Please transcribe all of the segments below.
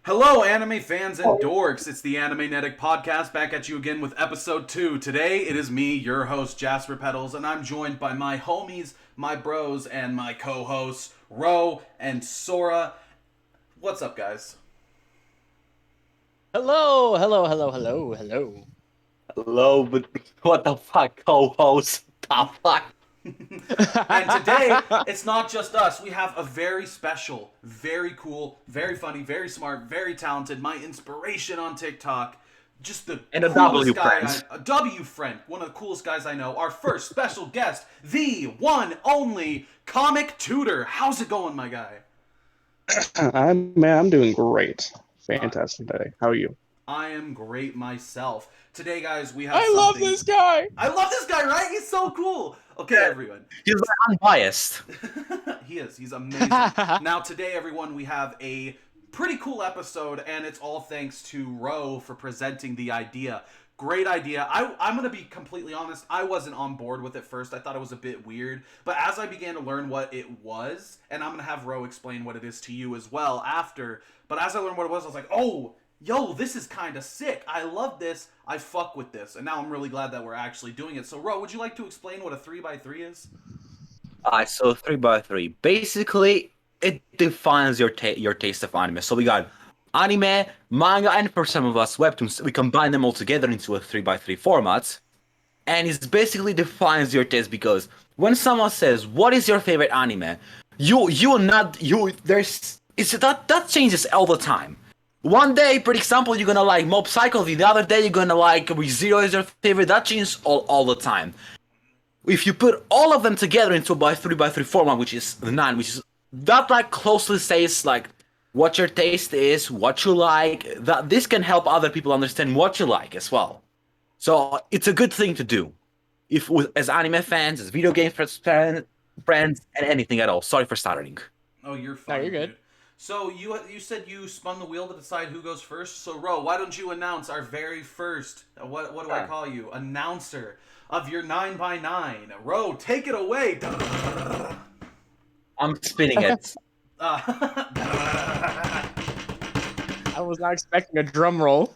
Hello, anime fans and dorks. It's the Animenetic podcast back at you again with episode 2. Today, it is me, your host, Jasper Petals, and I'm joined by my homies, my bros, and my co hosts, Ro and Sora. What's up, guys? Hello, hello, hello, hello, hello. Hello, but what the fuck, co-host? The fuck? And today, it's not just us. We have a very special, very cool, very funny, very smart, very talented, my inspiration on TikTok. Just the And a coolest W guy, friend. a W friend, one of the coolest guys I know. Our first special guest, the one only comic tutor. How's it going, my guy? I'm doing great. Fantastic day. How are you? I am great myself. Today, guys, we have I love something- this guy. I love this guy, right? He's so cool. Okay, everyone. He's like unbiased. He is. He's amazing. Now, today, everyone, we have a pretty cool episode, and it's all thanks to Ro for presenting the idea. Great idea. I'm going to be completely honest. I wasn't on board with it first. I thought it was a bit weird. But as I began to learn what it was, and I'm going to have Ro explain what it is to you as well after. But as I learned what it was, I was like, oh, yo, this is kind of sick. I love this. I fuck with this. And now I'm really glad that we're actually doing it. So, Ro, would you like to explain what a 3x3 is? Alright, so 3x3. Basically, it defines your taste of anime. So we got anime, manga, and for some of us, webtoons. We combine them all together into a 3x3 format. And it basically defines your taste because when someone says, what is your favorite anime? That changes all the time. One day, for example, you're gonna like Mob Psycho, the other day you're gonna like ReZero is your favorite. That changes all the time. If you put all of them together into a 3x3 format, which is the 9, which is that like closely says like what your taste is, what you like, that this can help other people understand what you like as well. So it's a good thing to do. If as anime fans, as video game friends, and anything at all. Sorry for stuttering. Oh, you're fine. you're good. Dude. So you said you spun the wheel to decide who goes first. So Ro, why don't you announce our very first what do I call you? Announcer of your 9x9. Ro, take it away. I'm spinning it. I was not expecting a drum roll.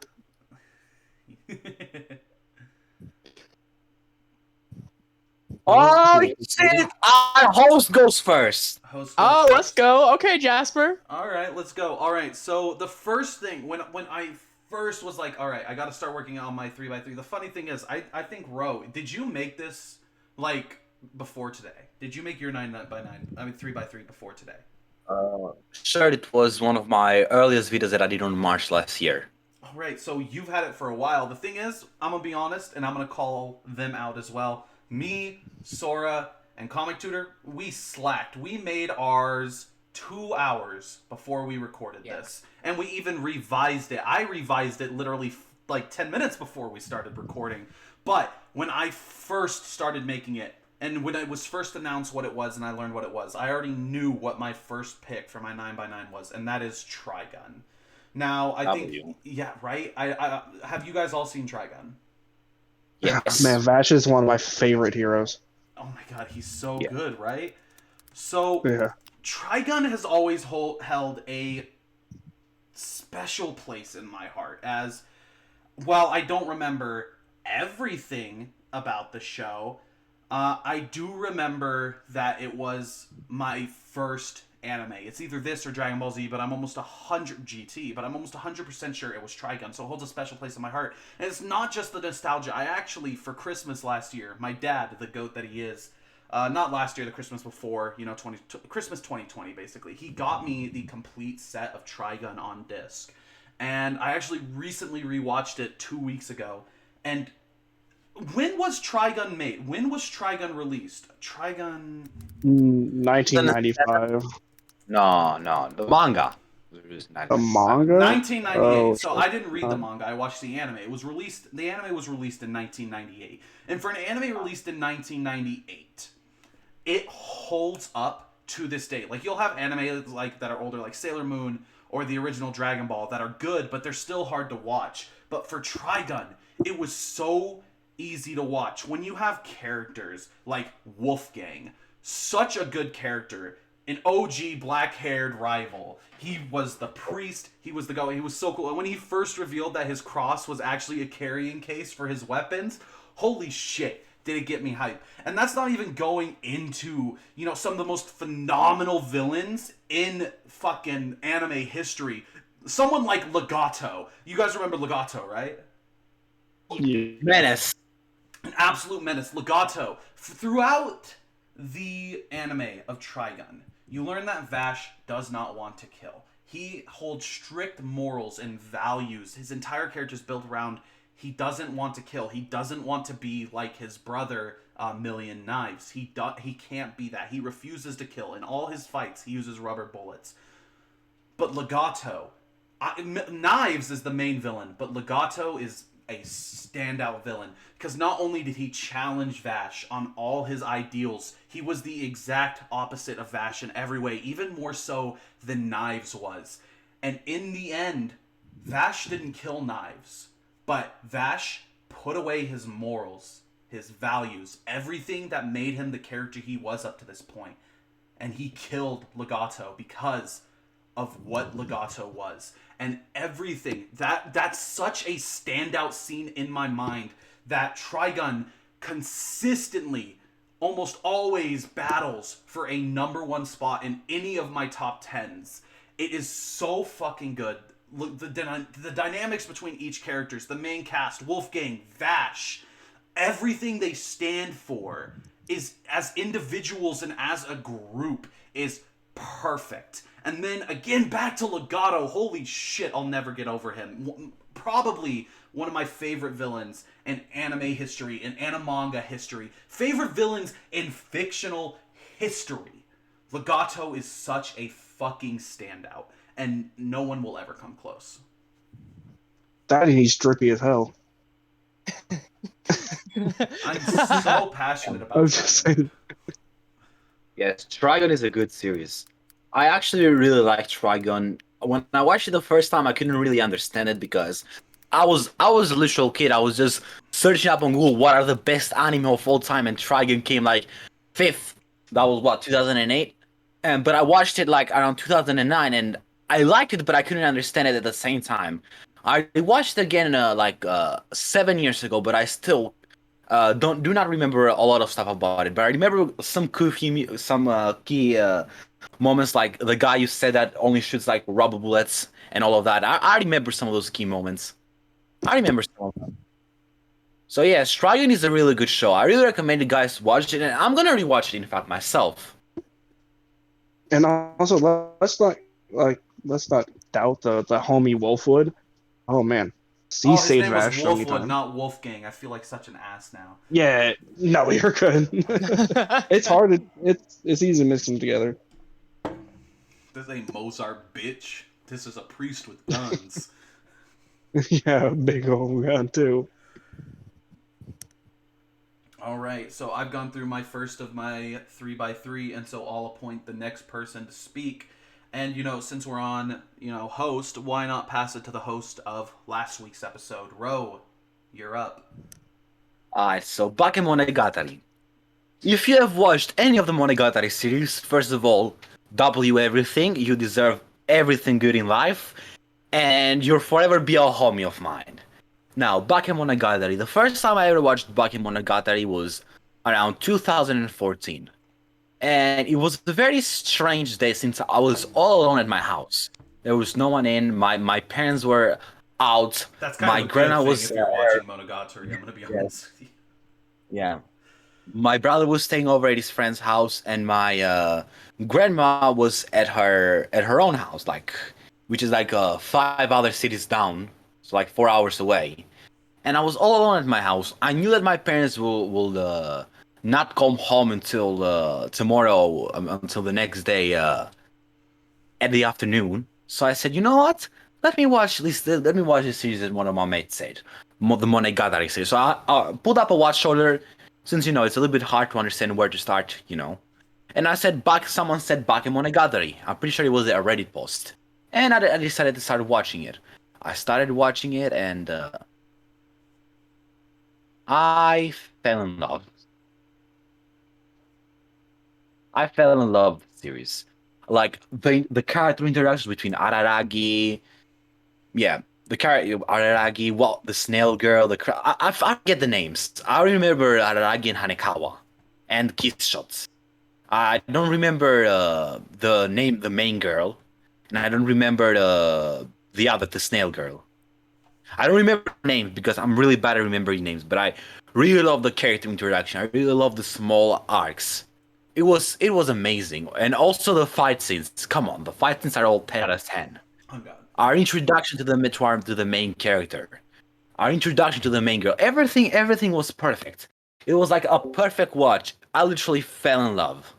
Oh shit! Our host goes first. Host Oh, goes let's first. go. Okay, Jasper. All right, let's go. All right, so the first thing when I first was like, all right, I got to start working on my 3x3. The funny thing is, I think Ro, did you make this like before today? Did you make your 9x9? I mean 3x3 before today? Sure, it was one of my earliest videos that I did on March last year. All right, so you've had it for a while. The thing is, I'm gonna be honest, and I'm gonna call them out as well. Me, Sora, and Comic Tutor, we slacked. We made ours 2 hours before we recorded this, and we even revised it. I revised it literally like 10 minutes before we started recording. But when I first started making it, and when it was first announced what it was and I learned what it was, I already knew what my first pick for my 9x9 was, and that is Trigun. Now, I think, W. yeah, right? I have you guys all seen Trigun? Yes. Man, Vash is one of my favorite heroes. Oh my god, he's so Yeah. good, right? So, Yeah. Trigun has always held a special place in my heart, as while I don't remember everything about the show, I do remember that it was my first anime. It's either this or Dragon Ball Z, but I'm almost 100 GT, but I'm almost 100% sure it was Trigun, so it holds a special place in my heart. And it's not just the nostalgia. I actually, for Christmas last year, my dad, the goat that he is, not last year, the Christmas before, you know, Christmas 2020, basically, he got me the complete set of Trigun on disc. And I actually recently rewatched it 2 weeks ago, and when was Trigun made? When was Trigun released? Trigun... 1995. No, the manga. The manga? 1998. Oh, So I didn't read the manga. I watched the anime. The anime was released in 1998. And for an anime released in 1998, it holds up to this day. Like, you'll have anime like that are older, like Sailor Moon or the original Dragon Ball, that are good, but they're still hard to watch. But for Trigun, it was so easy to watch. When you have characters like Wolfgang, such a good character, an OG black-haired rival. He was the priest. He was the guy. He was so cool. And when he first revealed that his cross was actually a carrying case for his weapons, holy shit, did it get me hype. And that's not even going into, you know, some of the most phenomenal villains in fucking anime history. Someone like Legato. You guys remember Legato, right? Yeah. Menace. An absolute menace. Legato. Throughout the anime of Trigun, you learn that Vash does not want to kill. He holds strict morals and values. His entire character is built around he doesn't want to kill. He doesn't want to be like his brother, Million Knives. He can't be that. He refuses to kill. In all his fights, he uses rubber bullets. But Legato, Knives is the main villain, but Legato is a standout villain because not only did he challenge Vash on all his ideals, he was the exact opposite of Vash in every way, even more so than Knives was. And in the end, Vash didn't kill Knives, but Vash put away his morals, his values, everything that made him the character he was up to this point, and he killed Legato because of what Legato was. And everything that's such a standout scene in my mind that Trigun consistently almost always battles for a #1 spot in any of my top 10s. It is so fucking good. Look, the dynamics between each characters, the main cast, Wolfgang, Vash, everything they stand for is as individuals and as a group is perfect. And then again, back to Legato. Holy shit, I'll never get over him. Probably one of my favorite villains in anime history, in animanga history. Favorite villains in fictional history. Legato is such a fucking standout, and no one will ever come close. That he's drippy as hell. I'm so passionate I about was just that. saying. Yes, Trigun is a good series. I actually really like Trigun. When I watched it the first time, I couldn't really understand it because I was a literal kid. I was just searching up on Google what are the best anime of all time, and Trigun came like fifth. That was what 2008, but I watched it like around 2009, and I liked it, but I couldn't understand it at the same time. I watched it again 7 years ago, but I still do not remember a lot of stuff about it. But I remember some key moments, like the guy you said that only shoots like rubber bullets and all of that. I remember some of those key moments. I remember some of them. So yeah, Trigun is a really good show. I really recommend you guys watch it, and I'm gonna rewatch it in fact myself. And also, let's not doubt the homie Wolfwood. Oh man, he Oh, his saved name was Vash so many Wolfwood, times. not Wolfgang. I feel like such an ass now. Yeah, no, you're good. It's hard to it's easy to mix them together. This ain't Mozart, bitch. This is a priest with guns. Yeah, big old gun too. All right, so I've gone through my first of my 3x3, and so I'll appoint the next person to speak. And, you know, since we're on, you know, host, why not pass it to the host of last week's episode? Ro, you're up. Alright, so Bakemonogatari. If you have watched any of the Monogatari series, first of all, W everything, you deserve everything good in life, and you'll forever be a homie of mine. Now, Bakemonogatari. The first time I ever watched Bakemonogatari was around 2014. And it was a very strange day since I was all alone at my house. There was no one in, my parents were out, That's kind my of a grandma good thing was if you're watching Monogatari, I'm going to be honest with you. yeah. My brother was staying over at his friend's house, and my grandma was at her own house, like, which is like 5 other cities down, so like 4 hours away. And I was all alone at my house. I knew that my parents will not come home until tomorrow, until the next day at the afternoon. So I said, you know what? Let me watch this series that one of my mates said, the Monogatari series. So I pulled up a watch shoulder, since, you know, it's a little bit hard to understand where to start, you know. And I said, someone said Bakemonogatari. I'm pretty sure it was a Reddit post. And I decided to start watching it. I started watching it, and I fell in love. I fell in love with the series. Like the character interactions between Araragi, yeah, the character Araragi, well, the snail girl, I forget the names. I remember Araragi and Hanekawa, and kiss shots. I don't remember the main girl, and I don't remember the snail girl. I don't remember names because I'm really bad at remembering names, but I really love the character interaction. I really love the small arcs. It was amazing, and also the fight scenes. Come on, the fight scenes are all 10 out of 10. Oh god. Our introduction to the main character, our introduction to the main girl, everything was perfect. It was like a perfect watch. I literally fell in love.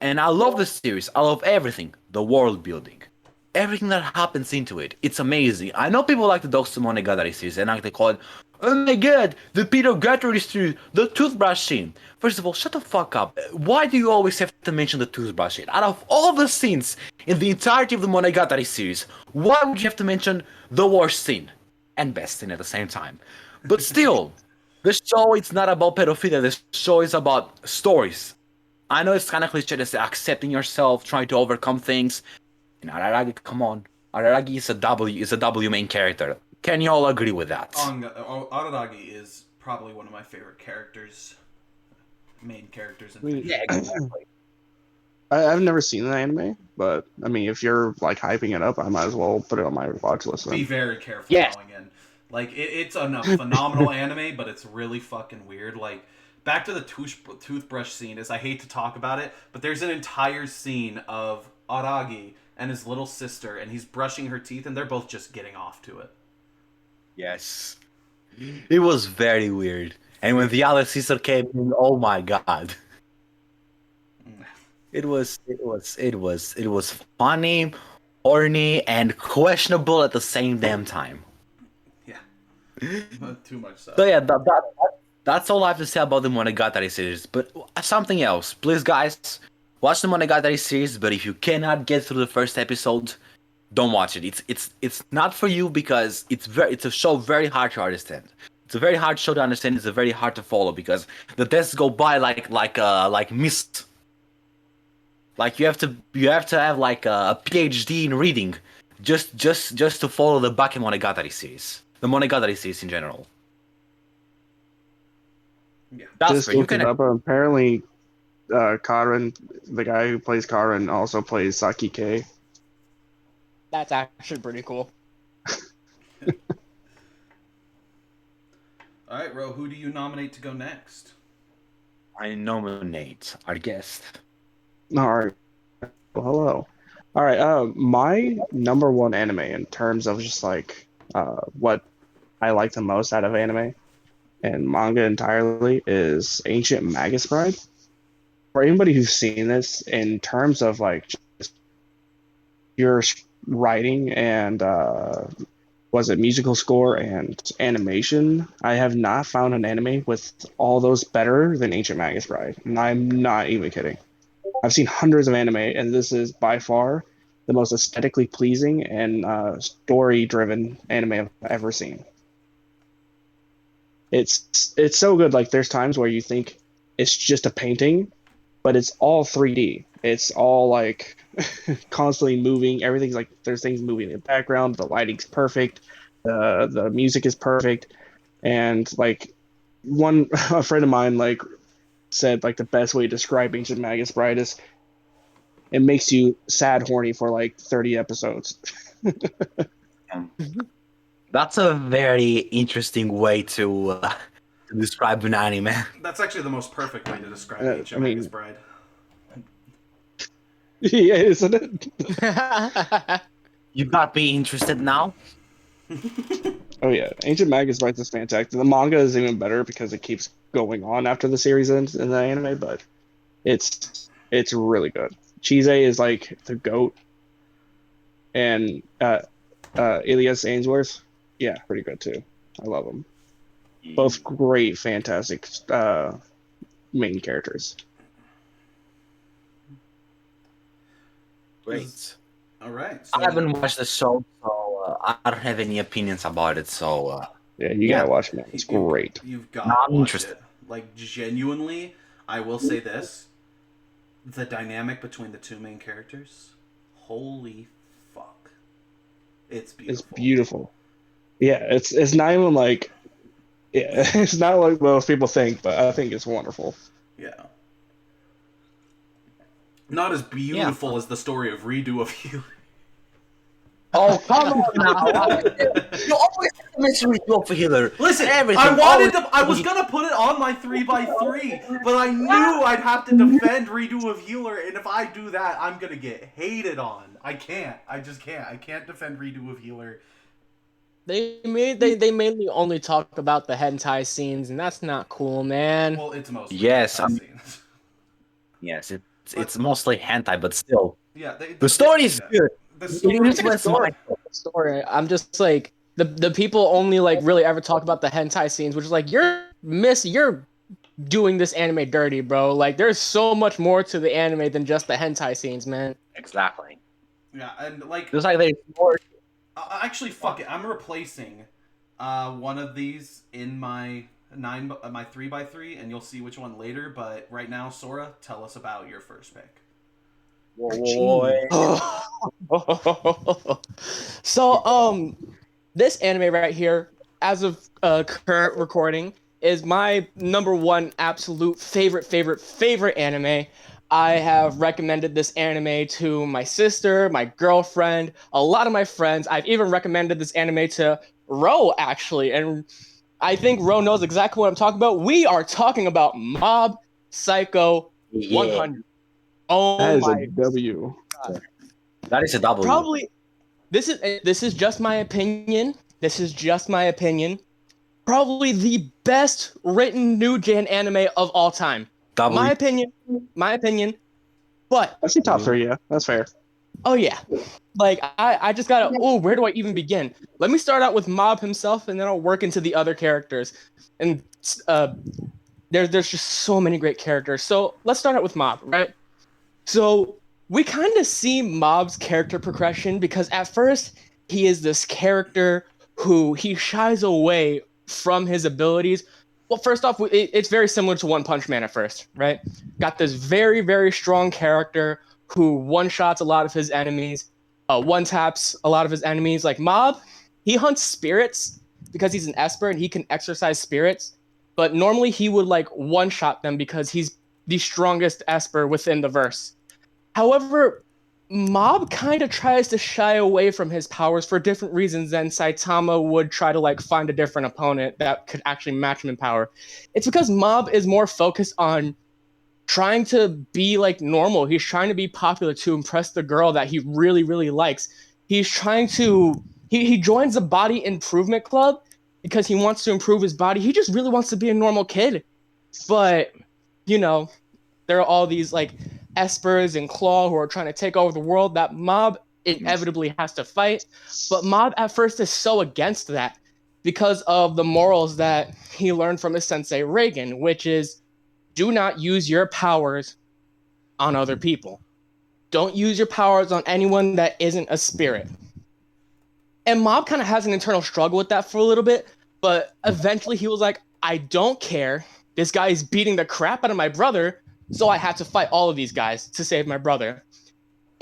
And I love the series. I love everything. The world building. Everything that happens into it. It's amazing. I know people like the Doxu Monogatari series and like they call it, oh my god, the Peter Gattery series, the toothbrush scene. First of all, shut the fuck up. Why do you always have to mention the toothbrush scene? Out of all the scenes in the entirety of the Monogatari series, why would you have to mention the worst scene? And best scene at the same time. But still, the show is not about pedophilia. The show is about stories. I know it's kind of cliche to say accepting yourself, trying to overcome things. And Araragi, come on, Araragi is a W main character. Can you all agree with that? Araragi is probably one of my favorite main characters. Yeah, exactly. I've never seen the anime, but I mean, if you're like hyping it up, I might as well put it on my watch list. Then. Be very careful Yes. going in. Like it's a phenomenal anime, but it's really fucking weird. Like back to the toothbrush scene. Is I hate to talk about it, but there's an entire scene of Aragi and his little sister, and he's brushing her teeth, and they're both just getting off to it. Yes. It was very weird. And when the other sister came in, oh my god. It was funny, horny, and questionable at the same damn time. Yeah. Not too much so. So yeah, that's all I have to say about the Monogatari series. But something else, please, guys, watch the Monogatari series. But if you cannot get through the first episode, don't watch it. It's not for you because it's a show very hard to understand. It's a very hard show to understand. It's a very hard to follow because the tests go by like mist. Like you have to have like a PhD in reading just to follow the Bakemonogatari series. The Monogatari series in general. Yeah. Just looked it up. Apparently, Karin, the guy who plays Karin, also plays Saki K. That's actually pretty cool. All right, Ro, who do you nominate to go next? I nominate our guest. All right. Well, hello. All right. My number one anime in terms of just like what I like the most out of anime and manga entirely is Ancient Magus Bride. For anybody who's seen this, in terms of like just your writing and was it musical score and animation, I have not found an anime with all those better than Ancient Magus Bride, and I'm not even kidding. I've seen hundreds of anime, and this is by far the most aesthetically pleasing and story-driven anime I've ever seen. It's so good. Like there's times where you think it's just a painting, but it's all 3D. It's all like constantly moving. Everything's like there's things moving in the background. The lighting's perfect. The music is perfect, and like a friend of mine like said like the best way to describe Ancient Magus Bride is it makes you sad horny for like 30 episodes. That's a very interesting way to describe an anime. That's actually the most perfect way to describe Ancient Magus Bride. Yeah, isn't it? You got me interested now? Oh yeah, Ancient Magus Bride is fantastic. The manga is even better because it keeps going on after the series ends in the anime, but it's really good. Chise is like the GOAT, and Elias Ainsworth, yeah, pretty good too. I love them. Both great, fantastic main characters. Great. All right. So, I haven't watched the show, so I don't have any opinions about it. So yeah, you gotta watch it. It's great. You've got to watch it. Like genuinely, I will say this: the dynamic between the two main characters, holy fuck, it's beautiful. It's beautiful. Yeah, it's not even like, yeah, it's not like most people think, but I think it's wonderful. Yeah. Not as beautiful as the story of Redo of You. Oh, come on now. You always mention Redo of Healer. Listen, Everything I was gonna put it on my 3x3, but I knew I'd have to defend Redo of Healer, and if I do that, I'm gonna get hated on. I can't. I just can't. I can't defend Redo of Healer. They mainly only talk about the hentai scenes, and that's not cool, man. Well, it's mostly Yes, scenes. Yes, it's mostly hentai, but still. Yeah, The story is good. The story It's like a story. I'm just like the people only like really ever talk about the hentai scenes, which is like you're doing this anime dirty, bro. Like there's so much more to the anime than just the hentai scenes, man. Exactly. Yeah, and like There's like there's more. actually, fuck it. I'm replacing one of these in my 3x3, and you'll see which one later. But right now, Sora, tell us about your first pick. So this anime right here, as of current recording, is my number one absolute favorite anime. I have recommended this anime to my sister, my girlfriend, a lot of my friends. I've even recommended this anime to Ro, actually, and I think Ro knows exactly what I'm talking about. We are talking about Mob Psycho 100. Oh, That is my a W. God. That is a W. Probably, this is just my opinion. This is just my opinion. Probably the best written new gen anime of all time. W. My opinion. But That's your top three, yeah. That's fair. oh yeah, like I just gotta. Oh, where do I even begin? Let me start out with Mob himself, and then I'll work into the other characters. And there's just so many great characters. So let's start out with Mob, right? So we kind of see Mob's character progression because at first he is this character who he shies away from his abilities. Well, first off, it's very similar to One Punch Man at first, right? Got this very strong character who one-shots a lot of his enemies, one-taps a lot of his enemies. Like Mob, he hunts spirits because he's an Esper and he can exorcise spirits, but normally he would like one-shot them because he's the strongest Esper within the verse. However, Mob kind of tries to shy away from his powers for different reasons than Saitama would try to like find a different opponent that could actually match him in power. It's because Mob is more focused on trying to be like normal. He's trying to be popular to impress the girl that he really likes. He's trying to he joins the body improvement club because he wants to improve his body. He just really wants to be a normal kid. But, you know, there are all these like Espers and Claw who are trying to take over the world that Mob inevitably has to fight. But Mob at first is so against that because of the morals that he learned from his sensei Reagan, which is do not use your powers on other people. Don't use your powers on anyone that isn't a spirit. And Mob kind of has an internal struggle with that for a little bit, but eventually he was like, I don't care. This guy is beating the crap out of my brother, so I had to fight all of these guys to save my brother.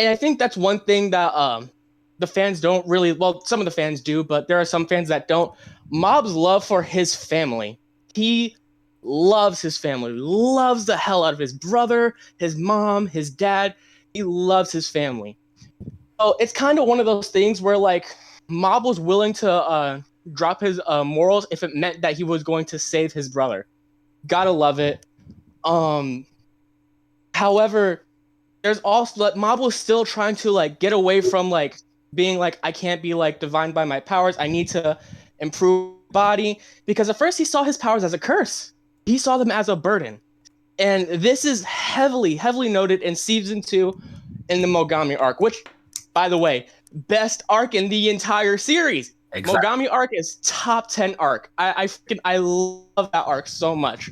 And I think that's one thing that the fans don't really, well, some of the fans do, but there are some fans that don't. Mob's love for his family. He loves his family, loves the hell out of his brother, his mom, his dad. He loves his family. So it's kind of one of those things where like Mob was willing to drop his morals if it meant that he was going to save his brother. Gotta love it. However, there's also like Mob was still trying to like get away from like being like I can't be like divined by my powers. I need to improve body because at first he saw his powers as a curse. He saw them as a burden. And this is heavily noted in season 2 in the Mogami arc, which, by the way, best arc in the entire series. Exactly. Mogami arc is top 10 arc. I love that arc so much.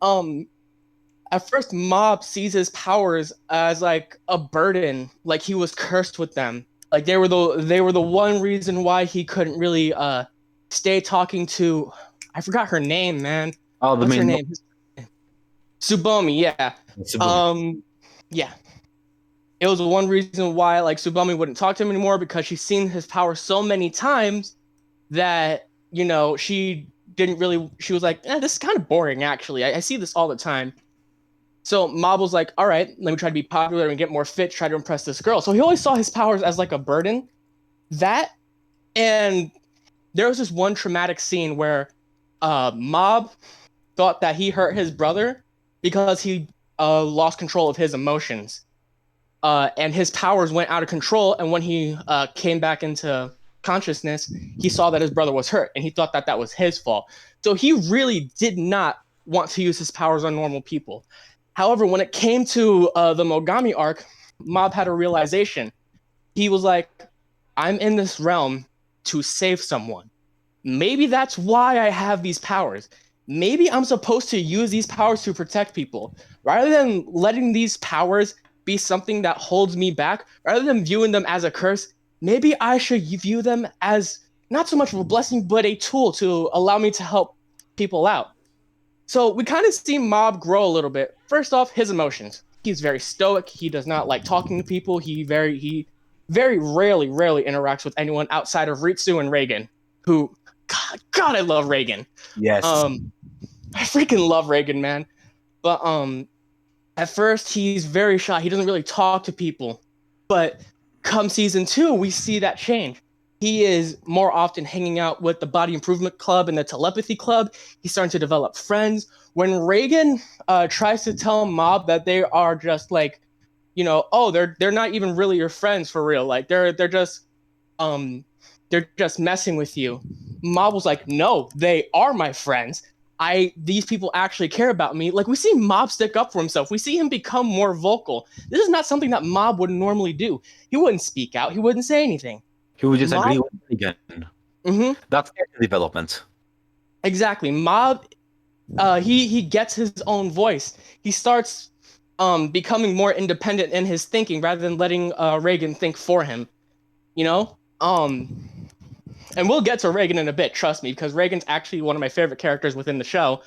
At first, Mob sees his powers as like a burden, like he was cursed with them. Like they were the one reason why he couldn't really stay talking to. I forgot her name, man. Oh, what's her name? Tsubomi, yeah. Tsubomi. Yeah. It was one reason why like Tsubame wouldn't talk to him anymore, because she's seen his power so many times that, you know, she was like, this is kind of boring actually. I see this all the time. So Mob was like, all right, let me try to be popular and get more fit, try to impress this girl. So he always saw his powers as like a burden. That, and there was this one traumatic scene where Mob thought that he hurt his brother because he lost control of his emotions. And his powers went out of control. And when he came back into consciousness, he saw that his brother was hurt, and he thought that that was his fault. So he really did not want to use his powers on normal people. However, when it came to the Mogami arc, Mob had a realization. He was like, I'm in this realm to save someone. Maybe that's why I have these powers. Maybe I'm supposed to use these powers to protect people. Rather than letting these powers be something that holds me back, rather than viewing them as a curse, maybe I should view them as not so much of a blessing, but a tool to allow me to help people out. So we kind of see Mob grow a little bit. First off, his emotions. He's very stoic. He does not like talking to people. He very rarely interacts with anyone outside of Ritsu and Reagan, who, God, I love Reagan. Yes. I freaking love Reagan, man. But at first he's very shy. He doesn't really talk to people. But come season 2, we see that change. He is more often hanging out with the Body Improvement Club and the Telepathy Club. He's starting to develop friends. When Reagan tries to tell Mob that they are just like, you know, oh, they're not even really your friends for real. Like they're just messing with you. Mob was like, no, they are my friends. These people actually care about me. Like we see Mob stick up for himself. We see him become more vocal. This is not something that Mob would normally do. He wouldn't speak out. He wouldn't say anything. He would just agree with it again. Mm-hmm. That's character development. Exactly. Mob, he gets his own voice. He starts becoming more independent in his thinking rather than letting Reagan think for him. You know? And we'll get to Reagan in a bit, trust me, because Reagan's actually one of my favorite characters within the show.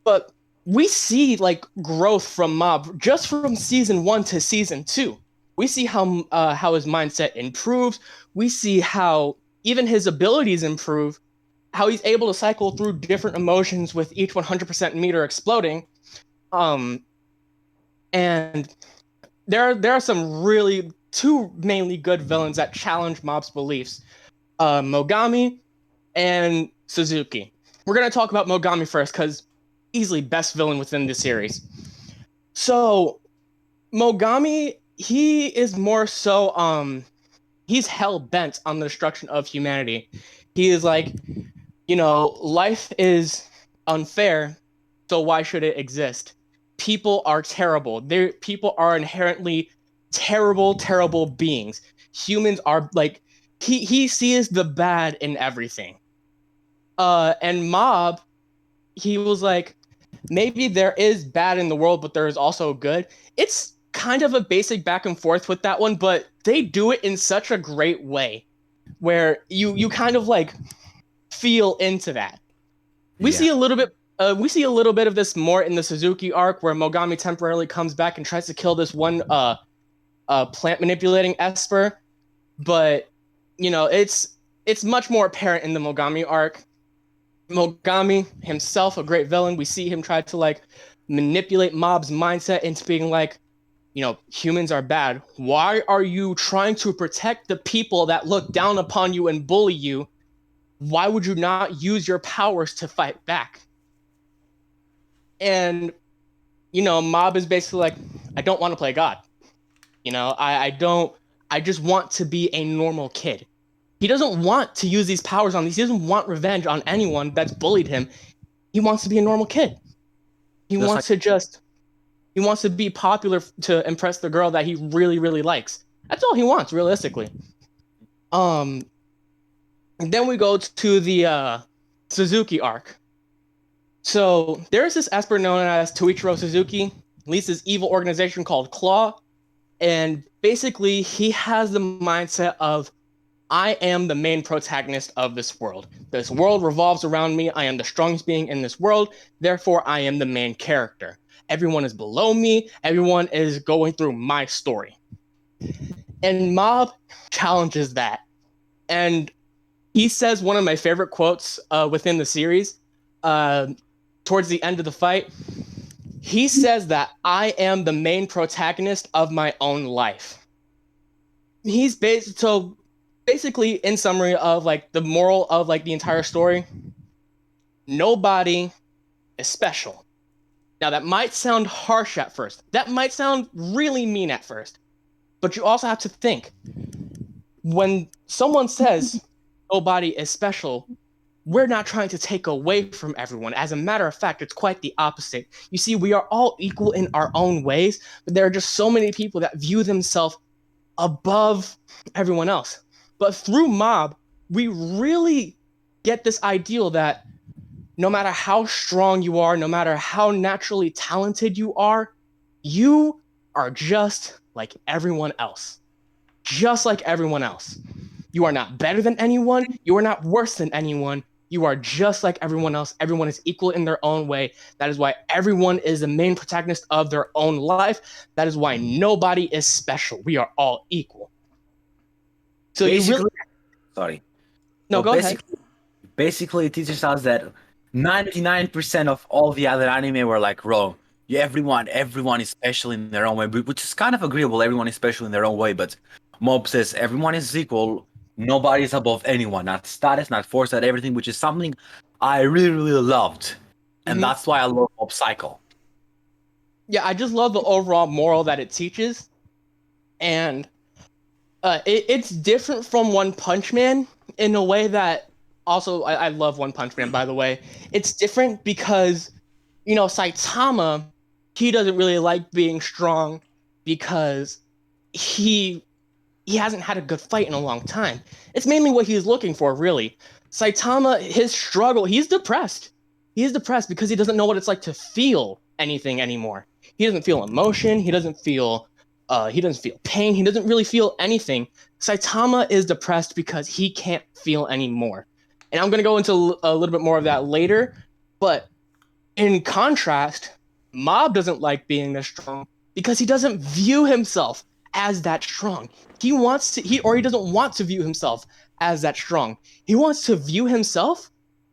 But we see like growth from Mob just from season 1 to season 2. We see how his mindset improves. We see how even his abilities improve, how he's able to cycle through different emotions with each 100% meter exploding. And there are some really two mainly good villains that challenge Mob's beliefs. Mogami and Suzuki. We're going to talk about Mogami first because easily best villain within the series. So Mogami, he is more so he's hell-bent on the destruction of humanity. He is like, you know, life is unfair, so why should it exist? People are terrible. People are inherently terrible beings. Humans are like, he sees the bad in everything. And Mob, he was like, maybe there is bad in the world, but there is also good. It's kind of a basic back and forth with that one, but they do it in such a great way where you kind of like feel into that. We see a little bit of this more in the Suzuki arc where Mogami temporarily comes back and tries to kill this one plant manipulating Esper, but you know, it's much more apparent in the Mogami arc. Mogami himself, a great villain. We see him try to like manipulate Mob's mindset into being like, you know, humans are bad. Why are you trying to protect the people that look down upon you and bully you? Why would you not use your powers to fight back? And, you know, Mob is basically like, I don't want to play God. You know, I just want to be a normal kid. He doesn't want to use these powers on these. He doesn't want revenge on anyone that's bullied him. He wants to be a normal kid. He wants to be popular to impress the girl that he really, really likes. That's all he wants, realistically. Then we go to the Suzuki arc. So there's this Esper known as Toichiro Suzuki, leads this evil organization called Claw, and basically he has the mindset of, I am the main protagonist of this world. This world revolves around me. I am the strongest being in this world. Therefore, I am the main character. Everyone is below me. Everyone is going through my story. And Mob challenges that. And he says one of my favorite quotes within the series towards the end of the fight. He says that I am the main protagonist of my own life. He's basically, in summary of like the moral of like the entire story, nobody is special. Now that might sound harsh at first. That might sound really mean at first. But you also have to think, when someone says nobody is special, we're not trying to take away from everyone. As a matter of fact, it's quite the opposite. You see, we are all equal in our own ways, but there are just so many people that view themselves above everyone else. But through Mob, we really get this ideal that no matter how strong you are, no matter how naturally talented you are just like everyone else. Just like everyone else. You are not better than anyone. You are not worse than anyone. You are just like everyone else. Everyone is equal in their own way. That is why everyone is the main protagonist of their own life. That is why nobody is special. We are all equal. So basically, you really... Sorry. No, go ahead. Basically, it teaches us that 99% of all the other anime were like wrong. Yeah, everyone is special in their own way, which is kind of agreeable. Everyone is special in their own way, but Mob says everyone is equal. Nobody is above anyone, not status, not force, not everything, which is something I really, really loved. And that's why I love Mob Psycho. Yeah, I just love the overall moral that it teaches. And it's different from One Punch Man in a way that also, I love One Punch Man, by the way. It's different because, Saitama, he doesn't really like being strong because he hasn't had a good fight in a long time. It's mainly what he's looking for, really. Saitama, his struggle, he's depressed. He's depressed because he doesn't know what it's like to feel anything anymore. He doesn't feel emotion. He doesn't feel pain. He doesn't really feel anything. Saitama is depressed because he can't feel anymore. And I'm going to go into a little bit more of that later. But in contrast, Mob doesn't like being this strong because he doesn't view himself as that strong. He doesn't want to view himself as that strong. He wants to view himself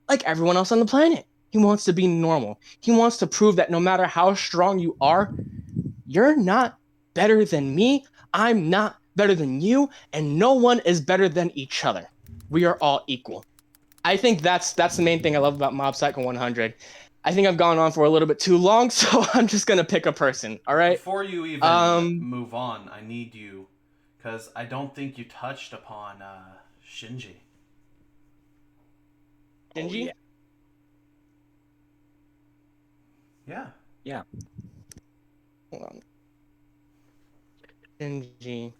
like everyone else on the planet. He wants to be normal. He wants to prove that no matter how strong you are, you're not better than me. I'm not better than you, and no one is better than each other. We are all equal. I think that's the main thing I love about Mob Psycho 100. I think I've gone on for a little bit too long, so I'm just gonna pick a person. All right. Before you even move on, I need you, because I don't think you touched upon Shinji. Shinji? Oh, yeah. Yeah. Hold on. Shinji.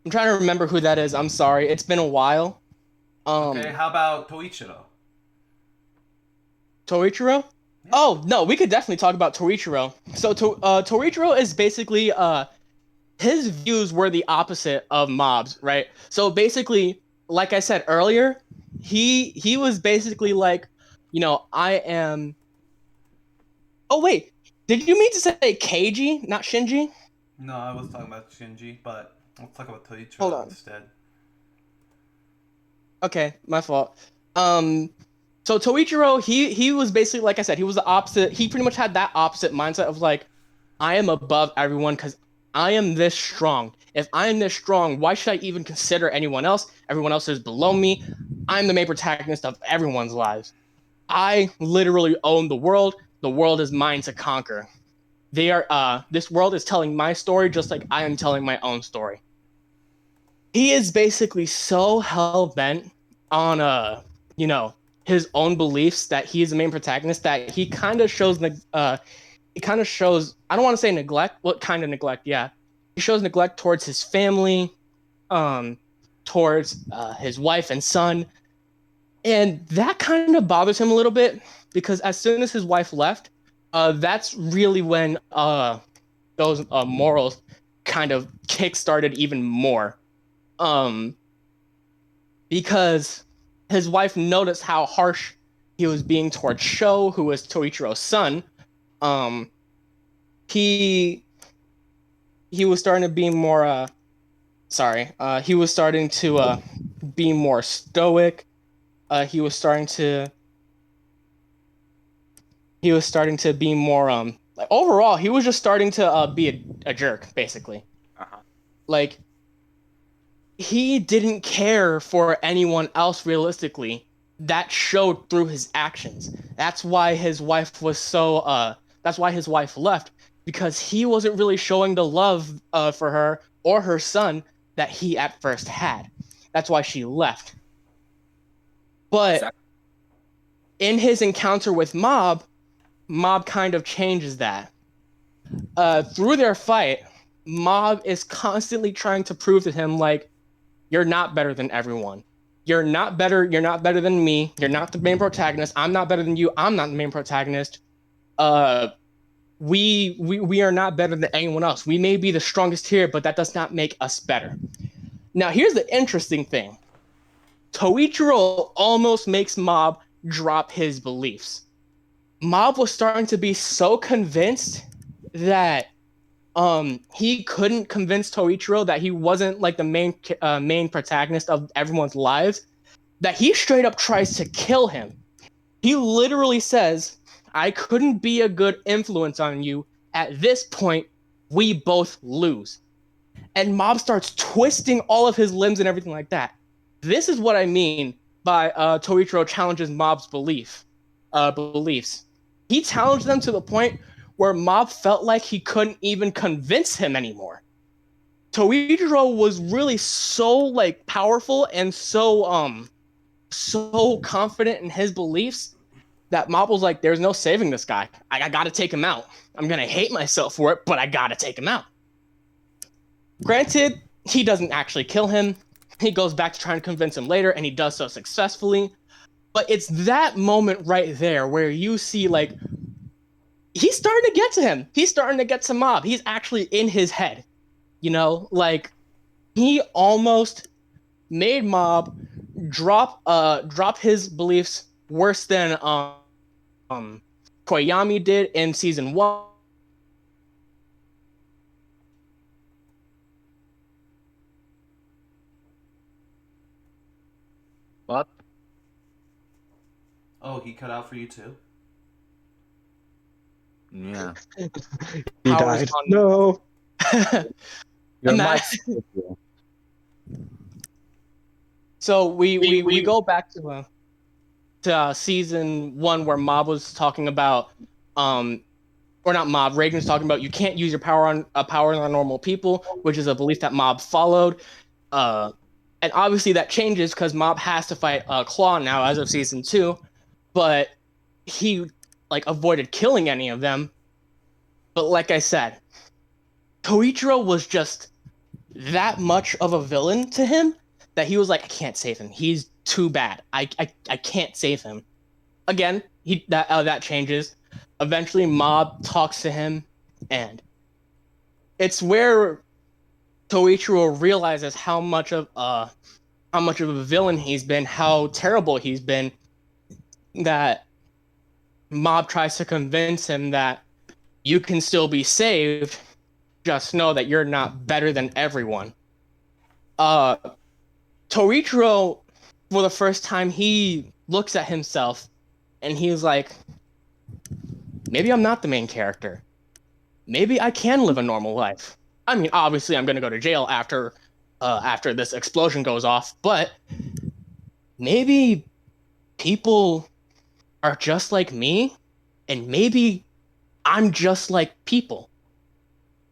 I'm trying to remember who that is. I'm sorry. It's been a while. Okay, how about Toichiro? Torichiro? Yeah. Oh, no, we could definitely talk about Torichiro. So Torichiro is basically his views were the opposite of Mob's, right? So basically, like I said earlier, he was basically like, I am... Oh, wait. Did you mean to say Keiji, not Shinji? No, I was talking about Shinji, but let's talk about Hold Toichiro instead. Okay, my fault. So Toichiro, he was basically, like I said, he was the opposite. He pretty much had that opposite mindset of like, I am above everyone because I am this strong. If I am this strong, why should I even consider anyone else? Everyone else is below me. I'm the main protagonist of everyone's lives. I literally own the world. The world is mine to conquer. This world is telling my story just like I am telling my own story. He is basically so hell-bent on, his own beliefs that he is the main protagonist that he kind of shows, I don't want to say neglect, what kind of neglect, yeah. He shows neglect towards his family, towards his wife and son, and that kind of bothers him a little bit because as soon as his wife left, that's really when those morals kind of kick-started even more. Because his wife noticed how harsh he was being towards Sho, who was Toichiro's son. He was starting to be more he was starting to be more stoic. He was starting to be more like, overall, he was just starting to be a jerk, basically. Like, he didn't care for anyone else realistically. That showed through his actions. That's why his wife was so that's why his wife left, because he wasn't really showing the love for her or her son that he at first had. That's why she left. But in his encounter with Mob kind of changes that. Through their fight, Mob is constantly trying to prove to him, like, you're not better than everyone. You're not better than me. You're not the main protagonist. I'm not better than you. I'm not the main protagonist. We are not better than anyone else. We may be the strongest here, but that does not make us better. Now, here's the interesting thing. Toichiro almost makes Mob drop his beliefs. Mob was starting to be so convinced that he couldn't convince Toichiro that he wasn't like the main protagonist of everyone's lives, that he straight up tries to kill him. He literally says, I couldn't be a good influence on you. At this point, we both lose. And Mob starts twisting all of his limbs and everything like that. This is what I mean by Toichiro challenges Mob's beliefs. He challenged them to the point where Mob felt like he couldn't even convince him anymore. Toichiro was really so like powerful and so confident in his beliefs that Mob was like, there's no saving this guy. I gotta take him out. I'm gonna hate myself for it, but I gotta take him out. Granted, he doesn't actually kill him. He goes back to trying to convince him later, and he does so successfully. But it's that moment right there where you see, like, he's starting to get to him. He's starting to get to Mob. He's actually in his head. You know, like, he almost made Mob drop his beliefs worse than Koyami did in season 1. What? Oh, he cut out for you too? Yeah. He died. No. Your mic- So we go back to season 1 where Mob was talking about or not Mob, Reagan's talking about you can't use your power on normal people, which is a belief that Mob followed. And obviously that changes because Mob has to fight Claw now as of season 2, but he like avoided killing any of them. But like I said, Toichiro was just that much of a villain to him that he was like, I can't save him. He's too bad. I can't save him. Again, that changes. Eventually, Mob talks to him, and it's where Toichiro realizes how much of a villain he's been, how terrible he's been. That Mob tries to convince him that you can still be saved. Just know that you're not better than everyone. Toichiro, for the first time, he looks at himself and he's like, maybe I'm not the main character. Maybe I can live a normal life. I mean, obviously, I'm going to go to jail after this explosion goes off, but maybe people are just like me, and maybe I'm just like people.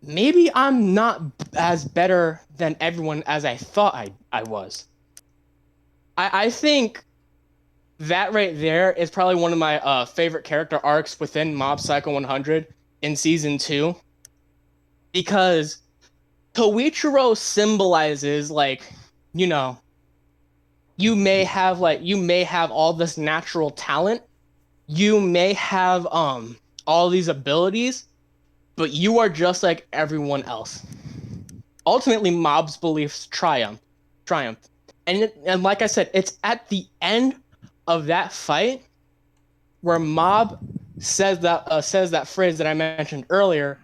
Maybe I'm not as better than everyone as I thought I was. I think that right there is probably one of my favorite character arcs within Mob Psycho 100 in season 2, because Toichiro symbolizes, like, you know, you may have all this natural talent, you may have all these abilities, but you are just like everyone else. ultimately Mob's beliefs triumph. And like I said, it's at the end of that fight where Mob says that phrase that I mentioned earlier,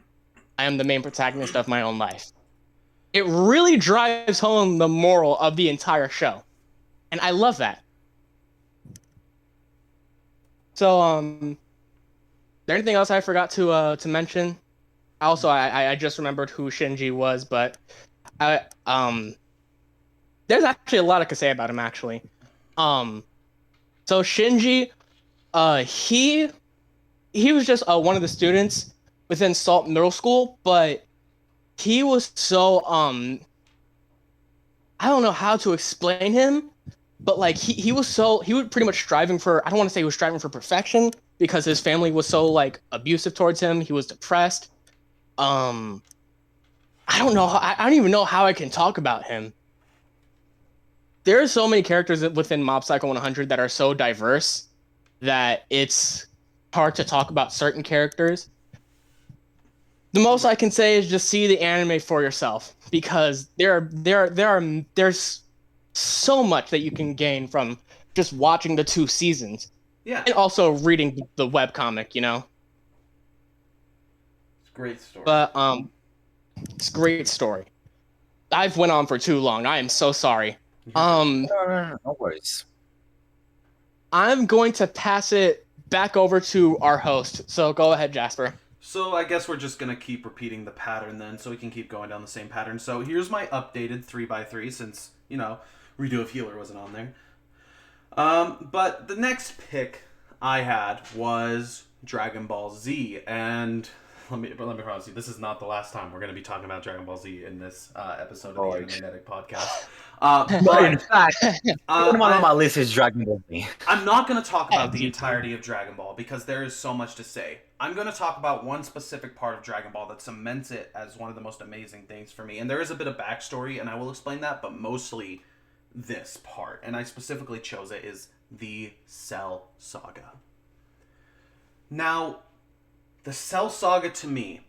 I am the main protagonist of my own life. It really drives home the moral of the entire show. And I love that. So, is there anything else I forgot to mention? Also, I just remembered who Shinji was, but there's actually a lot I could say about him actually. So Shinji, he was just one of the students within Salt Middle School, but he was so I don't know how to explain him, but like he was pretty much striving for, I don't want to say he was striving for perfection because his family was so like abusive towards him. He was depressed. I don't know. I don't even know how I can talk about him. There are so many characters within Mob Psycho 100 that are so diverse that it's hard to talk about certain characters. The most I can say is just see the anime for yourself, because there's so much that you can gain from just watching the 2 seasons. Yeah. And also reading the webcomic, you know? It's a great story. But it's a great story. I've went on for too long. I am so sorry. No worries. I'm going to pass it back over to our host. So go ahead, Jasper. So I guess we're just going to keep repeating the pattern then, so we can keep going down the same pattern. So here's my updated 3x3, since, you know, Redo of Healer wasn't on there. But the next pick I had was Dragon Ball Z, and let me promise you, this is not the last time we're going to be talking about Dragon Ball Z in this episode of the Animenetic podcast. But in fact, one on my list is Dragon Ball Z. I'm not going to talk about the entirety of Dragon Ball because there is so much to say. I'm going to talk about one specific part of Dragon Ball that cements it as one of the most amazing things for me. And there is a bit of backstory, and I will explain that, but mostly this part, and I specifically chose it, is the Cell Saga. Now, the Cell Saga to me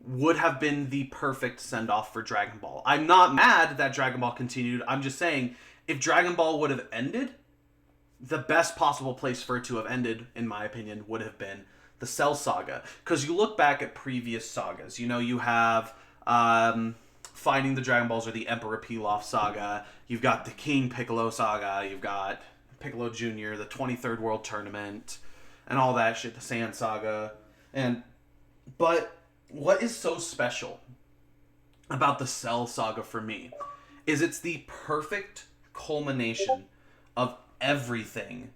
would have been the perfect send-off for Dragon Ball. I'm not mad that Dragon Ball continued. I'm just saying, if Dragon Ball would have ended, the best possible place for it to have ended, in my opinion, would have been the Cell Saga. Because you look back at previous sagas, you know, you have Finding the Dragon Balls or the Emperor Pilaf Saga, you've got the King Piccolo Saga, you've got Piccolo Jr., the 23rd World Tournament, and all that shit, the Sand Saga. But what is so special about the Cell Saga for me is it's the perfect culmination of everything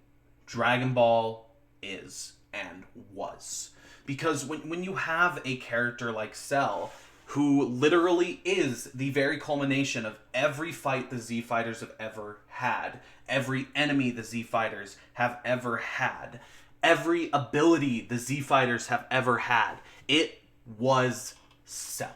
Dragon Ball is and was. Because when you have a character like Cell, who literally is the very culmination of every fight the Z Fighters have ever had, every enemy the Z Fighters have ever had, every ability the Z Fighters have ever had, it was Cell.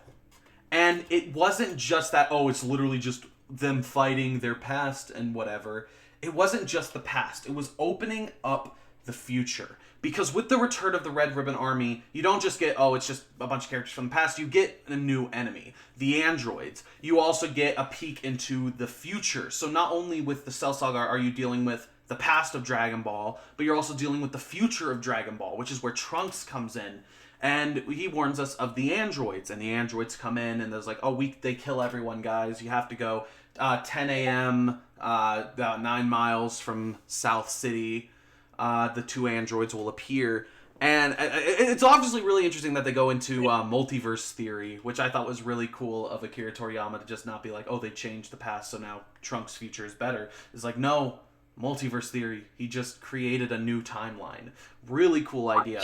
And it wasn't just that, oh, it's literally just them fighting their past and whatever. It wasn't just the past. It was opening up the future. Because with the return of the Red Ribbon Army, you don't just get, oh, it's just a bunch of characters from the past. You get a new enemy, the androids. You also get a peek into the future. So not only with the Cell Saga are you dealing with the past of Dragon Ball, but you're also dealing with the future of Dragon Ball, which is where Trunks comes in. And he warns us of the androids, and the androids come in, and there's like, oh, they kill everyone, guys. You have to go 10 a.m., about 9 miles from South City. The 2 androids will appear. And it's obviously really interesting that they go into multiverse theory, which I thought was really cool of Akira Toriyama to just not be like, oh, they changed the past, so now Trunks' future is better. It's like, no, multiverse theory. He just created a new timeline. Really cool idea.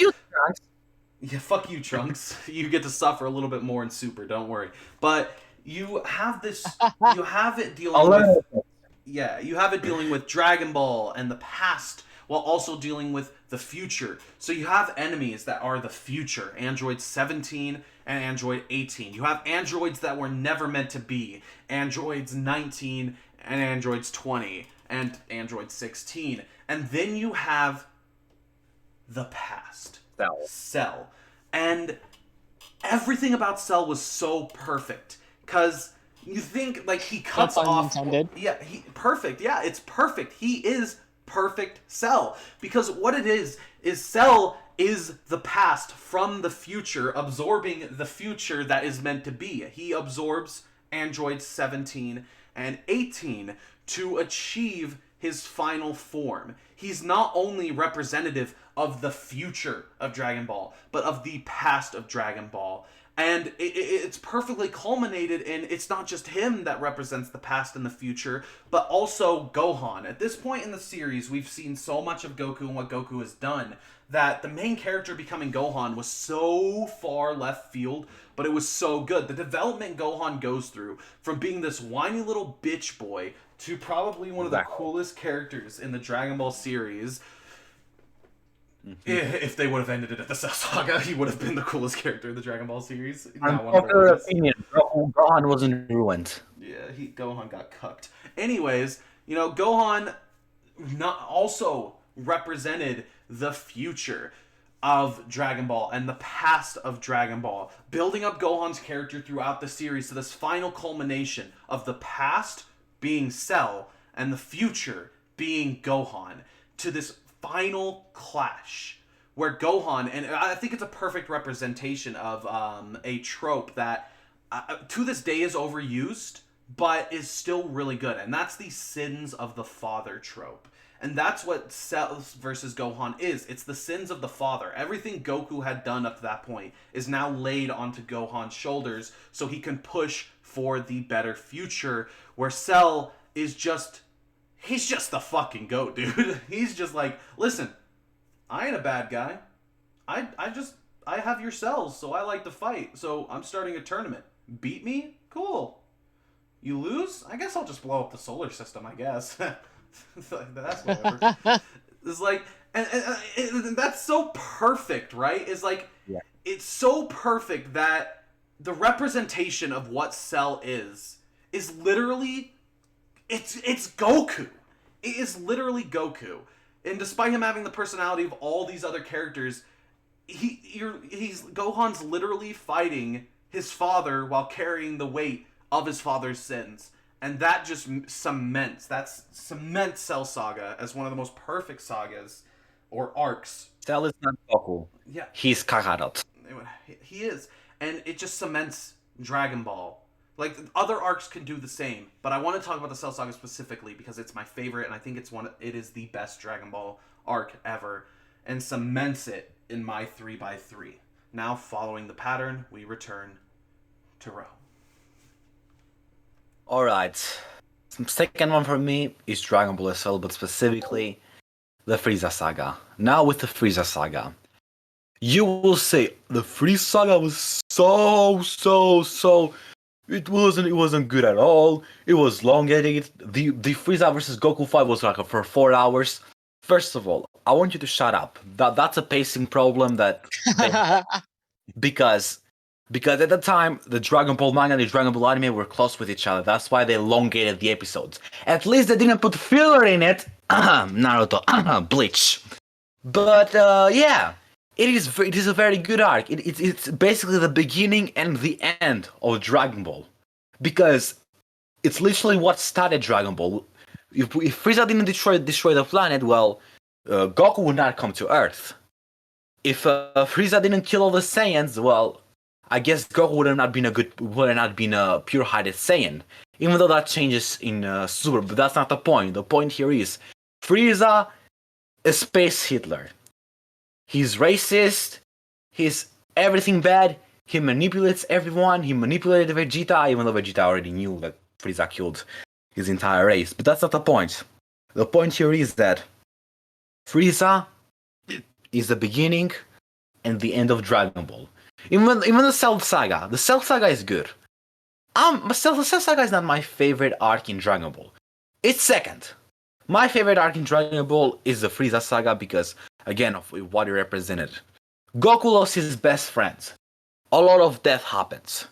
Yeah, fuck you, Trunks. You get to suffer a little bit more in Super, don't worry. But you have this, you have it dealing with, yeah, you have it dealing with Dragon Ball and the past, while also dealing with the future. So you have enemies that are the future, Android 17 and Android 18. You have androids that were never meant to be, Androids 19 and Androids 20, and Android 16. And then you have the past. Cell. And everything about Cell was so perfect, because You think like he cuts No pun off? intended. Yeah, perfect. Yeah, it's perfect. He is perfect Cell, because what it is Cell is the past from the future, absorbing the future that is meant to be. He absorbs androids 17 and 18 to achieve his final form. He's not only representative of the future of Dragon Ball, but of the past of Dragon Ball. And it's perfectly culminated in, it's not just him that represents the past and the future, but also Gohan. At this point in the series, we've seen so much of Goku and what Goku has done that the main character becoming Gohan was so far left field, but it was so good. The development Gohan goes through, from being this whiny little bitch boy to probably one of the coolest characters in the Dragon Ball series. If they would have ended it at the Cell Saga, he would have been the coolest character in the Dragon Ball series. Unpopular opinion, Gohan wasn't ruined. Yeah, Gohan got cucked. Anyways, Gohan also represented the future of Dragon Ball and the past of Dragon Ball, building up Gohan's character throughout the series to this final culmination of the past being Cell and the future being Gohan, to this final clash where Gohan, and I think it's a perfect representation of a trope that to this day is overused but is still really good, and that's the sins of the father trope. And that's what Cell versus Gohan is. It's the sins of the father. Everything Goku had done up to that point is now laid onto Gohan's shoulders so he can push for the better future, where Cell is just... he's just the fucking goat, dude. He's just like, listen, I ain't a bad guy. I have your cells, so I like to fight. So I'm starting a tournament. Beat me? Cool. You lose? I guess I'll just blow up the solar system, I guess. That's whatever. It's like, and that's so perfect, right? It's like, yeah. It's so perfect that the representation of what Cell is literally, it's Goku. It is literally Goku. And despite him having the personality of all these other characters, Gohan's literally fighting his father while carrying the weight of his father's sins. And that just cements Cell Saga as one of the most perfect sagas or arcs. Cell is not Goku. Yeah. He's Kakarot. He is. And it just cements Dragon Ball. Like, other arcs can do the same, but I want to talk about the Cell Saga specifically because it's my favorite, and I think it is the best Dragon Ball arc ever, and cements it in my 3x3. Now, following the pattern, we return to Ro. Alright. The second one for me is Dragon Ball as well, but specifically the Frieza Saga. Now with the Frieza Saga, you will say the Frieza Saga was so... It wasn't good at all. It was elongated. The Frieza versus Goku fight was like for 4 hours. First of all, I want you to shut up. That's a pacing problem because at the time the Dragon Ball manga and the Dragon Ball anime were close with each other. That's why they elongated the episodes. At least they didn't put filler in it. Naruto, Bleach. But yeah. It is a very good arc. It's basically the beginning and the end of Dragon Ball. Because it's literally what started Dragon Ball. If Frieza didn't destroy the planet, well, Goku would not come to Earth. If Frieza didn't kill all the Saiyans, well, I guess Goku would have not been a pure-hearted Saiyan. Even though that changes in Super, but that's not the point. The point here is Frieza is Space Hitler. He's racist, he's everything bad, he manipulates everyone, he manipulated Vegeta, even though Vegeta already knew that Frieza killed his entire race. But that's not the point. The point here is that Frieza is the beginning and the end of Dragon Ball. Even the Cell Saga. The Cell Saga is good. The Cell Saga is not my favorite arc in Dragon Ball. It's second. My favorite arc in Dragon Ball is the Frieza Saga because, again, of what it represented. Goku lost his best friends. A lot of death happens.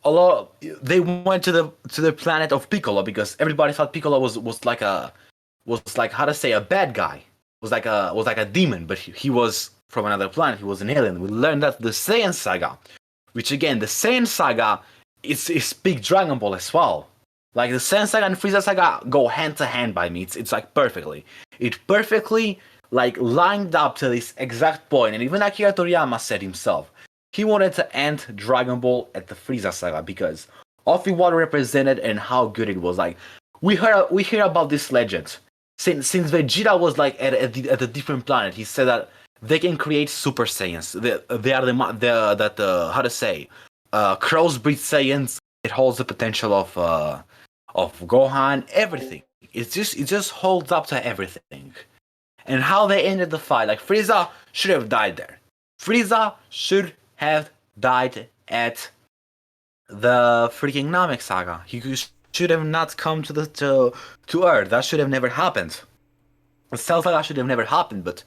They went to the planet of Piccolo because everybody thought Piccolo was like how to say, a bad guy. Was like a demon, but he was from another planet. He was an alien. We learned that the Saiyan Saga, which again, the Saiyan Saga it's big Dragon Ball as well. Like the Cell Saga and Frieza Saga go hand to hand by me. It's like perfectly. It perfectly like lined up to this exact point. And even Akira Toriyama said himself, he wanted to end Dragon Ball at the Frieza Saga because of what it represented and how good it was. Like we hear about this legend since Vegeta was like at a different planet. He said that they can create Super Saiyans. They are how to say crossbreed Saiyans. It holds the potential of Gohan, everything. It just holds up to everything. And how they ended the fight, like Frieza should have died there. Frieza should have died at the freaking Namek Saga. He should have not come to Earth. That should have never happened. The Cell Saga should have never happened, but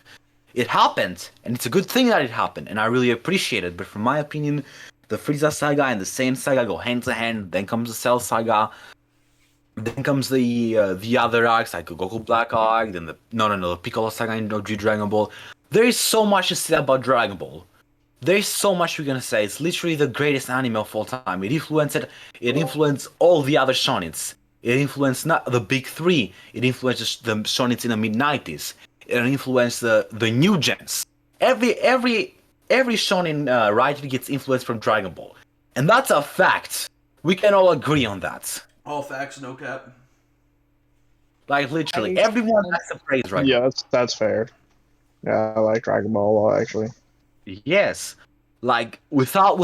it happened, and it's a good thing that it happened, and I really appreciate it. But from my opinion, the Frieza Saga and the Saiyan Saga go hand to hand. Then comes the Cell Saga. Then comes the other arcs, like Goku Black arc, then the Piccolo Saga in OG Dragon Ball. There is so much to say about Dragon Ball. There is so much we're gonna say. It's literally the greatest anime of all time. It influenced all the other shonens. It influenced not the big three. It influenced the shonens in the mid-90s. It influenced the new gens. Every shonen writer gets influenced from Dragon Ball, and that's a fact. We can all agree on that. All facts, no cap. Like literally, everyone has to praise Dragon Ball. Yeah, that's fair. Yeah, I like Dragon Ball a lot, actually. Yes, like without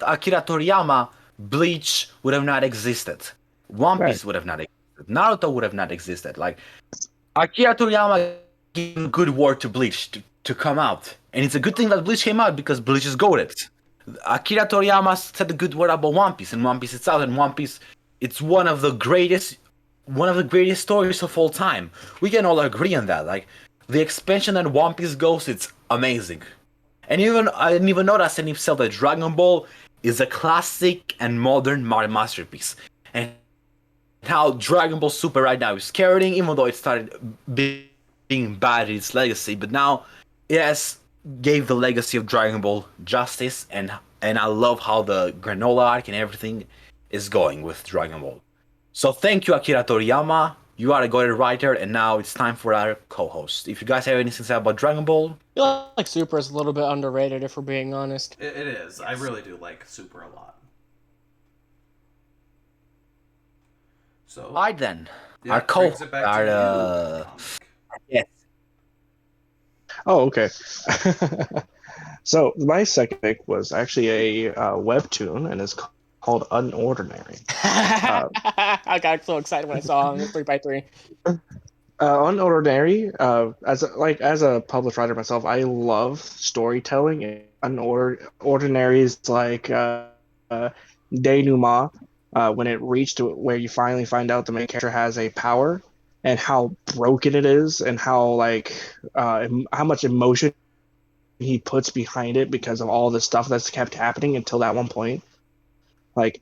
Akira Toriyama, Bleach would have not existed. One Piece would have not existed. Naruto would have not existed. Like Akira Toriyama gave a good word to Bleach to come out, and it's a good thing that Bleach came out because Bleach is goated. Akira Toriyama said a good word about One Piece, and One Piece is out, and One Piece. It's one of the greatest stories of all time. We can all agree on that. Like the expansion that One Piece goes, it's amazing. And I didn't even notice in himself that Dragon Ball is a classic and modern masterpiece. And how Dragon Ball Super right now is carrying, even though it started being bad in its legacy, but now it has gave the legacy of Dragon Ball justice, and I love how the granola arc and everything is going with Dragon Ball. So thank you, Akira Toriyama. You are a good writer, and now it's time for our co-host. If you guys have anything to say about Dragon Ball, I feel like Super is a little bit underrated, if we're being honest. It is. Yes. I really do like Super a lot. So, alright then. Yeah, Our co-host. Yes. Oh, okay. So my second pick was actually a webtoon, and it's called Unordinary. I got so excited when I saw it on 3x3. Unordinary. As a published writer myself, I love storytelling. And Unordinary is like denouement. When it reached to where you finally find out the main character has a power, and how broken it is, and how how much emotion he puts behind it because of all the stuff that's kept happening until that one point. Like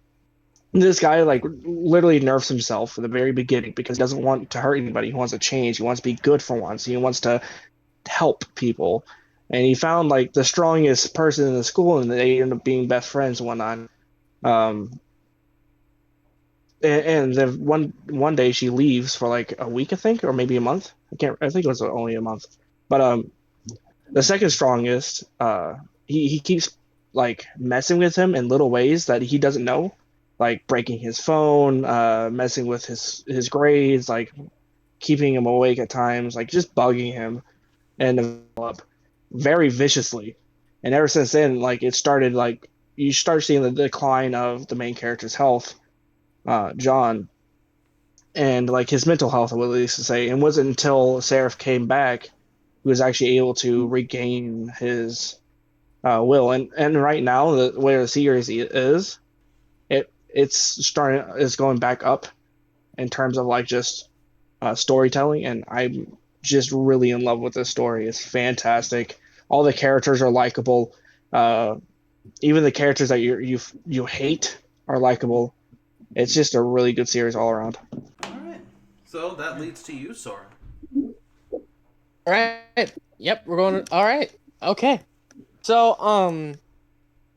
this guy literally nerfs himself from the very beginning because he doesn't want to hurt anybody. He wants to change. He wants to be good for once. He wants to help people. And he found the strongest person in the school, and they end up being best friends and whatnot. And then one day she leaves for a week, I think, or maybe a month. I think it was only a month. But the second strongest, he keeps messing with him in little ways that he doesn't know, like breaking his phone, messing with his grades, keeping him awake at times, just bugging him, and develop very viciously. And ever since then, it started you start seeing the decline of the main character's health, John, and his mental health, I would at least say. And it wasn't until Seraph came back he was actually able to regain his will. And right now, where the series is, it's going back up in terms of just storytelling, and I'm just really in love with this story. It's fantastic. All the characters are likable. Even the characters that you hate are likable. It's just a really good series all around. All right. So that leads to you, Sora. All right. Yep, we're going. All right. Okay. So,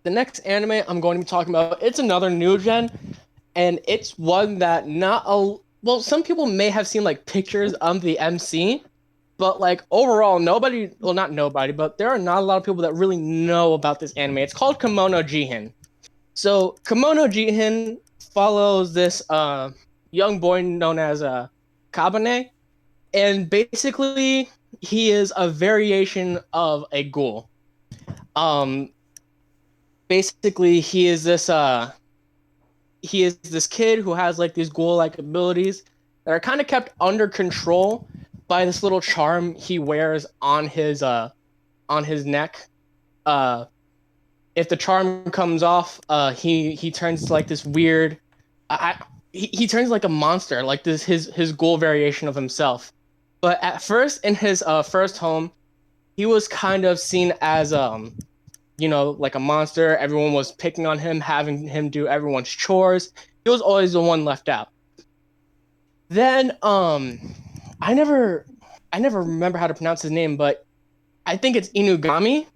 the next anime I'm going to be talking about, it's another new gen, and it's one that some people may have seen like pictures of the MC, but like overall, not nobody, but there are not a lot of people that really know about this anime. It's called Kimono Jihin. So Kimono Jihin follows this young boy known as Kabane, and basically he is a variation of a ghoul. Basically he is this kid who has like these ghoul-like abilities that are kind of kept under control by this little charm he wears on his neck. If the charm comes off, he turns like this weird. He turns like a monster, like this his ghoul variation of himself. But at first, in his first home, he was kind of seen as like a monster. Everyone was picking on him, having him do everyone's chores. He was always the one left out. Then I never remember how to pronounce his name, but I think it's Inugami.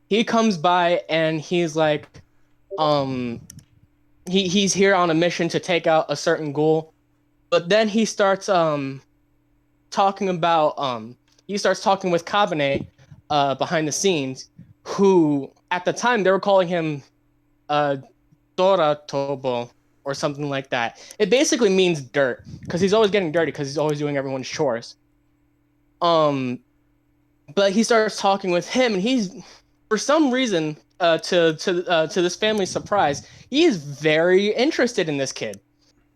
He comes by and he's like he's here on a mission to take out a certain ghoul. But then he starts talking with Kabane behind the scenes, who at the time they were calling him Dora Tobo or something like that. It basically means dirt, because he's always getting dirty because he's always doing everyone's chores. But he starts talking with him, and he's, for some reason, to this family's surprise, he is very interested in this kid.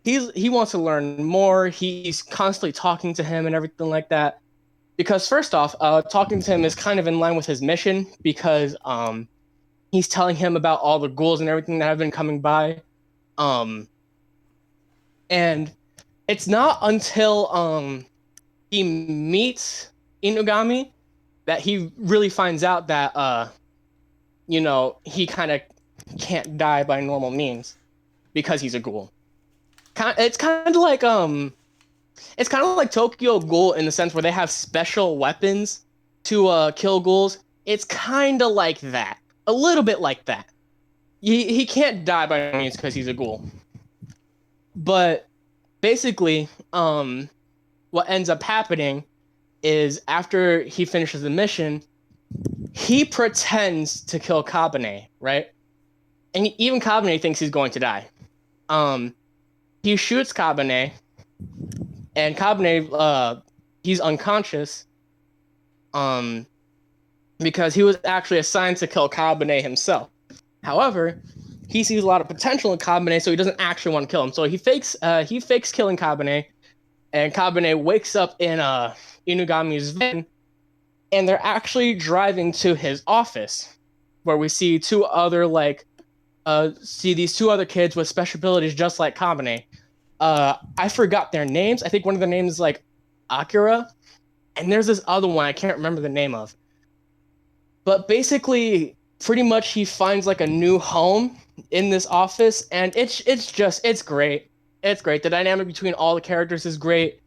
He wants to learn more. He's constantly talking to him and everything like that. Because first off, talking to him is kind of in line with his mission, because he's telling him about all the ghouls and everything that have been coming by. And it's not until he meets Inugami that he really finds out that he kind of can't die by normal means because he's a ghoul. It's kind of like Tokyo Ghoul in the sense where they have special weapons to kill ghouls. It's kind of like that, a little bit like that. He can't die by any means because he's a ghoul. But basically, what ends up happening is after he finishes the mission, he pretends to kill Kabane, right? And even Kabane thinks he's going to die. He shoots Kabane, and Kabane, he's unconscious, because he was actually assigned to kill Kabane himself. However, he sees a lot of potential in Kabane, so he doesn't actually want to kill him. So he fakes killing Kabane, and Kabane wakes up in Inugami's van, and they're actually driving to his office, where we see these two other kids with special abilities just like Kabane. I forgot their names. I think one of their names is like Akira, and there's this other one I can't remember the name of. But basically, pretty much he finds like a new home in this office, and it's great. It's great. The dynamic between all the characters is great.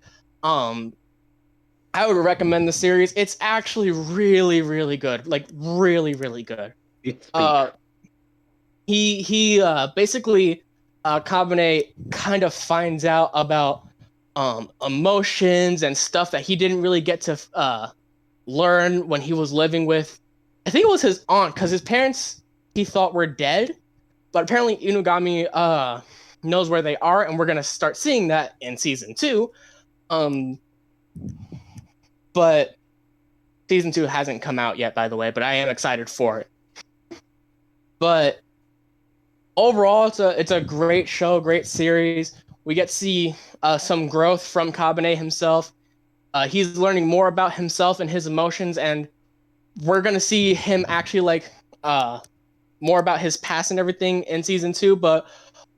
I would recommend the series. It's actually really, really good. Like really, really good. He basically Kabane kind of finds out about emotions and stuff that he didn't really get to learn when he was living with, I think it was his aunt, because his parents he thought were dead, but apparently Inugami knows where they are, and we're gonna start seeing that in season 2. But season 2 hasn't come out yet, by the way, but I am excited for it. But overall, it's a great show, great series. We get to see some growth from Kabane himself. He's learning more about himself and his emotions, and we're gonna see him actually more about his past and everything in season 2. But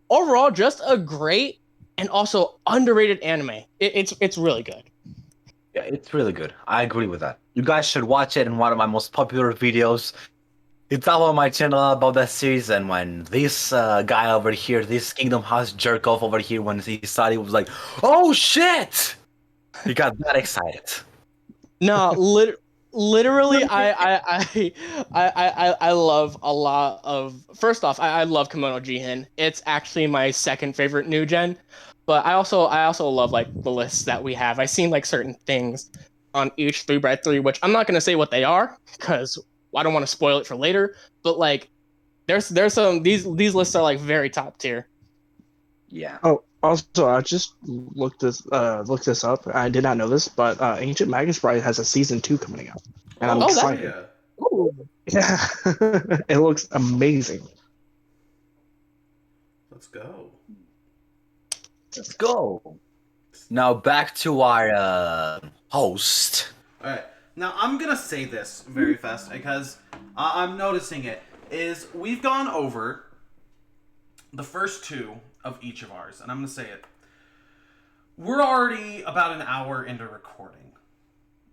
overall, just a great and also underrated anime. It's really good. Yeah, it's really good. I agree with that. You guys should watch it in one of my most popular videos. It's up on my channel about that series, and when this guy over here, this Kingdom Hearts jerk off over here, when he saw it, he was like, "Oh shit!" He got that excited. No, Literally, I love a lot of. First off, I love Kimono Jihen. It's actually my second favorite new gen, but I also love like the lists that we have. I've seen like certain things on each 3x3, which I'm not gonna say what they are because I don't want to spoil it for later. But like, there's some these lists are like very top tier. Yeah. Oh, also, I just looked this up. I did not know this, but Ancient Magus Bride has a season 2 coming out, and I'm Oh, that- excited. yeah. Ooh. Yeah, it looks amazing. Let's go. Let's go. Now back to our host. All right. Now I'm gonna say this very fast because I'm noticing it. Is we've gone over the first two of each of ours, and I'm gonna say it. We're already about an hour into recording.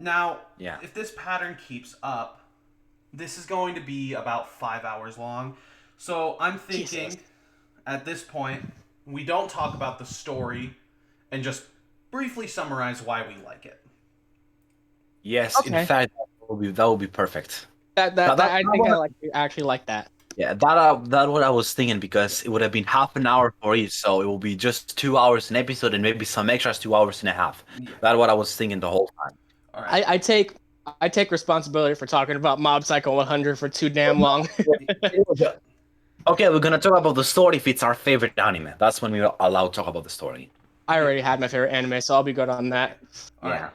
Now, Yeah. if this pattern keeps up, this is going to be about 5 hours long. So I'm thinking, Jesus. at this point, we don't talk about the story and just briefly summarize why we like it. Yes, Okay. in fact, that would be perfect. That I think I actually like that. Yeah, that what I was thinking because it would have been half an hour for each, so it will be just 2 hours an episode and maybe some extras 2 hours and a half. Yeah. That's what I was thinking the whole time. All right. I take responsibility for talking about Mob Psycho 100 for too damn long. Okay, we're gonna talk about the story if it's our favorite anime. That's when we're allowed to talk about the story. I already had my favorite anime, so I'll be good on that. All right. Yeah.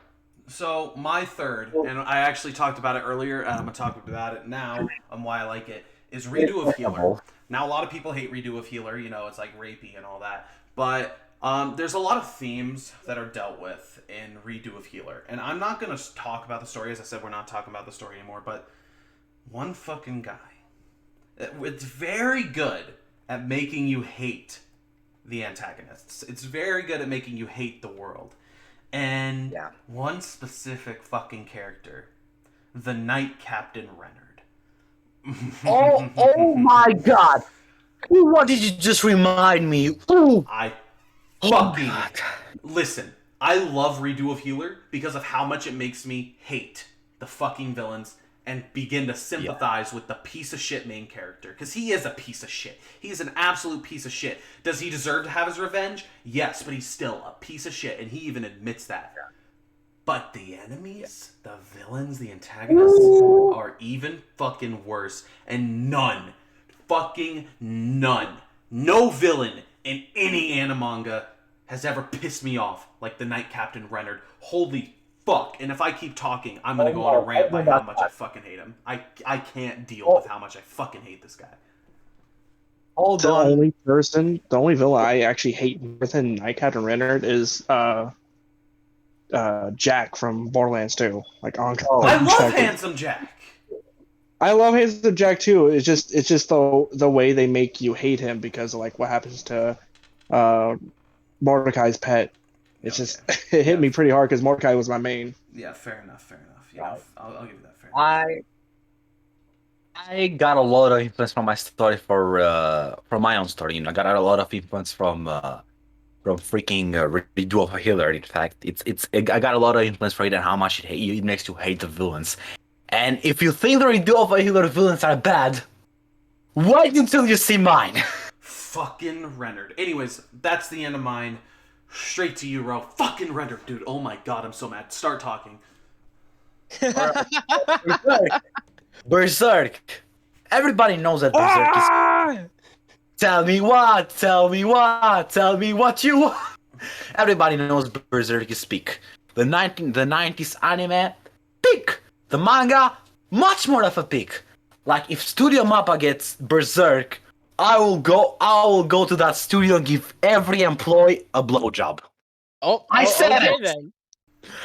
So my third, and I actually talked about it earlier, and I'm gonna talk about it now on why I like it, is Redo of Healer. Now a lot of people hate Redo of Healer, you know, it's like rapey and all that, but there's a lot of themes that are dealt with in Redo of Healer, and I'm not gonna talk about the story. As I said, we're not talking about the story anymore, but one fucking guy, it's very good at making you hate the antagonists. It's very good at making you hate the world. And Yeah. one specific fucking character, the Knight Captain Renard. Oh my god! What did you just remind me? Ooh. I Oh fucking god. listen. I love Redo of Healer because of how much it makes me hate the fucking villains and begin to sympathize with the piece of shit main character. Because he is a piece of shit. He's an absolute piece of shit. Does he deserve to have his revenge? Yes, but he's still a piece of shit, and he even admits that. But the enemies, the villains, the antagonists are even fucking worse. And none, fucking none, no villain in any animanga has ever pissed me off like the Knight Captain Renard. Holy fuck. And if I keep talking, I'm gonna go on a rant by how much I fucking hate him. I can't deal with how much I fucking hate this guy. Hold The on. only villain I actually hate within Night Captain Renard is Jack from Borderlands 2. Like on. I love Jack. Handsome Jack. I love Handsome Jack too. It's just the way they make you hate him because of like what happens to Mordecai's pet. It's just it hit me pretty hard because Mordecai was my main. Yeah, fair enough. You know, I'll give you that. Fair enough. I got a lot of influence from my story from my own story. You know, I got a lot of influence from freaking Redo of a Healer. In fact, I got a lot of influence from it and how much it makes you hate the villains. And if you think the Redo of a Healer villains are bad, wait until you see mine. Fucking Renard. Anyways, that's the end of mine. Straight to you, Ro. Fucking Renard, dude. Oh my god, I'm so mad. Start talking. Berserk. Everybody knows that Berserk is. Tell me what you want. Everybody knows Berserk is peak. The 90s anime, peak. The manga, much more of a peak. Like if Studio Mappa gets Berserk, I will go to that studio and give every employee a blowjob. I said okay, it. then.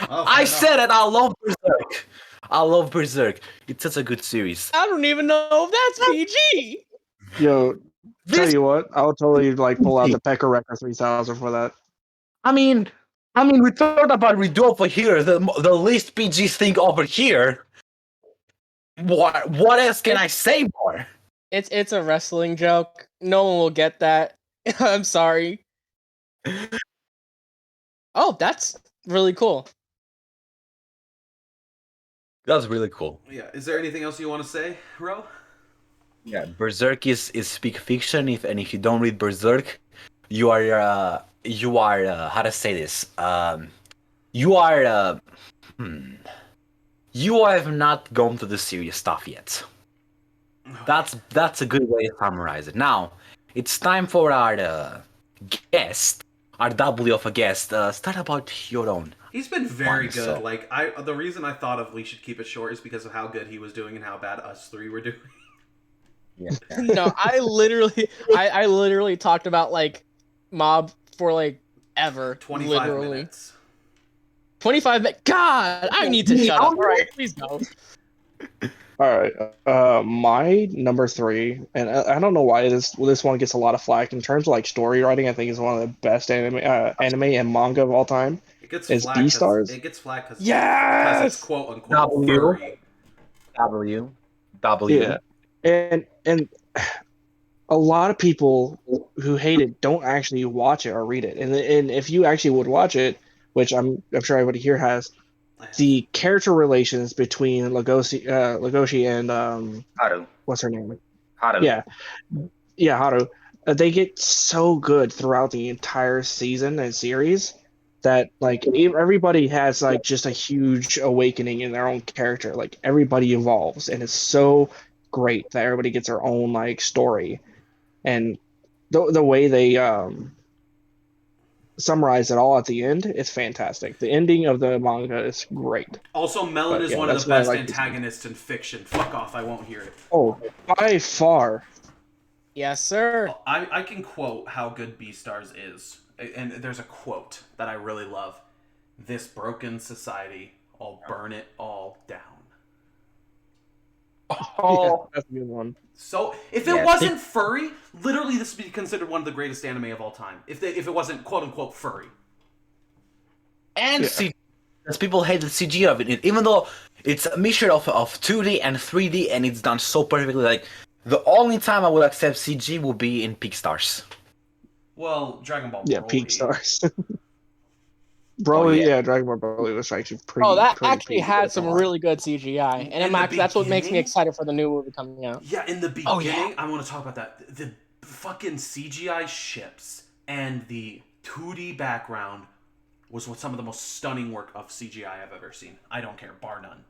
I said it. I love Berserk. I love Berserk. It's such a good series. I don't even know if that's PG. Yo, tell This, you what, I'll totally like pull out the Pecker Wrecker 3000 for that. I mean, we talked about Redo here, the least PG thing over here. What else can I say more? It's a wrestling joke. No one will get that. I'm sorry. Oh, that's really cool. That's really cool. Yeah. Is there anything else you want to say, Ro? Yeah, Berserk is peak fiction. If you don't read Berserk, you are how to say this? You are you have not gone to the serious stuff yet. That's a good way to summarize it. Now, it's time for our guest, our W of a guest. Start about your own. He's been very Fun, good. so- Like the reason I thought of we should keep it short is because of how good he was doing and how bad us three were doing. Yeah. No, I literally talked about like Mob for like ever. 25 literally. minutes. 25 minutes. God, I need to shut up. All right, please go. All right. My number 3, and I don't know why this one gets a lot of flack in terms of like story writing. I think is one of the best anime and manga of all time. It gets Is flack. Beastars? It gets flack because Yes! it's quote unquote W. furry. W. Yeah, and a lot of people who hate it don't actually watch it or read it. And if you actually would watch it, which I'm sure everybody here has, the character relations between Legoshi and Haru. what's her name? Haru. Yeah, Haru. They get so good throughout the entire season and series that like everybody has like just a huge awakening in their own character. Like everybody evolves, and it's so great that everybody gets their own like story, and the way they summarize it all at the end is fantastic. The ending of the manga is great. Also, Melon But, is yeah, one of that's the why I best like antagonists in fiction. Fuck off, I won't hear it. Oh, by far. Yes, sir. I can quote how good Beastars is. And there's a quote that I really love. This broken society, I'll burn it all down. Yeah, that's a good one. So, if it Yeah, wasn't furry, literally this would be considered one of the greatest anime of all time. If it wasn't quote-unquote furry. And Yeah. CG. Because people hate the CG of it, even though it's a mixture of 2D and 3D, and it's done so perfectly. Like, the only time I would accept CG would be in Peak Stars. Well, Dragon Ball Yeah, Broly. Peak Stars. Broly, yeah, Dragon Ball Broly was actually pretty. Oh, that pretty actually peak had at some the really good CGI, and In the that's what makes me beginning? excited for the new movie coming out. Yeah, in the beginning, Oh, yeah. I want to talk about that. The fucking CGI ships and the 2D background was what some of the most stunning work of CGI I've ever seen. I don't care, bar none.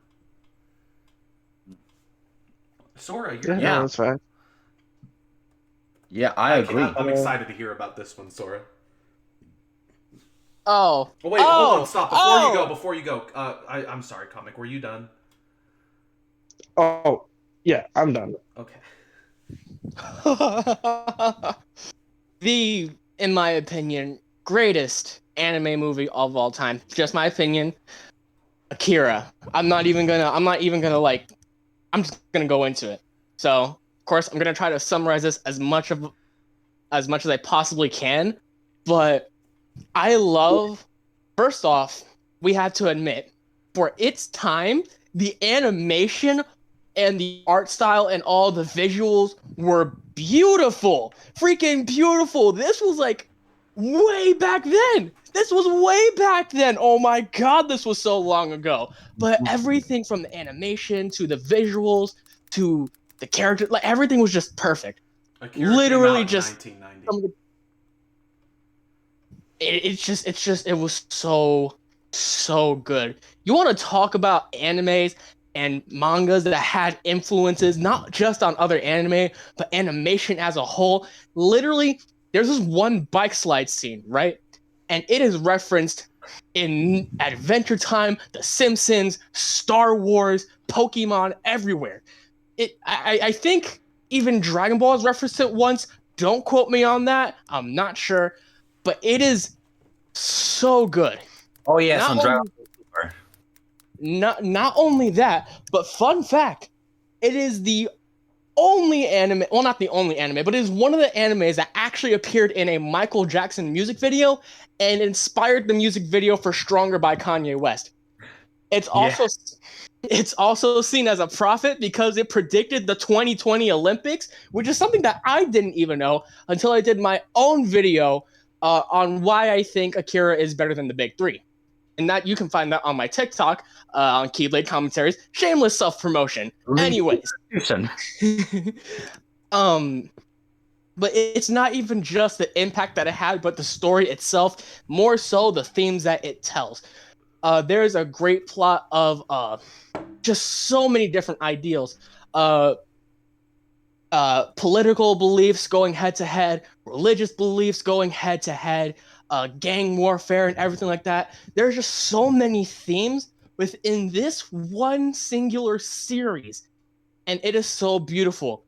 Sora, you're time. Yeah. No, that's fine. Yeah, I agree. I'm excited to hear about this one, Sora. Oh. Oh wait, oh, hold on, stop. Before you go. I'm sorry, comic. Were you done? Oh, yeah, I'm done. Okay. The, in my opinion, greatest anime movie of all time. Just my opinion. Akira. I'm just gonna go into it. So, of course, I'm gonna try to summarize this as much as I possibly can. But I love, first off, we have to admit, for its time, the animation and the art style and all the visuals were beautiful. Freaking beautiful. This was like way back then. Oh my god, this was so long ago. But everything from the animation to the visuals to the character, like everything was just perfect. Akira Literally came out in just 1990. It was so good. You want to talk about animes and mangas that had influences not just on other anime, but animation as a whole. Literally, there's this one bike slide scene, right? And it is referenced in Adventure Time, The Simpsons, Star Wars, Pokemon, everywhere. I think even Dragon Ball has referenced it once. Don't quote me on that. I'm not sure. But it is so good. Oh yes, Not on Dragon only- Ball Super. Not only that, but fun fact, it is the only anime, well, not the only anime, but it is one of the animes that actually appeared in a Michael Jackson music video and inspired the music video for Stronger by Kanye West. It's also seen as a prophet because it predicted the 2020 Olympics, which is something that I didn't even know until I did my own video on why I think Akira is better than the big three. And that you can find that on my TikTok, on Keyblade commentaries. Shameless self-promotion. Anyways. But it's not even just the impact that it had, but the story itself, more so the themes that it tells. There's a great plot of just so many different ideals. Political beliefs going head to head, religious beliefs going head to head, gang warfare and everything like that. There's just so many themes within this one singular series, and it is so beautiful.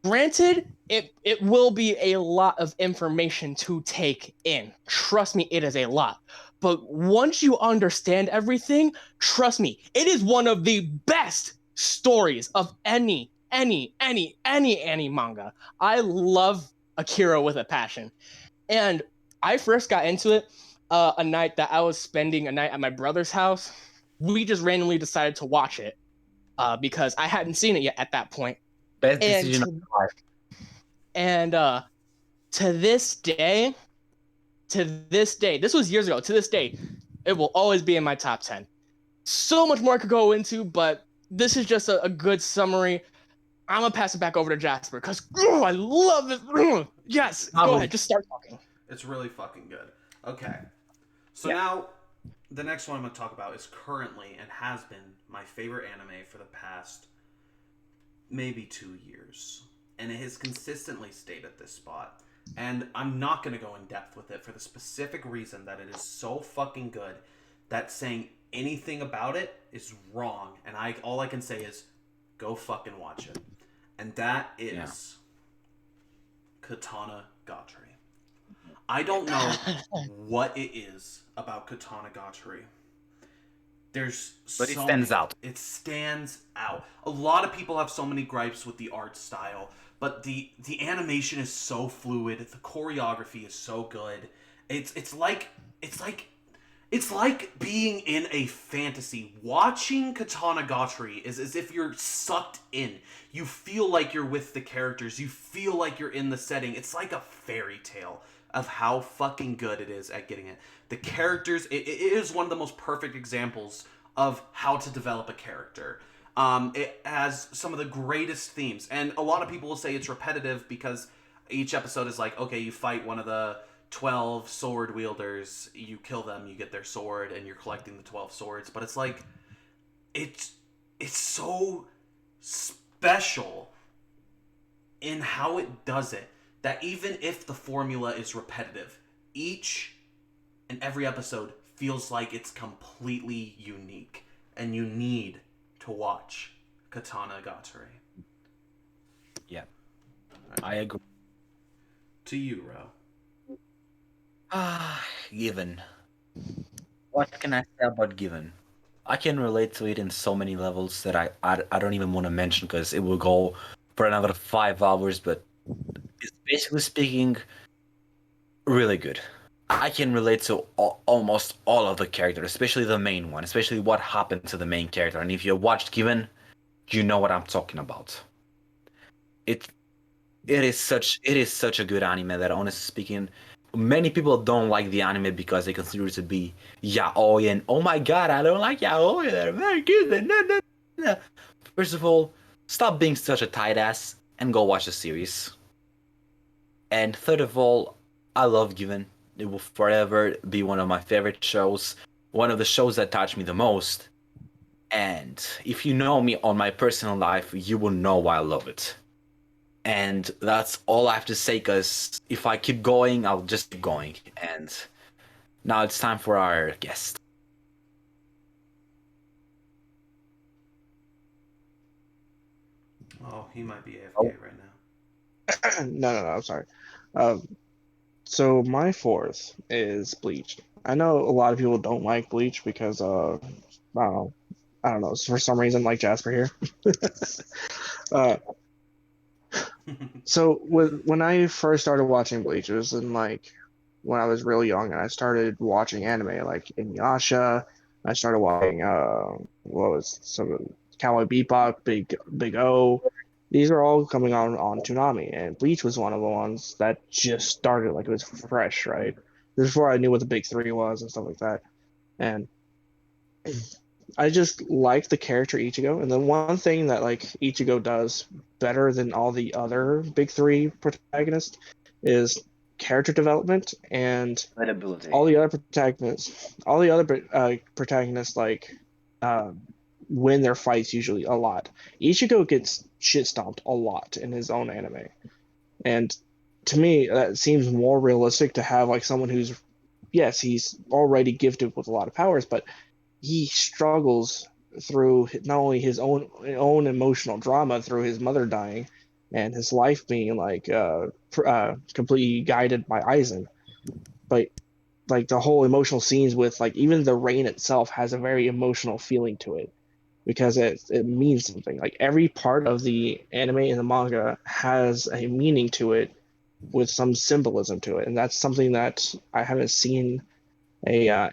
Granted, it will be a lot of information to take in. Trust me, it is a lot. But once you understand everything, trust me, it is one of the best stories of any manga. I love Akira with a passion. And I first got into it a night that I was spending a night at my brother's house. We just randomly decided to watch it because I hadn't seen it yet at that point. Best decision of my life. And to this day, this was years ago, to this day, it will always be in my top 10. So much more could go into, but this is just a good summary. I'm going to pass it back over to Jasper, because I love it. Yes, go ahead, just start talking. It's really fucking good. Okay. So now, the next one I'm going to talk about is currently, and has been, my favorite anime for the past maybe 2 years. And it has consistently stayed at this spot. And I'm not going to go in depth with it for the specific reason that it is so fucking good that saying anything about it is wrong. And all I can say is, go fucking watch it. And that is Katana Gatari. I don't know what it is about Katana Gatari. But it stands out. It stands out. A lot of people have so many gripes with the art style, but the animation is so fluid. The choreography is so good. It's like being in a fantasy. Watching Katana Gatari is as if you're sucked in. You feel like you're with the characters. You feel like you're in the setting. It's like a fairy tale of how fucking good it is at getting it. The characters, it is one of the most perfect examples of how to develop a character. It has some of the greatest themes, and a lot of people will say it's repetitive because each episode is like, okay, you fight one of the 12 sword wielders, you kill them, you get their sword, and you're collecting the 12 swords. But it's like, it's so special in how it does it that even if the formula is repetitive, each and every episode feels like it's completely unique, and you need to watch Katana Gatari. Yeah, I agree. To you, Ro. Given. What can I say about Given? I can relate to it in so many levels that I don't even want to mention because it will go for another 5 hours, but it's basically speaking really good. I can relate to almost all of the characters, especially the main one, especially what happened to the main character. And if you watched Given, you know what I'm talking about. It is such a good anime that, honestly speaking, many people don't like the anime because they consider it to be yaoi, and oh my god, I don't like yaoi, they're very good. No. First of all, stop being such a tight ass and go watch the series. And third of all, I love Given. It will forever be one of my favorite shows, one of the shows that touched me the most. And if you know me on my personal life, you will know why I love it. And that's all I have to say, because if I keep going, I'll just keep going. And now it's time for our guest. Oh, he might be AFK right now. No, I'm sorry. So my fourth is Bleach. I know a lot of people don't like Bleach because I don't know, for some reason, like Jasper here. So when I first started watching Bleach, it was in like when I was really young, and I started watching anime like Inuyasha. I started watching what was some Cowboy Bebop, Big O. These are all coming on Toonami, and Bleach was one of the ones that just started, like it was fresh, right? This is before I knew what the big three was and stuff like that. And I just like the character Ichigo, and the one thing that like Ichigo does better than all the other big three protagonists is character development, and Credibility. all the other protagonists like uh, win their fights usually a lot. Ichigo gets shit stomped a lot in his own anime, and to me that seems more realistic to have like someone who's, yes, he's already gifted with a lot of powers, but he struggles through not only his own emotional drama through his mother dying and his life being like completely guided by Aizen, but like the whole emotional scenes with like even the rain itself has a very emotional feeling to it because it means something. Like every part of the anime and the manga has a meaning to it with some symbolism to it, and that's something that I haven't seen a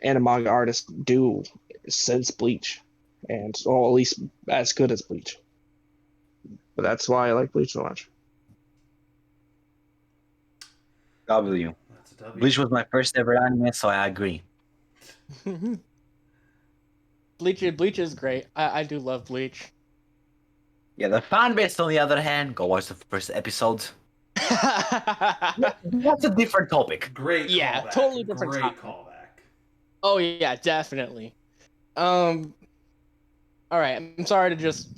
animaga artist do since Bleach, and or at least as good as Bleach. But that's why I like Bleach so much. W. That's a W. Bleach was my first ever anime, so I agree. Bleach is great. I do love Bleach. Yeah, the fan base, on the other hand, go watch the first episode. That's a different topic. Great Yeah, callback. totally different Great topic. callback. Oh yeah, definitely. All right, I'm sorry to just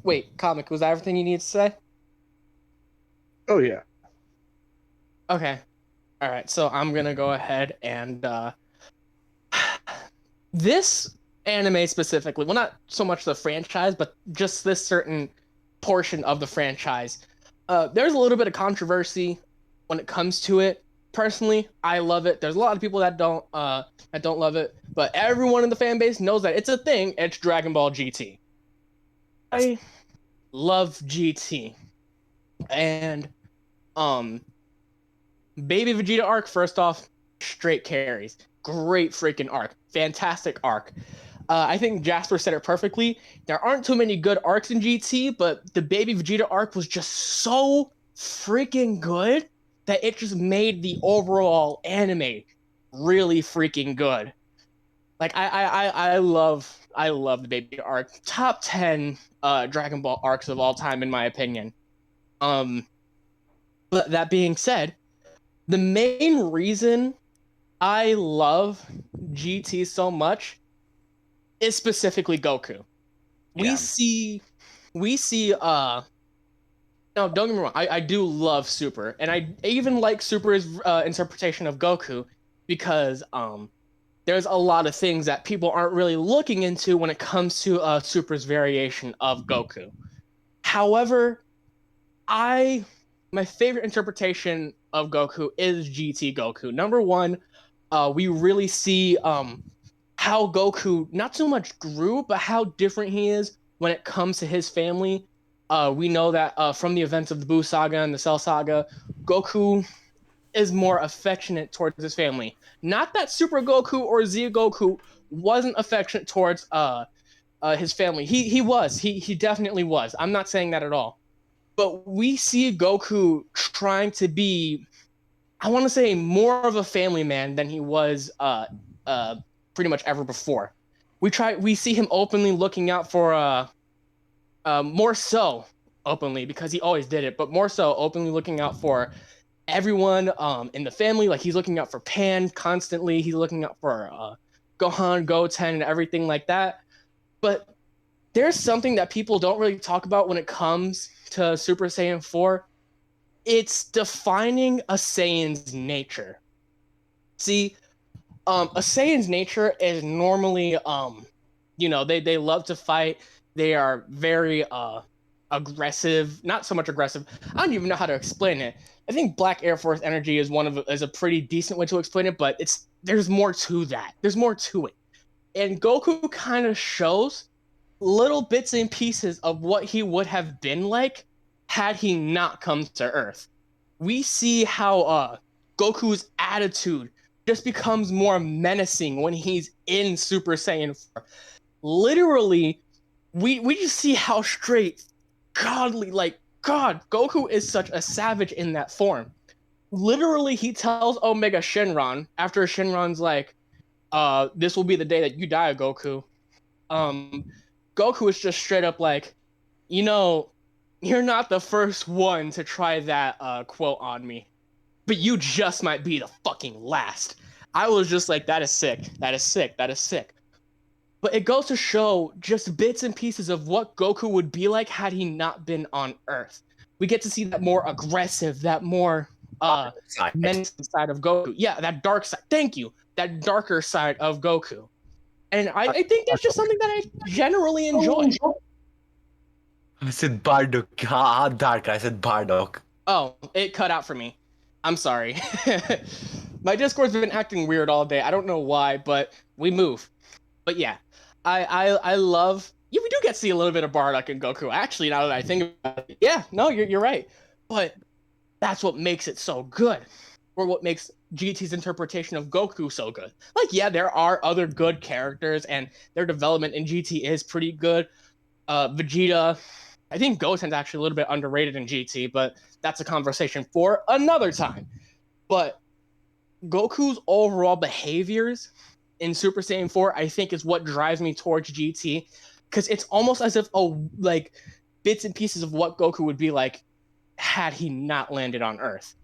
wait, comic, was that everything you need to say? Oh yeah. Okay. All right, so I'm going to go ahead and this anime specifically, well, not so much the franchise, but just this certain portion of the franchise. There's a little bit of controversy when it comes to it. Personally, I love it. There's a lot of people that don't love it, but everyone in the fan base knows that it's a thing. It's Dragon Ball GT. I love GT, and Baby Vegeta arc. First off, straight carries. Great freaking arc. Fantastic arc. I think Jasper said it perfectly. There aren't too many good arcs in GT, but the Baby Vegeta arc was just so freaking good that it just made the overall anime really freaking good. Like I love the Baby arc. Top 10 Dragon Ball arcs of all time in my opinion. But that being said, the main reason I love GT so much is specifically Goku. Yeah. We see no, don't get me wrong, I do love Super, and I even like Super's interpretation of Goku because there's a lot of things that people aren't really looking into when it comes to Super's variation of Goku. However, my favorite interpretation of Goku is GT Goku. Number one, we really see how Goku not so much grew, but how different he is when it comes to his family. We know that from the events of the Buu Saga and the Cell Saga, Goku is more affectionate towards his family. Not that Super Goku or Z Goku wasn't affectionate towards his family. He definitely was. I'm not saying that at all. But we see Goku trying to be, I want to say, more of a family man than he was pretty much ever before. We see him openly looking out for more so openly, because he always did it, but more so openly looking out for everyone in the family. Like he's looking out for Pan constantly. He's looking out for Gohan, Goten, and everything like that. But there's something that people don't really talk about when it comes to Super Saiyan 4. It's defining a Saiyan's nature. See, a Saiyan's nature is normally, they love to fight. They are very aggressive. Not so much aggressive. I don't even know how to explain it. I think Black Air Force energy is a pretty decent way to explain it, but there's more to that. There's more to it. And Goku kind of shows little bits and pieces of what he would have been like had he not come to Earth. We see how Goku's attitude just becomes more menacing when he's in Super Saiyan 4. Literally, we just see how straight, godly, like, God, Goku is such a savage in that form. Literally, he tells Omega Shenron, after Shenron's like, this will be the day that you die, Goku. Goku is just straight up like, you know, you're not the first one to try that quote on me, but you just might be the fucking last. I was just like, that is sick. That is sick. That is sick. But it goes to show just bits and pieces of what Goku would be like had he not been on Earth. We get to see that more aggressive, that more menacing side of Goku. Yeah, that dark side. Thank you. That darker side of Goku. And I think that's just something that I generally enjoy. I said Bardock. How dark? I said Bardock. Oh, it cut out for me. I'm sorry. My Discord's been acting weird all day. I don't know why, but we move. But yeah, I love. Yeah, we do get to see a little bit of Bardock and Goku. Actually, now that I think about it, yeah, no, you're right. But that's what makes it so good, or what makes GT's interpretation of Goku so good. Like, yeah, there are other good characters, and their development in GT is pretty good. Vegeta, I think Goten's actually a little bit underrated in GT, but that's a conversation for another time. But Goku's overall behaviors in Super Saiyan 4, I think, is what drives me towards GT, because it's almost as if like bits and pieces of what Goku would be like had he not landed on Earth.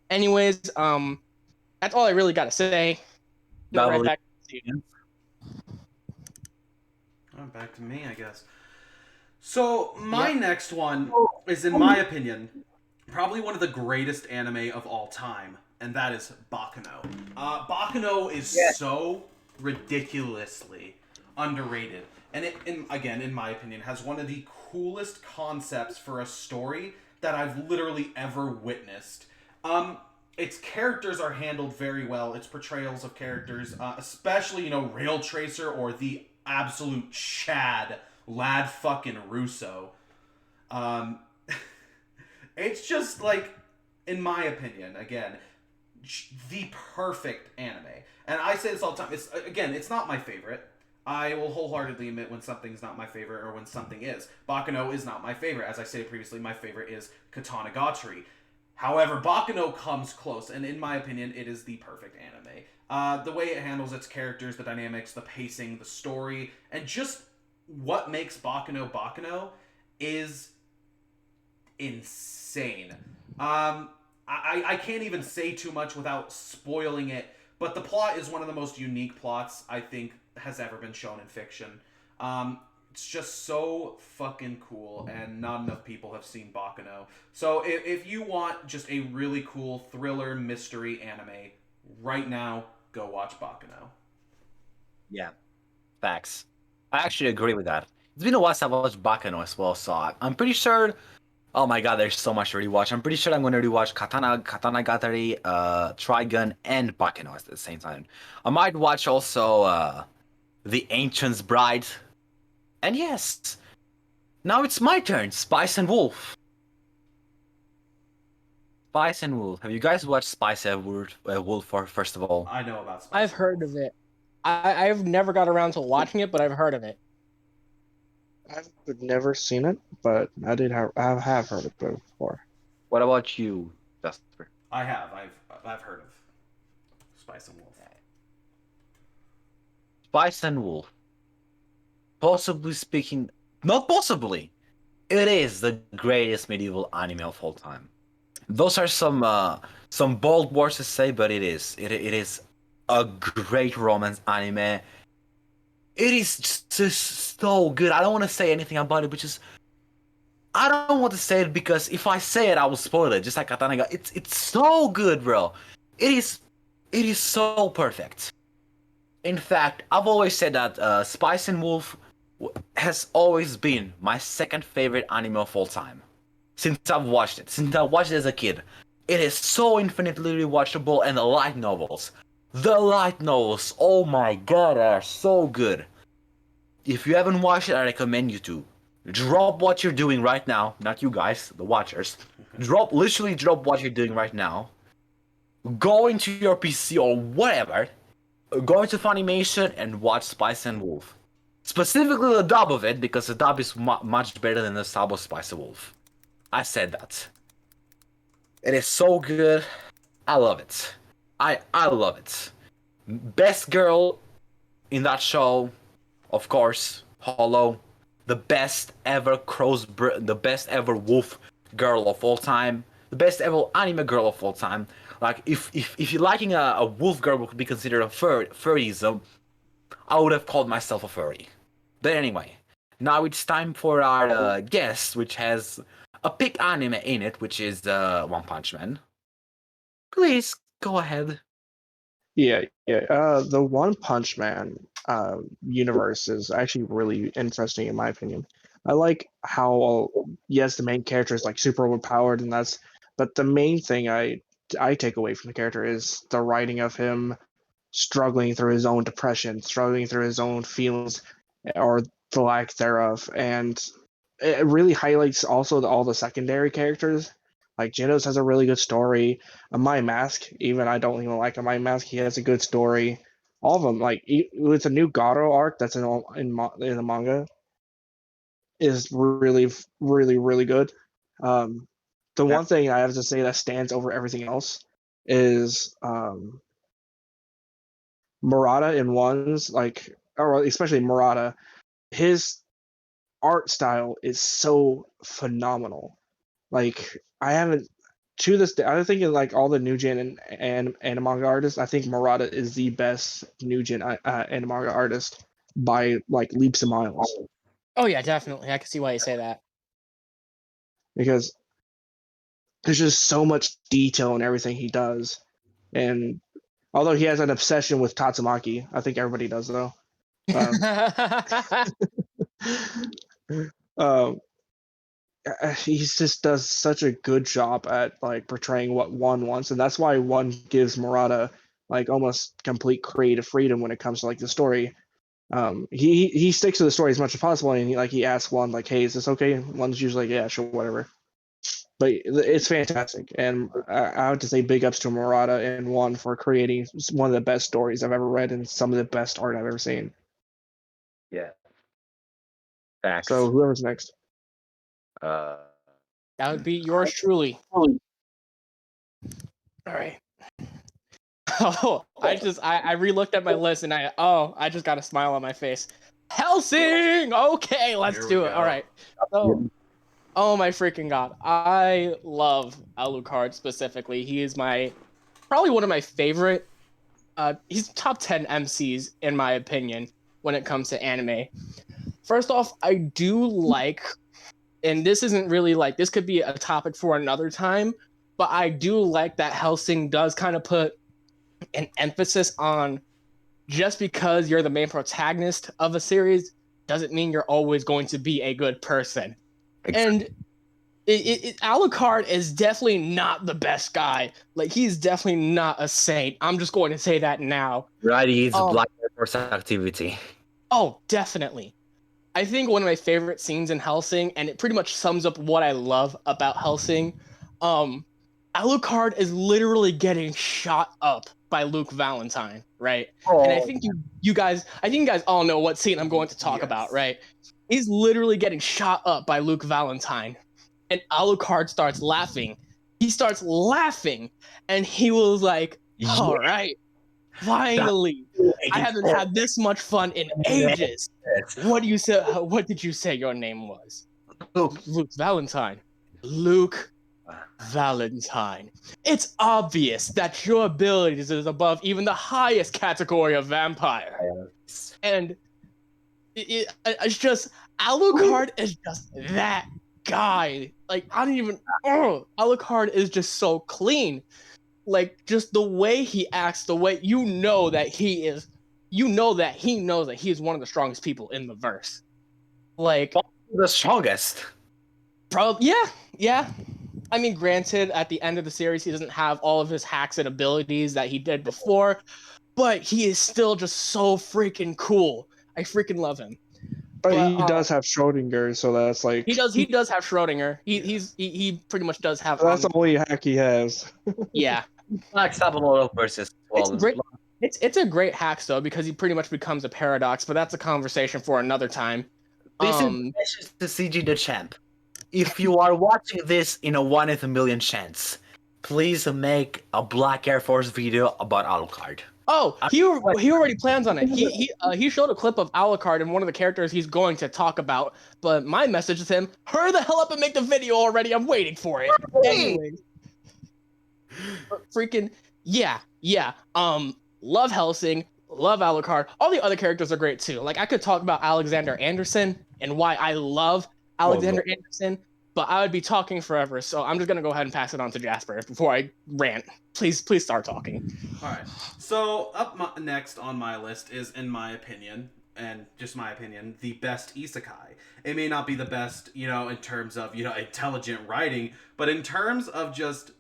Anyways, that's all I really got to say. Right back to you. Back to me, I guess. So my next one is, in my opinion, probably one of the greatest anime of all time, and that is Baccano. Baccano is so ridiculously underrated, and it, in my opinion, has one of the coolest concepts for a story that I've literally ever witnessed. Its characters are handled very well. Its portrayals of characters, especially, Rail Tracer or the absolute Chad, Lad fucking Russo. It's just, like, in my opinion, again, the perfect anime. And I say this all the time. It's not my favorite. I will wholeheartedly admit when something's not my favorite or when something is. Baccano is not my favorite. As I stated previously, my favorite is Katanagatari. However, Baccano comes close, and in my opinion, it is the perfect anime. The way it handles its characters, the dynamics, the pacing, the story, and just what makes Baccano is insane. I can't even say too much without spoiling it, but the plot is one of the most unique plots I think has ever been shown in fiction. It's just so fucking cool, and not enough people have seen Baccano. So if you want just a really cool thriller mystery anime, right now, go watch Baccano. Yeah, facts. I actually agree with that. It's been a while since I've watched Baccano as well, so I'm pretty sure... Oh my god, there's so much to rewatch. I'm pretty sure I'm going to rewatch Katanagatari, Trigun, and Baccano at the same time. I might watch also The Ancient's Bride. And yes, now it's my turn, Spice and Wolf. Spice and Wolf. Have you guys watched Spice and Wolf first of all? I know about Spice. I've heard of it. I've never got around to watching it, but I've heard of it. I've never seen it, but I have heard of it before. What about you, Jasper? I have. I've heard of Spice and Wolf. Spice and Wolf. Possibly speaking, not possibly, it is the greatest medieval anime of all time. Those are some bold words to say, but it is a great romance anime. It is just so good. I don't want to say anything about it, but I don't want to say it because if I say it, I will spoil it. Just like Katanaga, it's so good, bro. It is so perfect. In fact, I've always said that Spice and Wolf has always been my second favorite anime of all time. Since I've watched it as a kid. It is so infinitely rewatchable, and the light novels, oh my god, are so good. If you haven't watched it, I recommend you to. Drop what you're doing right now, not you guys, the watchers. Literally drop what you're doing right now. Go into your PC or whatever, go into Funimation and watch Spice and Wolf. Specifically the dub of it, because the dub is much better than the sub of Spice and Wolf. I said that. It is so good. I love it. I love it. Best girl in that show, of course, Hollow. The best ever the best ever wolf girl of all time. The best ever anime girl of all time. Like, if you're liking a wolf girl would be considered a furryism, I would have called myself a furry. But anyway, now it's time for our guest, which has a big anime in it, which is One Punch Man. Please go ahead. Yeah. The One Punch Man universe is actually really interesting in my opinion. I like how yes, the main character is like super overpowered, but the main thing I take away from the character is the writing of him struggling through his own depression, struggling through his own feelings, or the lack thereof, and it really highlights also all the secondary characters. Like Genos has a really good story. My Mask, even I don't even like a My Mask. He has a good story. All of them, like with the new Garo arc that's in the manga, is really, really, really good. The one thing I have to say that stands over everything else is Murata in ones, like, or especially Murata. His art style is so phenomenal. Like, I haven't to this day. I think in like all the new gen and manga artists, I think Murata is the best new gen and manga artist by like leaps and miles. Oh yeah, definitely. I can see why you say that. Because there's just so much detail in everything he does, and although he has an obsession with Tatsumaki, I think everybody does though. Um, he just does such a good job at like portraying what one wants, and that's why one gives Murata like almost complete creative freedom when it comes to like the story. He sticks to the story as much as possible, and he asks one like, "Hey, is this okay?" And one's usually like, "Yeah, sure, whatever." But it's fantastic, and I have to say big ups to Murata and one for creating one of the best stories I've ever read and some of the best art I've ever seen. Yeah. Facts. So whoever's next. That would be yours truly. All right. Oh, I re-looked at my list and I just got a smile on my face. Hellsing! Okay, let's do it. All right. So, oh my freaking god. I love Alucard specifically. He is probably one of my favorite. He's top 10 MCs in my opinion when it comes to anime. First off, I do like, and this isn't really like, this could be a topic for another time, but I do like that Hellsing does kind of put an emphasis on just because you're the main protagonist of a series doesn't mean you're always going to be a good person. Exactly. And Alucard is definitely not the best guy. Like, he's definitely not a saint. I'm just going to say that now. Right, he's a Black Force activity. Oh, definitely. I think one of my favorite scenes in Hellsing, and it pretty much sums up what I love about Hellsing, Alucard is literally getting shot up by Luke Valentine, right? Oh. And I think you guys all know what scene I'm going to talk about, right? He's literally getting shot up by Luke Valentine, and Alucard starts laughing. He starts laughing, and he was like, "All right, finally, I haven't had this much fun in ages." What did you say your name was? Luke Valentine. Luke Valentine. It's obvious that your abilities is above even the highest category of vampire. And it's just, Alucard is just that guy. Like, I don't even, Alucard is just so clean. Like, just the way he acts, the way he knows that he is one of the strongest people in the verse. Like, the strongest. Probably, yeah. I mean, granted, at the end of the series, he doesn't have all of his hacks and abilities that he did before, but he is still just so freaking cool. I freaking love him. But he does have Schrodinger, so that's like he does have Schrodinger. He pretty much does have. That's the only hack he has. Yeah. Max have a lot of verses. It's a great hack though, because he pretty much becomes a paradox, but that's a conversation for another time. This is the CG the champ. If you are watching this in a 1 in a million chance, please make a Black Air Force video about Alucard. Oh, I- he already plans on it. He showed a clip of Alucard and one of the characters he's going to talk about. But my message is him: hurry the hell up and make the video already. I'm waiting for it. Anyway, freaking yeah. Love Helsing, love Alucard. All the other characters are great too. Like I could talk about Alexander Anderson and why I love Alexander Anderson, but I would be talking forever. So I'm just gonna go ahead and pass it on to Jasper before I rant. Please start talking. All right. So next on my list is, in my opinion, and just my opinion, the best isekai. It may not be the best, in terms of, intelligent writing, but in terms of just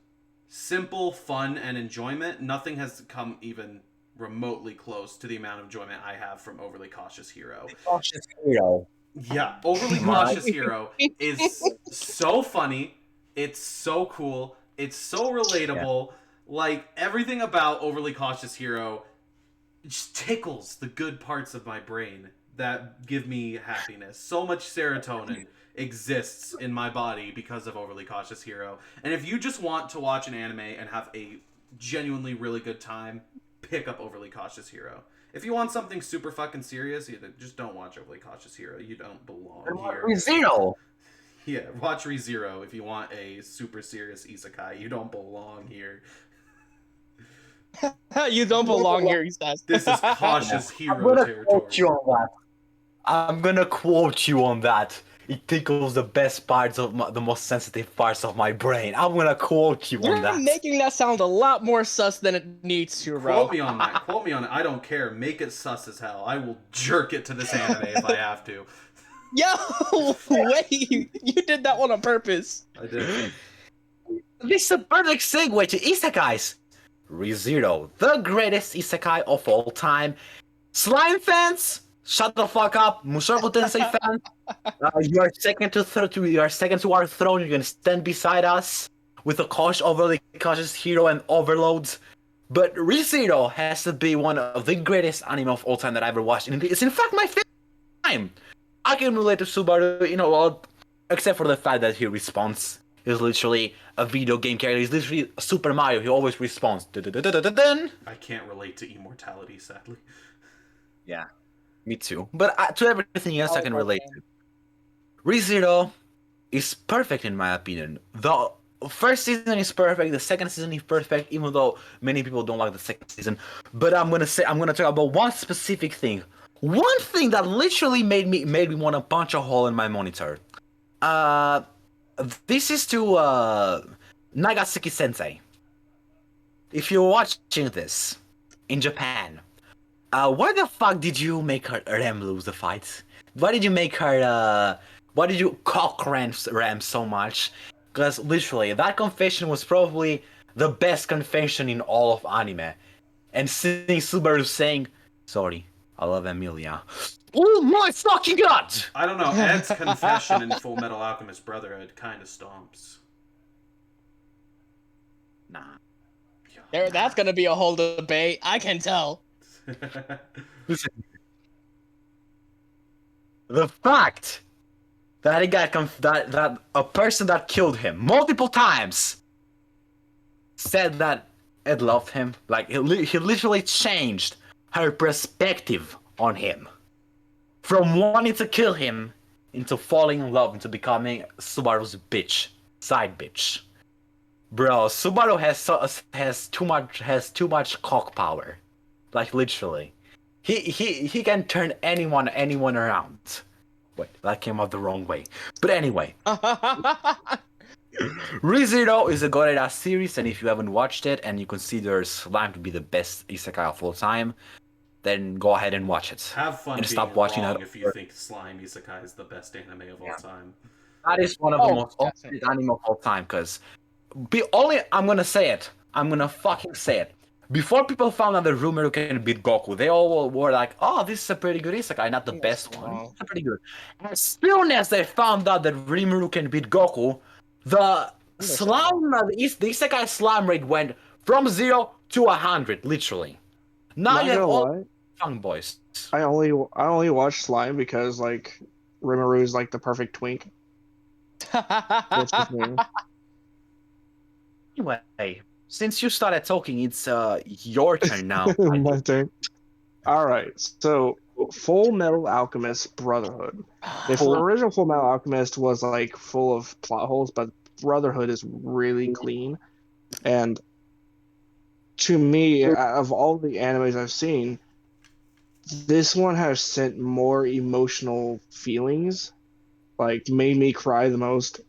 simple fun and enjoyment, nothing has come even remotely close to the amount of enjoyment I have from Overly Cautious Hero. Cautious Hero. Yeah, Overly Cautious Hero is so funny. It's so cool. It's so relatable. Yeah. Like, everything about Overly Cautious Hero just tickles the good parts of my brain that give me happiness. So much serotonin exists in my body because of Overly Cautious Hero. And if you just want to watch an anime and have a genuinely really good time, pick up Overly Cautious Hero. If you want something super fucking serious, just don't watch Overly Cautious Hero. You don't belong here. ReZero. Yeah, watch ReZero if you want a super serious isekai. You don't belong here. You don't belong here, he says. This is Cautious Hero territory. I'm gonna quote you on that. It tickles the best parts of the most sensitive parts of my brain. I'm gonna quote you on that. You're making that sound a lot more sus than it needs to, bro. Quote me on that. Quote me on it. I don't care. Make it sus as hell. I will jerk it to this anime if I have to. Yo, wait. You did that one on purpose. I did. This is a perfect segue to isekais. ReZero, the greatest isekai of all time. Slime fans, shut the fuck up. Mushoku Tensei fans, you are second to our throne. You're gonna stand beside us with a overly cautious hero and overloads. But ReZero has to be one of the greatest anime of all time that I ever watched. And it's in fact my favorite time. I can relate to Subaru, except for the fact that he responds. He's literally a video game character. He's literally Super Mario. He always responds. I can't relate to immortality, sadly. Yeah, me too. But to everything else I can relate to. ReZero is perfect in my opinion. The first season is perfect. The second season is perfect, even though many people don't like the second season. But I'm gonna talk about one specific thing. One thing that literally made me want to punch a hole in my monitor. This is to Nagasaki Sensei. If you're watching this in Japan, why the fuck did you make her Rem lose the fight? Why did you make her? Why did you cock Rem so much? Because literally, that confession was probably the best confession in all of anime. And seeing Subaru saying, "Sorry, I love Emilia." Oh my fucking god! I don't know. Ed's confession in Full Metal Alchemist Brotherhood kind of stomps. Nah. That's gonna be a whole debate. I can tell. Listen. The fact that he got that a person that killed him multiple times said that Ed loved him, like he literally changed her perspective on him. From wanting to kill him into falling in love, into becoming Subaru's side bitch. Bro, Subaru has too much cock power, like literally. He can turn anyone around. Wait, that came out the wrong way. But anyway, ReZero is a good ass series, and if you haven't watched it and you consider Slime to be the best isekai of all time, then go ahead and watch it. Have fun and being stop watching wrong that if you think Slime Isekai is the best anime of all time. That is one of the most ultimate anime of all time, because I'm gonna say it. I'm gonna fucking say it. Before people found out that Rimuru can beat Goku, they all were like, "Oh, this is a pretty good isekai, not the best one. It's pretty good." As soon as they found out that Rimuru can beat Goku, the isekai slime rate went from 0 to 100, literally. Now you have all young boys. I only watch Slime because like Rimuru is like the perfect twink. That's his name. Anyway, Since you started talking, it's your turn now. My turn. All right, so Full Metal Alchemist Brotherhood. If Full- original Full Metal Alchemist was like full of plot holes, but Brotherhood is really clean. And to me, of all the animes I've seen, this one has sent more emotional feelings, like made me cry the most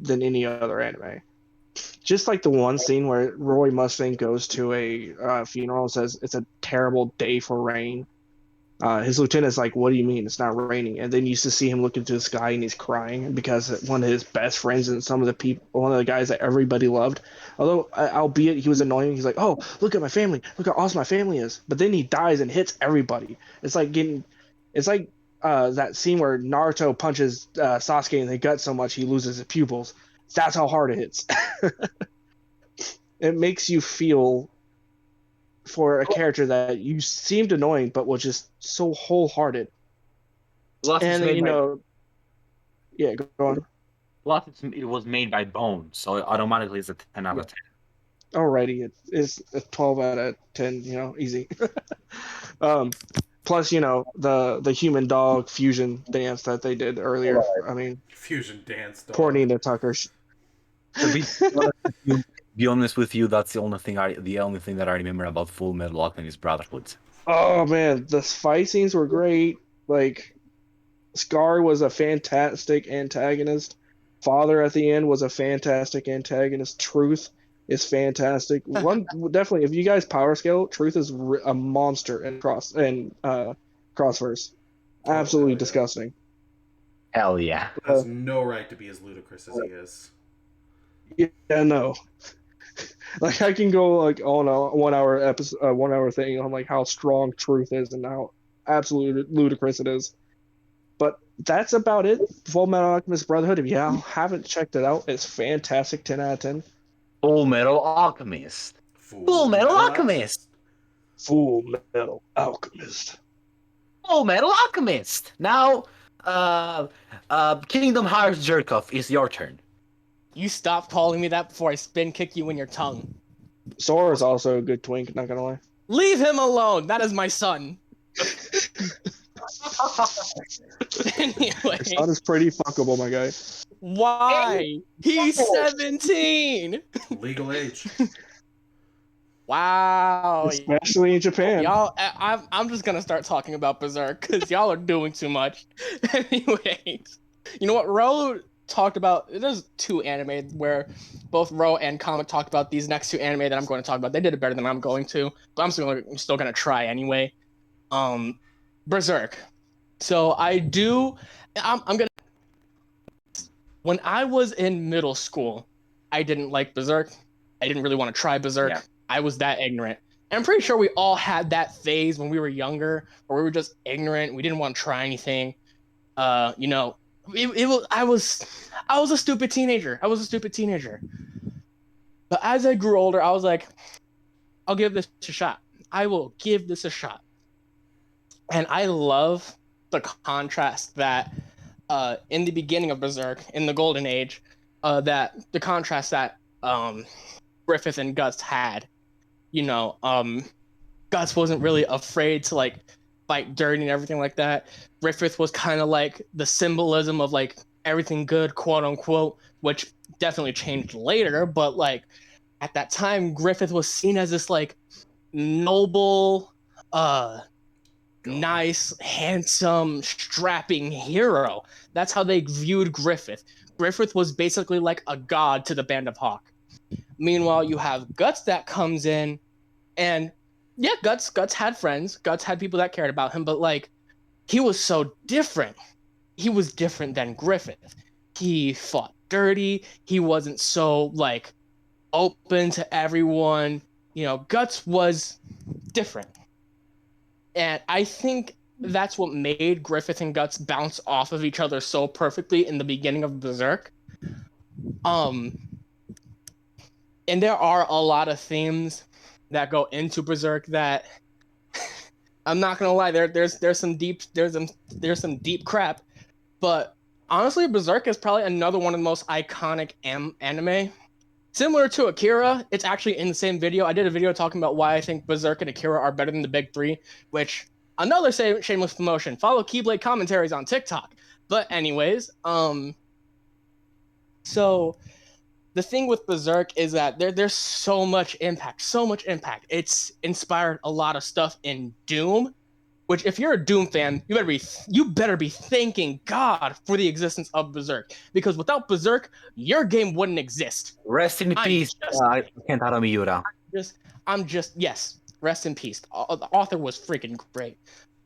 than any other anime. Just like the one scene where Roy Mustang goes to a funeral and says it's a terrible day for rain. His lieutenant's like, "What do you mean it's not raining?" And then you used to see him look into the sky and he's crying because one of his best friends and some of the people, one of the guys that everybody loved, although albeit he was annoying, he's like, "Oh, look at my family! Look how awesome my family is!" But then he dies and hits everybody. It's like that scene where Naruto punches Sasuke in the gut so much he loses his pupils. That's how hard it hits. It makes you feel for a character that you seemed annoying but was just so wholehearted. Plus, And yeah, go on. it was made by Bone, so automatically it's a 10 out of 10. Alrighty, it's a 12 out of 10, easy. Plus, the human dog fusion dance that they did earlier. I mean, Fusion dance dog. poor Nina Tucker. To be honest with you, that's the only thing that I remember about Full Metal Alchemist Brotherhood. Oh man, the fight scenes were great. Like, Scar was a fantastic antagonist. Father at the end was a fantastic antagonist. Truth is fantastic. One definitely, if you guys power scale, Truth is a monster in Crossverse. Absolutely yeah. disgusting. Hell yeah. Has no right to be as ludicrous as he is. Yeah, no. Like, I can go like on a 1 hour episode, 1 hour thing on like how strong Truth is and how absolutely ludicrous it is. But that's about it. Full Metal Alchemist Brotherhood. If you haven't checked it out, it's fantastic. 10 out of 10. Full Metal Alchemist. Full Metal Alchemist. Full Metal Alchemist. Full Metal Alchemist. Now, Kingdom Hearts Jerkoff is your turn. You stop calling me that before I spin kick you in your tongue. Sora is also a good twink, not gonna lie. Leave him alone. That is my son. Anyway, Your son is pretty fuckable, my guy. why? He's 17. Legal age. Wow. Especially in Japan. Y'all, I'm just gonna start talking about Berserk because y'all are doing too much. Anyways, you know what? Ro talked about. There's 2 anime where both Ro and Comic talked about these next 2 anime that I'm going to talk about. They did it better than I'm going to, but I'm still gonna try anyway. Berserk. So I'm gonna. When I was in middle school, I didn't like Berserk. I didn't really want to try Berserk. Yeah. I was that ignorant. And I'm pretty sure we all had that phase when we were younger, where we were just ignorant. We didn't want to try anything. I was a stupid teenager. But as I grew older, I was like, I'll give this a shot. I will give this a shot. And I love the contrast that in the beginning of Berserk, in the Golden Age, that the contrast that Griffith and Guts had. Guts wasn't really afraid to like fight dirty and everything like that. Griffith was kind of like the symbolism of like everything good, quote unquote, which definitely changed later. But like at that time, Griffith was seen as this like noble, nice, handsome, strapping hero. That's how they viewed Griffith. Griffith was basically like a god to the Band of Hawk. Meanwhile, you have Guts that comes in, and yeah, Guts had friends. Guts had people that cared about him, but like he was so different. He was different than Griffith. He fought dirty. He wasn't so like open to everyone. Guts was different. And I think that's what made Griffith and Guts bounce off of each other so perfectly in the beginning of Berserk. And there are a lot of themes that go into Berserk that I'm not gonna lie, there's some deep crap, but honestly, Berserk is probably another one of the most iconic anime Similar to Akira, it's actually in the same video. I did a video talking about why I think Berserk and Akira are better than the big three, which another shameless promotion. Follow Keyblade commentaries on TikTok. But anyways, so the thing with Berserk is that there's so much impact. It's inspired a lot of stuff in Doom, which if you're a Doom fan, you better be thanking God for the existence of Berserk, because without Berserk, your game wouldn't exist. Rest in peace, Kentaro Miura. Yes, rest in peace. The author was freaking great.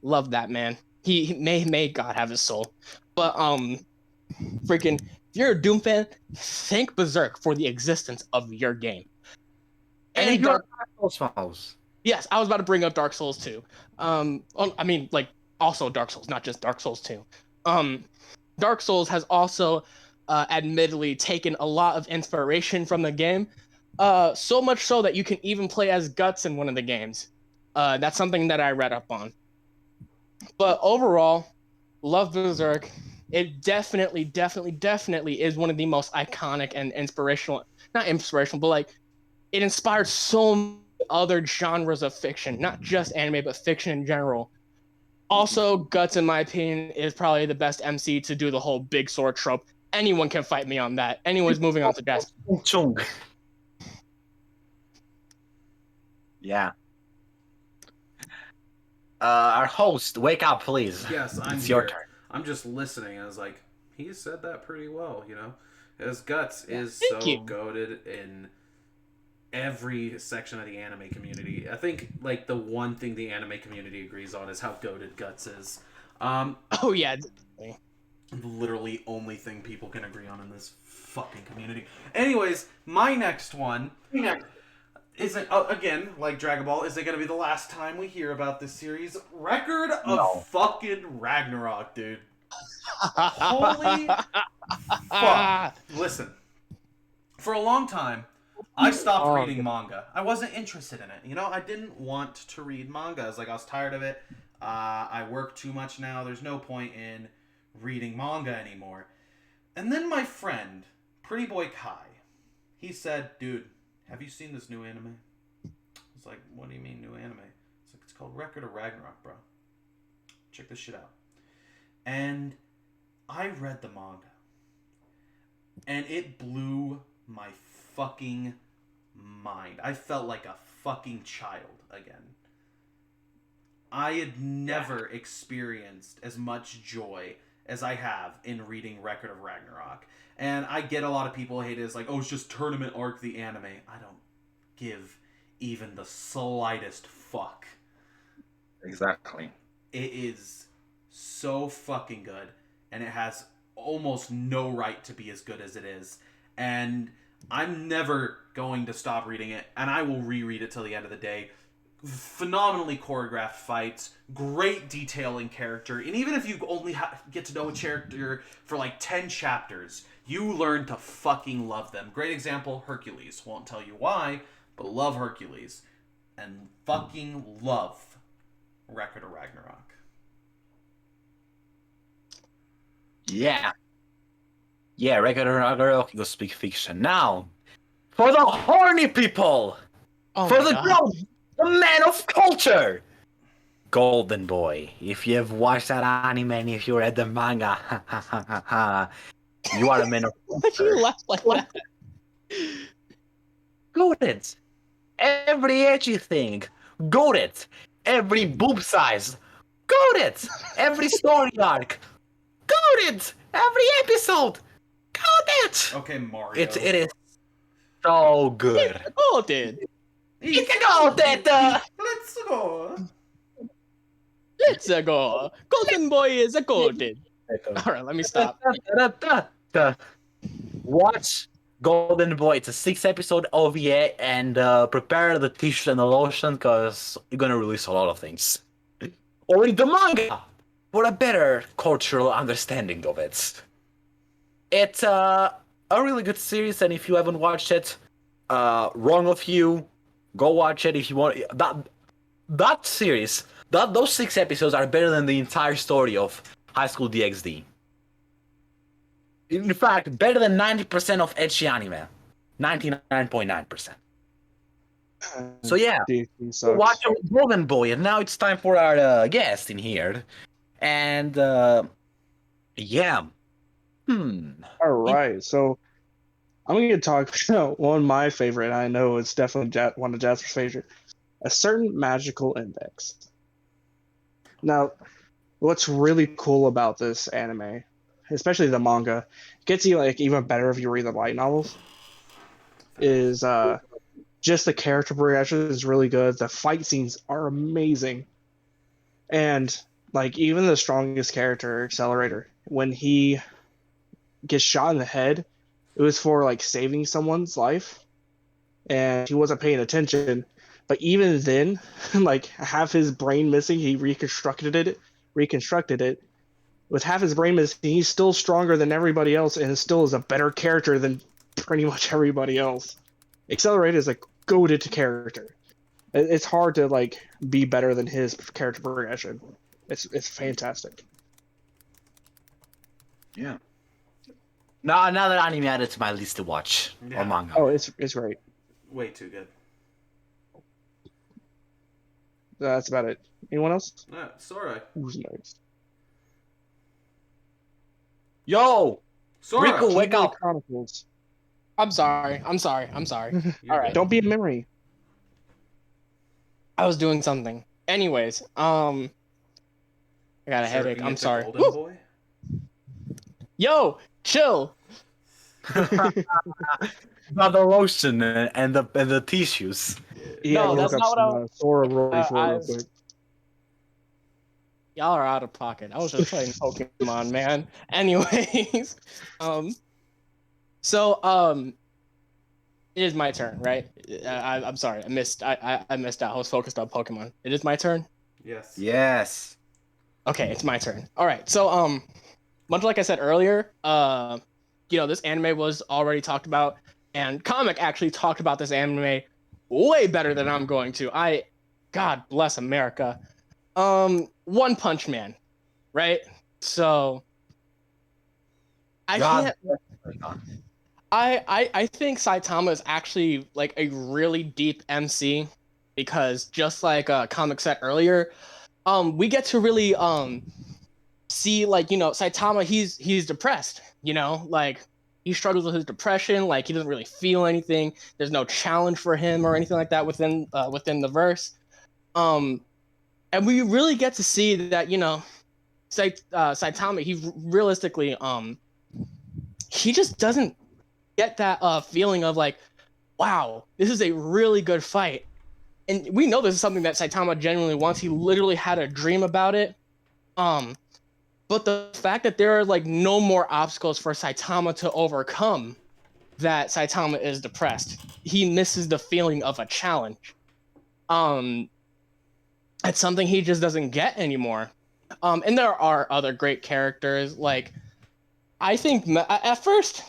Love that man. He may God have his soul. But freaking, if you're a Doom fan, thank Berserk for the existence of your game. And if you're a Dark Souls fan. Yes, I was about to bring up Dark Souls 2. I mean, like, also Dark Souls, not just Dark Souls 2. Dark Souls has also admittedly taken a lot of inspiration from the game. So much so that you can even play as Guts in one of the games. That's something that I read up on. But overall, love Berserk. It definitely is one of the most iconic and inspirational, not inspirational, but like, it inspired so many other genres of fiction, not just anime, but fiction in general. Also, Guts, in my opinion, is probably the best MC to do the whole big sword trope. Anyone can fight me on that. Anyone's moving on to death. Yeah. Our host, wake up, please. Yes, it's your turn. I'm just listening. I was like, he said that pretty well, you know? His Guts is so goated in every section of the anime community. I think, like, the one thing the anime community agrees on is how goated Guts is. Oh, yeah. Literally only thing people can agree on in this fucking community. Anyways, my next one... Isn't, again, like Dragon Ball, is it going to be the last time we hear about this series? Record of fucking Ragnarok, dude. Holy fuck. Listen, for a long time, I stopped reading manga. I wasn't interested in it. You know, I didn't want to read manga. I was tired of it. I work too much now. There's no point in reading manga anymore. And then my friend, Pretty Boy Kai, he said, dude, have you seen this new anime? I was like, what do you mean new anime? It's like, it's called Record of Ragnarok, bro. Check this shit out. And I read the manga. And it blew my fucking mind. I felt like a fucking child again. I had never experienced as much joy as I have in reading Record of Ragnarok. And I get a lot of people hate it as like, oh, it's just Tournament Arc the anime. I don't give even the slightest fuck. Exactly. It is so fucking good, and it has almost no right to be as good as it is. And I'm never going to stop reading it, and I will reread it till the end of the day. Phenomenally choreographed fights, great detail in character, and even if you only get to know a character for like 10 chapters, you learn to fucking love them. Great example, Hercules. Won't tell you why, but love Hercules. And fucking love Record of Ragnarok. Yeah. Yeah, Record of Ragnarok, go speak fiction. Now, for the horny people! For the girls! The man of culture! Golden Boy. If you have watched that anime and if you read the manga, you are a man of culture. Why'd you laugh like that? Got it. Every edgy thing. Got it. Every boob size. Got it. Every story arc. Got it. Every episode. Got it. Okay, Mario. It is so good. Got it. It's a got it. Let's go. Let's go. Golden Boy is a golden. Alright, let me stop. Watch Golden Boy. It's a 6-episode OVA, and prepare the tissue and the lotion because you're gonna release a lot of things. Or read the manga for a better cultural understanding of it. It's a really good series, and if you haven't watched it, wrong of you. Go watch it if you want. That series, those 6 episodes are better than the entire story of High School DxD. In fact, better than 90% of ecchi anime. 99.9%. So yeah, DC watch sucks. our Golden Boy, and now it's time for our guest in here. And yeah, All right, so I'm going to talk about one of my favorite. I know it's definitely one of Jasper's favorite. A certain magical index. Now, what's really cool about this anime, especially the manga, gets you like even better if you read the light novels, is just the character progression is really good. The fight scenes are amazing. And like even the strongest character, Accelerator, when he gets shot in the head, it was for like saving someone's life and he wasn't paying attention. But even then, like half his brain missing, he reconstructed it. With half his brain missing, he's still stronger than everybody else and still is a better character than pretty much everybody else. Accelerator is a goated character. It's hard to like be better than his character progression. It's fantastic. yeah. Now that anime added to my list to watch Yeah. or manga. Oh, it's great. Way too good. That's about it. Anyone else? Sora. Who's next? Yo, Sora. Rico, wake Keyboard up! Chronicles. I'm sorry. You're All right. good. Don't be a memory. I was doing something. Anyways, I got a headache. Jerking I'm it to sorry. Golden Woo! Boy? Yo, chill. About the lotion and the tissues. Yeah, No, look that's up not what some Sora Roy for I real was- quick. Y'all are out of pocket. I was just playing Pokemon, man. Anyways, so it is my turn, right? I'm sorry, I missed out. I was focused on Pokemon. It is my turn. Yes. Yes. Okay, it's my turn. All right. So much like I said earlier, this anime was already talked about, and Comic actually talked about this anime way better than I'm going to. God bless America. One Punch Man, right? So I God. can't. I think Saitama is actually like a really deep MC because just like Comic said earlier, we get to really see like Saitama he's depressed, like he struggles with his depression, like he doesn't really feel anything. There's no challenge for him or anything like that within the verse. And we really get to see that Saitama he realistically he just doesn't get that feeling of like, wow, this is a really good fight. And we know this is something that Saitama genuinely wants. He literally had a dream about it. But the fact that there are like no more obstacles for Saitama to overcome, that Saitama is depressed. He misses the feeling of a challenge. It's something he just doesn't get anymore. And there are other great characters. Like, I think at first,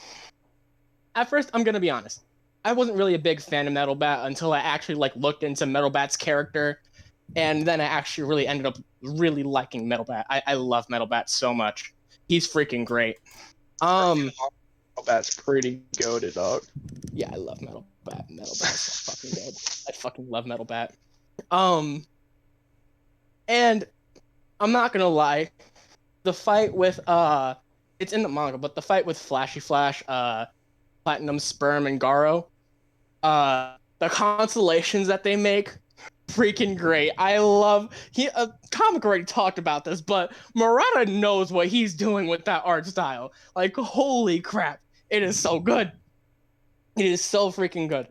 I'm gonna be honest. I wasn't really a big fan of Metal Bat until I actually like looked into Metal Bat's character, and then I actually really ended up really liking Metal Bat. I love Metal Bat so much. He's freaking great. That's pretty goated, dog. Yeah, I love Metal Bat. Metal Bat's so fucking good. I fucking love Metal Bat. And I'm not gonna lie, the fight with it's in the manga, but the fight with Flashy Flash, Platinum Sperm, and Garo, the constellations that they make, freaking great. I love Comic already talked about this, but Murata knows what he's doing with that art style. Like, holy crap, it is so good. It is so freaking good.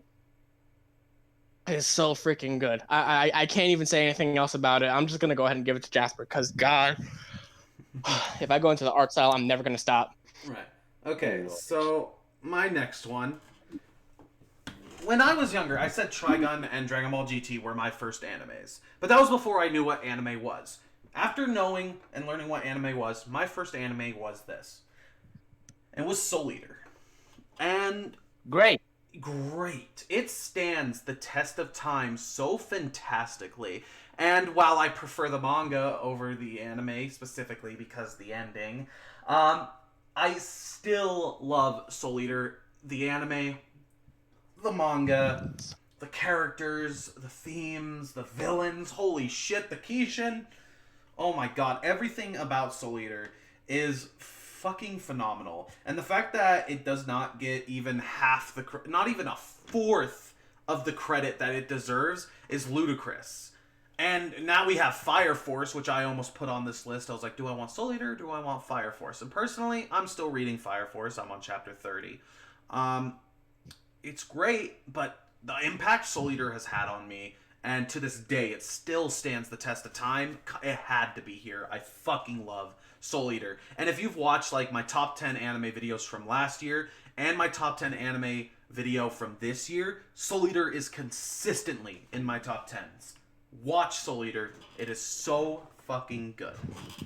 It is so freaking good. I can't even say anything else about it. I'm just gonna go ahead and give it to Jasper, because God, if I go into the art style, I'm never gonna stop. Right. Okay, so my next one. When I was younger, I said Trigun and Dragon Ball GT were my first animes. But that was before I knew what anime was. After knowing and learning what anime was, my first anime was this. And it was Soul Eater. And Great. it stands the test of time so fantastically. And while I prefer the manga over the anime, specifically because the ending, I still love Soul Eater. The anime, the manga, the characters, the themes, the villains, holy shit, the Kishin. Oh my god, everything about Soul Eater is fucking phenomenal. And the fact that it does not get even half the not even a fourth of the credit that it deserves is ludicrous. And now we have Fire Force, which I almost put on this list. I was like, do I want Soul Eater or do I want Fire Force? And personally, I'm still reading Fire Force. I'm on chapter 30. It's great, but the impact Soul Eater has had on me, and to this day, it still stands the test of time. It had to be here. I fucking love Soul Eater. And if you've watched like my top 10 anime videos from last year and my top 10 anime video from this year, Soul Eater is consistently in my top 10s. Watch Soul Eater. It is so fucking good.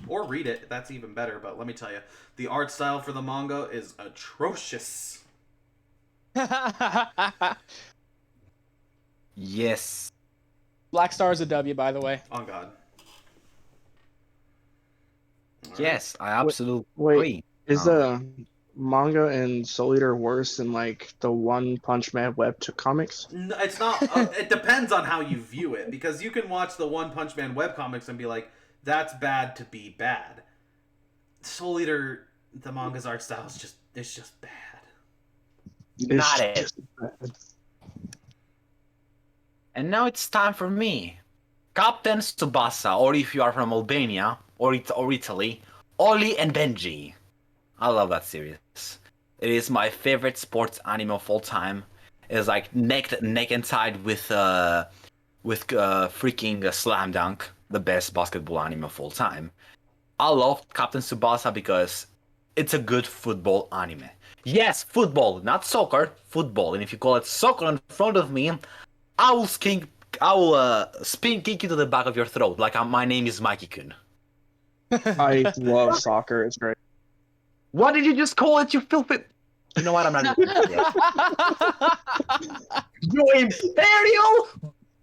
Or read it. That's even better. But let me tell you, the art style for the manga is atrocious. Yes. Black Star is a W, by the way. Oh god. Yes, I absolutely Wait, agree. is the manga and Soul Eater worse than like the One Punch Man web to comics? No, it's not. It depends on how you view it, because you can watch the One Punch Man webcomics and be like, "That's bad to be bad." Soul Eater, the manga's art style is just bad. Not it. And now it's time for me. Captain Tsubasa, or if you are from Albania, or Italy, Oli and Benji. I love that series. It is my favorite sports anime of all time. It's like neck and tied with freaking Slam Dunk, the best basketball anime of all time. I love Captain Tsubasa because it's a good football anime. Yes, football, not soccer, football. And if you call it soccer in front of me, I will spin kick you to the back of your throat like my name is Mikey-kun. I love soccer. It's great. What did you just call it, you filthy... You know what, I'm not even... You Imperial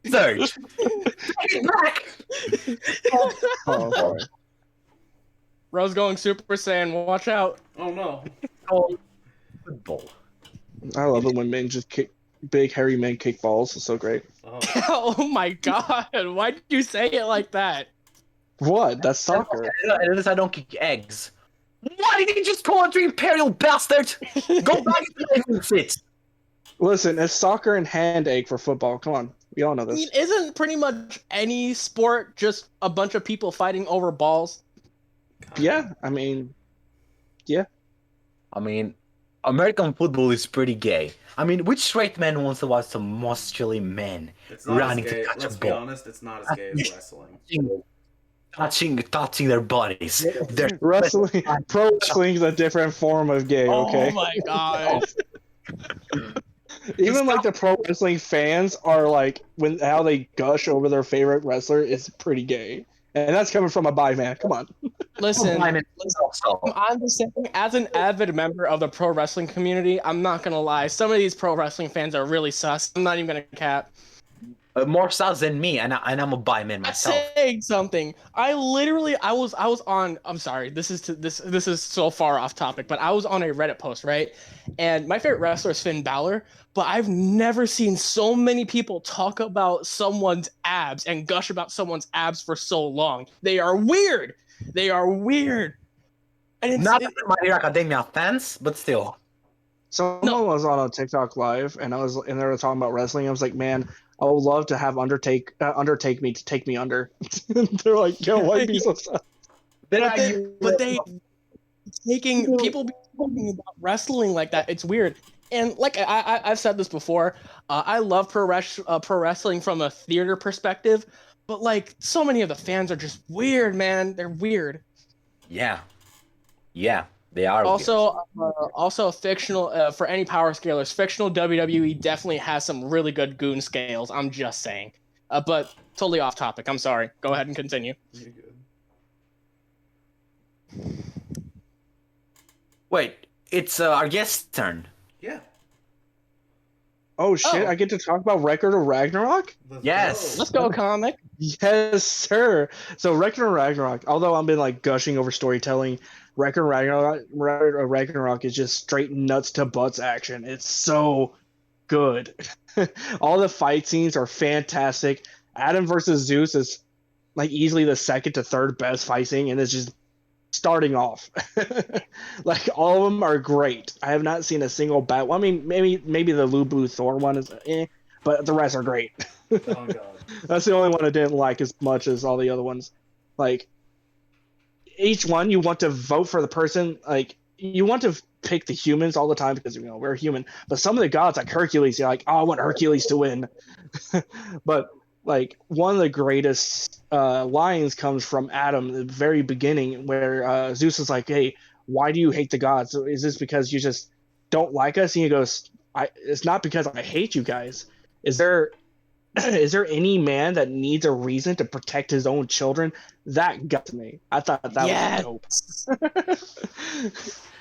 Search! Take it back! Oh, boy. Rose going Super Saiyan, watch out. Oh no. Football. I love it when men just kick, big hairy men kick balls. It's so great. Oh. Oh my god, why did you say it like that? What? That's soccer. At least I don't kick eggs. Why did you just call it, you Imperial bastard? Go back to the sit. Listen, it's soccer and hand egg for football. Come on. We all know I this. mean, isn't pretty much any sport just a bunch of people fighting over balls? Yeah, I mean, yeah. I mean, American football is pretty gay. I mean, which straight man wants to watch some muscular men It's not running as gay. to catch Let's a be ball? honest, it's not as gay as wrestling. Touching their bodies. They're Wrestling, pro wrestling is a different form of gay. Okay. Oh my god. Even like the pro wrestling fans are like when how they gush over their favorite wrestler is pretty gay, and that's coming from a bi man. Come on. Listen, I'm just saying, as an avid member of the pro wrestling community, I'm not gonna lie. Some of these pro wrestling fans are really sus. I'm not even gonna cap. More sus than me, and I'm a bi man I'm myself. saying something. I was on. I'm sorry. This is so far off topic, but I was on a Reddit post, right? And my favorite wrestler is Finn Balor, but I've never seen so many people talk about someone's abs and gush about someone's abs for so long. They are weird. They are weird. And it's, Not My Hero Academia fans, but still. Someone was on a TikTok live, and they were talking about wrestling. I was like, man, I would love to have undertake me to take me under. They're like, yo, why be so sad? but they taking people be talking about wrestling like that. It's weird. And like I've said this before, I love pro wrestling from a theater perspective, but like so many of the fans are just weird, man. They're weird. Yeah, they are. Also fictional for any power scalers. Fictional WWE definitely has some really good goon scales. I'm just saying, but totally off topic. I'm sorry. Go ahead and continue. You're good. Wait, it's our guest's turn. Yeah. Oh shit! Oh. I get to talk about Record of Ragnarok. Yes. Let's go, comic. Yes, sir. So Record of Ragnarok. Although I've been like gushing over storytelling, Record of Ragnarok is just straight nuts to butts action. It's so good. All the fight scenes are fantastic. Adam versus Zeus is like easily the second to third best fight scene, and it's just starting off. Like all of them are great. I have not seen a single bad one. I mean, maybe the Lubu Thor one is but the rest are great. Oh god. That's the only one I didn't like as much as all the other ones. Like each one, you want to vote for the person. Like you want to pick the humans all the time because we're human. But some of the gods, like Hercules, you're like, oh, I want Hercules to win. But like one of the greatest lines comes from Adam at the very beginning, where Zeus is like, "Hey, why do you hate the gods? Is this because you just don't like us?" And he goes, "It's not because I hate you guys. Is there any man that needs a reason to protect his own children?" That got to me. I thought that was dope.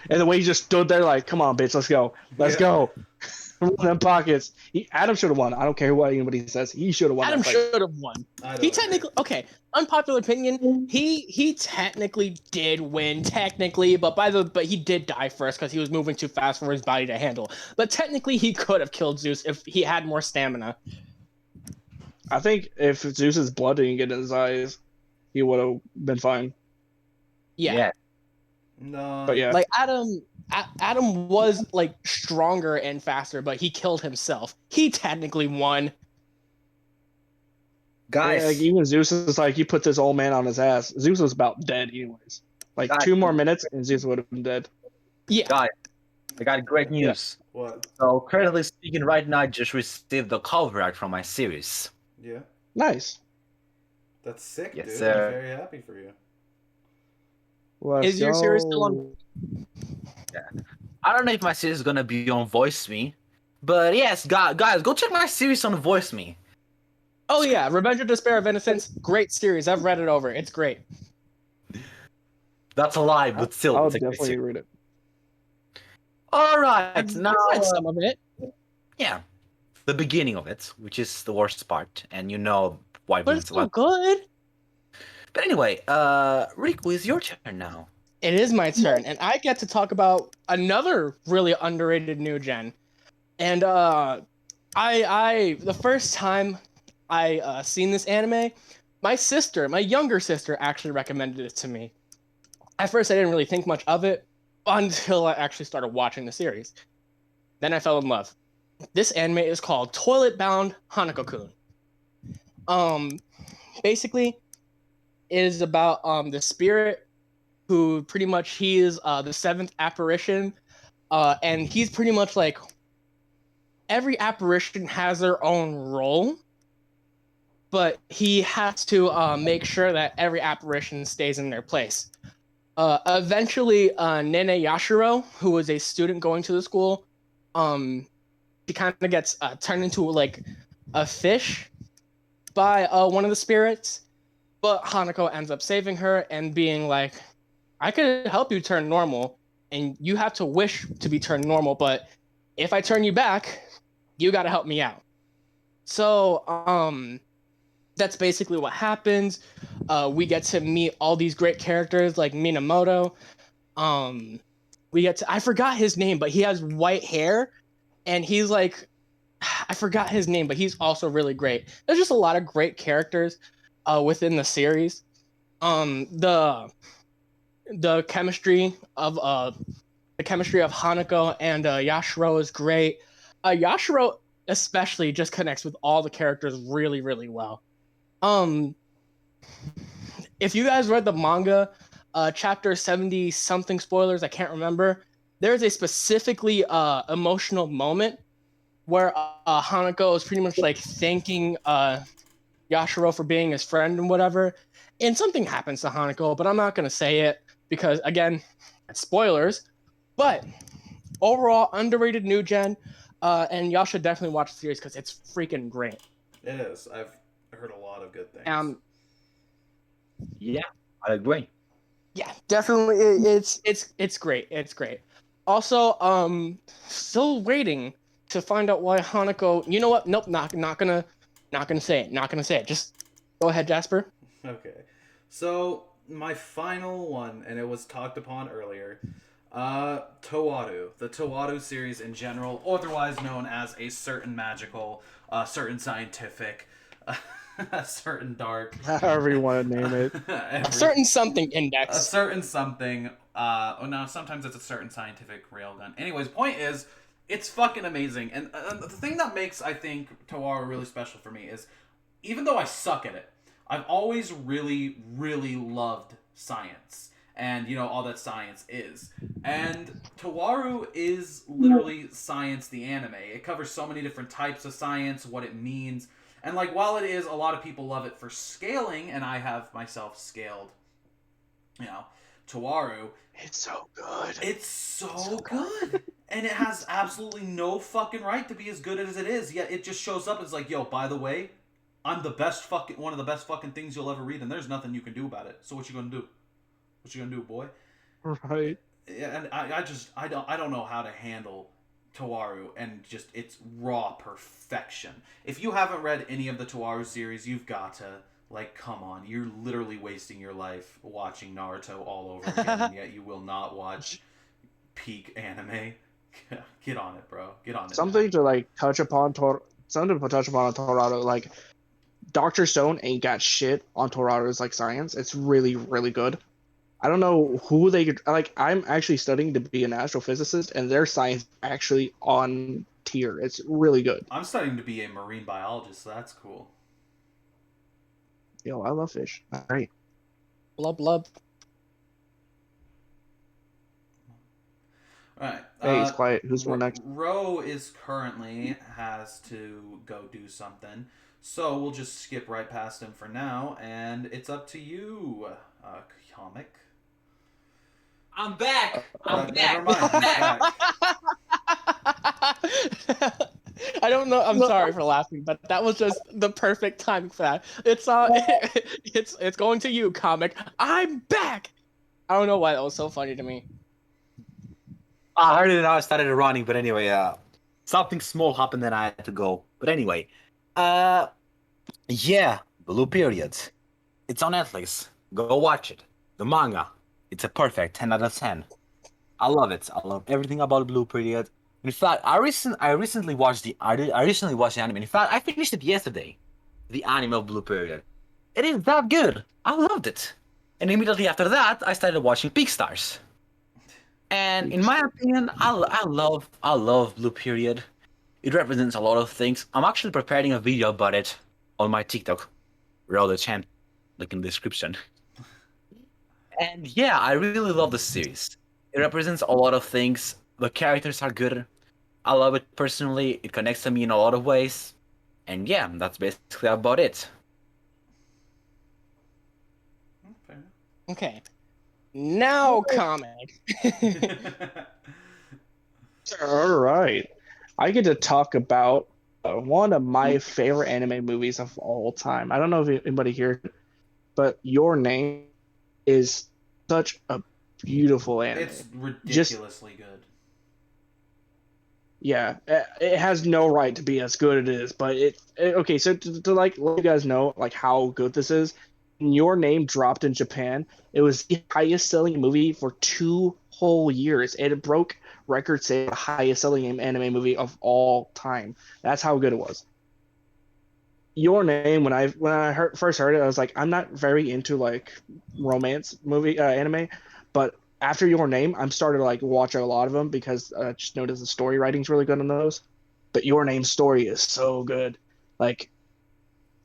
And the way he just stood there like, "Come on, bitch, let's go. Let's go." From them pockets. Adam should have won. I don't care what anybody says. He should have won. Adam should have won. He technically, okay, unpopular opinion. He technically did win, but he did die first because he was moving too fast for his body to handle. But technically, he could have killed Zeus if he had more stamina. I think if Zeus's blood didn't get in his eyes, he would have been fine. Yeah. No. But yeah. Like Adam was like stronger and faster, but he killed himself. He technically won. Guys, yeah, like even Zeus is like, you put this old man on his ass. Zeus was about dead anyways. Like guys, 2 more minutes and Zeus would have been dead. Yeah. guys, I got great news. Yeah. What? So currently speaking right now, I just received the cover art from my series. Yeah. Nice. That's sick, Yes, dude. sir. I'm very happy for you. Is your series still on? Yeah. I don't know if my series is gonna be on Voice Me, but yes, guys, go check my series on Voice Me. Oh yeah, Revenge of Despair of Innocence, great series. I've read it over. It's great. That's a lie, but still, I'll it's a great definitely series. read it. All right, I've now read some of it. yeah, the beginning of it, which is the worst part, and you know why. But it's still good. But anyway, Riku, it's your turn now. It is my turn, and I get to talk about another really underrated new gen. And I the first time I seen this anime, my younger sister, actually recommended it to me. At first, I didn't really think much of it until I actually started watching the series. Then I fell in love. This anime is called Toilet Bound Hanako-kun. Basically, it is about the spirit who pretty much he is the seventh apparition, and he's pretty much like every apparition has their own role, but he has to make sure that every apparition stays in their place. Eventually, Nene Yashiro, who is a student going to the school, she kind of gets turned into like a fish by one of the spirits, but Hanako ends up saving her and being like, I could help you turn normal, and you have to wish to be turned normal, but if I turn you back, you gotta help me out. So, that's basically what happens. We get to meet all these great characters like Minamoto. I forgot his name, but he has white hair, and he's like, I forgot his name, but he's also really great. There's just a lot of great characters within the series. The chemistry of Hanako and Yashiro is great. Yashiro especially just connects with all the characters really, really well. If you guys read the manga, chapter 70 something, spoilers, I can't remember, there's a specifically emotional moment where Hanako is pretty much like thanking Yashiro for being his friend and whatever, and something happens to Hanako, but I'm not gonna say it because again, it's spoilers. But overall, underrated new gen, and y'all should definitely watch the series because it's freaking great. It is. I've heard a lot of good things. Yeah, I agree. Yeah, definitely, it's great. It's great. Also, still waiting to find out why Hanako. You know what? Nope, not gonna say it. Not gonna say it. Just go ahead, Jasper. Okay, so my final one, and it was talked upon earlier. Towaru. The Towaru series in general, otherwise known as a certain magical, certain scientific, a certain dark, However you want to name it. A certain something a index. certain something. Oh no, sometimes it's a certain scientific railgun. Anyways, point is, it's fucking amazing, and the thing that makes I think Towaru really special for me is, even though I suck at it, I've always really, really loved science. And, you know, all that science is. And Towaru is literally science, the anime. It covers so many different types of science, what it means. And, like, while it is, a lot of people love it for scaling, and I have myself scaled, you know, Towaru. It's so good. It's so good. And it has absolutely no fucking right to be as good as it is. Yet it just shows up as like, yo, by the way, I'm the best fucking, one of the best fucking things you'll ever read, and there's nothing you can do about it. So what you gonna do? What you gonna do, boy? Right. Yeah, and I don't know how to handle Towaru and just its raw perfection. If you haven't read any of the Towaru series, you've got to, like, come on. You're literally wasting your life watching Naruto all over again, and yet you will not watch peak anime. Get on it, bro. Get on it. Something now. to like touch upon something to touch upon on Torado, like Dr. Stone ain't got shit on Torado's like science. It's really, really good. I don't know who they could like. I'm actually studying to be an astrophysicist, and their science actually on tier. It's really good. I'm studying to be a marine biologist, so that's cool. Yo, I love fish. All right. Blub blub. Alright. Hey, he's quiet. Who's going next? Ro is currently has to go do something, so we'll just skip right past him for now, and it's up to you, comic. I'm back. I'm back. Never mind. He's back. I don't know. I'm sorry for laughing, but that was just the perfect timing for that. It's it's going to you, comic. I'm back. I don't know why that was so funny to me. I heard it and I started running, but anyway, something small happened and I had to go. But anyway, yeah, Blue Period. It's on Netflix. Go watch it. The manga. It's a perfect 10 out of 10. I love it. I love everything about Blue Period. In fact, I recently watched the anime. In fact, I finished it yesterday. The anime of Blue Period. It is that good. I loved it. And immediately after that, I started watching Peak Stars. And in my opinion, I love Blue Period. It represents a lot of things. I'm actually preparing a video about it on my TikTok. Roll the champ, link in the description. And yeah, I really love the series. It represents a lot of things. The characters are good. I love it personally. It connects to me in a lot of ways. And yeah, that's basically about it. Okay. Now, comic. All right. I get to talk about one of my favorite anime movies of all time. I don't know if anybody here, but Your Name is such a beautiful anime. It's ridiculously good. Yeah, it has no right to be as good as it is, but okay. So to like let you guys know like how good this is. When Your Name dropped in Japan, it was the highest selling movie for 2 whole years. It broke record sales, the highest selling anime movie of all time. That's how good it was. Your Name, when I first heard it, I was like, I'm not very into like romance movie anime, but after Your Name, I'm started to like watch a lot of them because I just noticed the story writing's really good on those. But Your Name's story is so good. Like,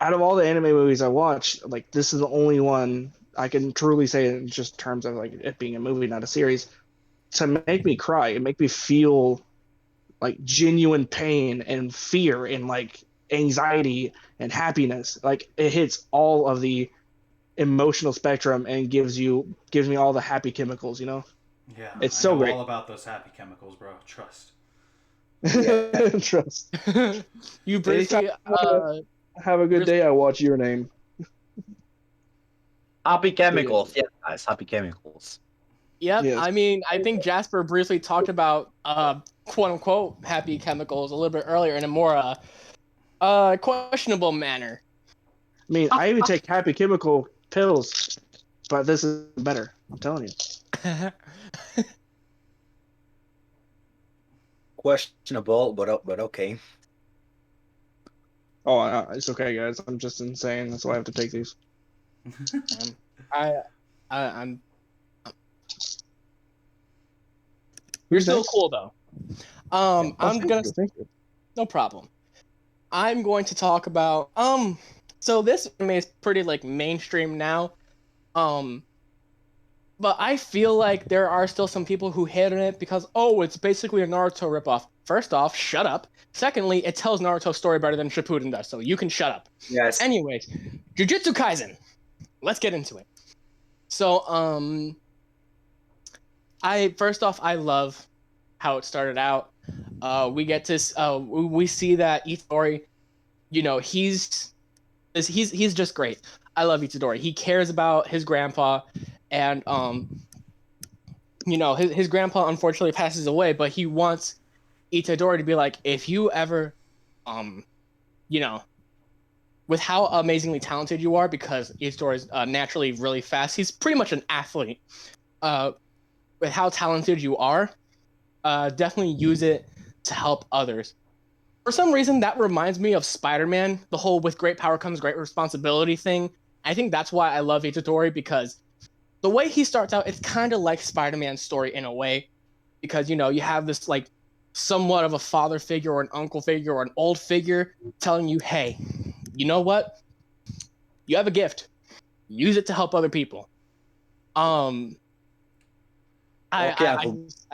out of all the anime movies I watched, like this is the only one I can truly say in just terms of like it being a movie, not a series, to make me cry and make me feel like genuine pain and fear and like anxiety and happiness. Like it hits all of the emotional spectrum and gives me all the happy chemicals, you know? Yeah, it's I so know great. all about those happy chemicals, bro. Trust. Trust. You briefly Have a good day. I watch Your Name. Happy chemicals. Yeah, guys, happy chemicals. Yep. Yes. I mean, I think Jasper briefly talked about quote unquote happy chemicals a little bit earlier in a more questionable manner. I mean, I even take happy chemical pills, but this is better. I'm telling you. questionable, but okay. Oh, it's okay, guys. I'm just insane. That's why I have to take these. I'm. You're still cool though. I'm gonna. Thank you. No problem. I'm going to talk about So this anime is pretty like mainstream now. But I feel like there are still some people who hate on it because it's basically a Naruto ripoff. First off, shut up. Secondly, it tells Naruto's story better than Shippuden does, so you can shut up. Yes. Anyways, Jujutsu Kaisen. Let's get into it. So, I love how it started out. We get to we see that Itadori, he's just great. I love Itadori. He cares about his grandpa, and his grandpa unfortunately passes away, but he wants Itadori to be like, if you ever, with how amazingly talented you are, because Itadori is naturally really fast. He's pretty much an athlete. With how talented you are, definitely use it to help others. For some reason, that reminds me of Spider-Man, the whole with great power comes great responsibility thing. I think that's why I love Itadori, because the way he starts out, it's kind of like Spider-Man's story in a way, because, you have this, like, somewhat of a father figure or an uncle figure or an old figure telling you, hey, you know what? You have a gift. Use it to help other people. I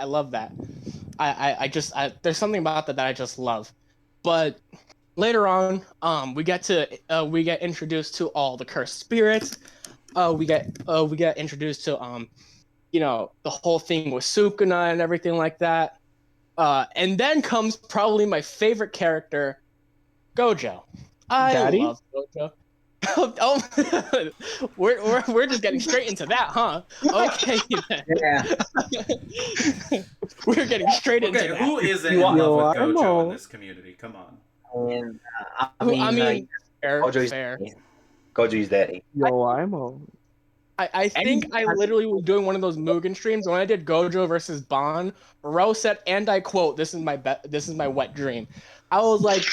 love that. There's something about that I just love. But later on, we get introduced to all the cursed spirits. We get introduced to the whole thing with Sukuna and everything like that. And then comes probably my favorite character, Gojo. I love Gojo. we're just getting straight into that, huh? Okay, then. Yeah. We're getting straight into that. Who isn't in love with Gojo in this community? Come on. And, fair. Gojo is daddy. I think I literally was doing one of those Mugen streams when I did Gojo versus Ban. Ro said, and I quote, "This is my wet dream." I was like,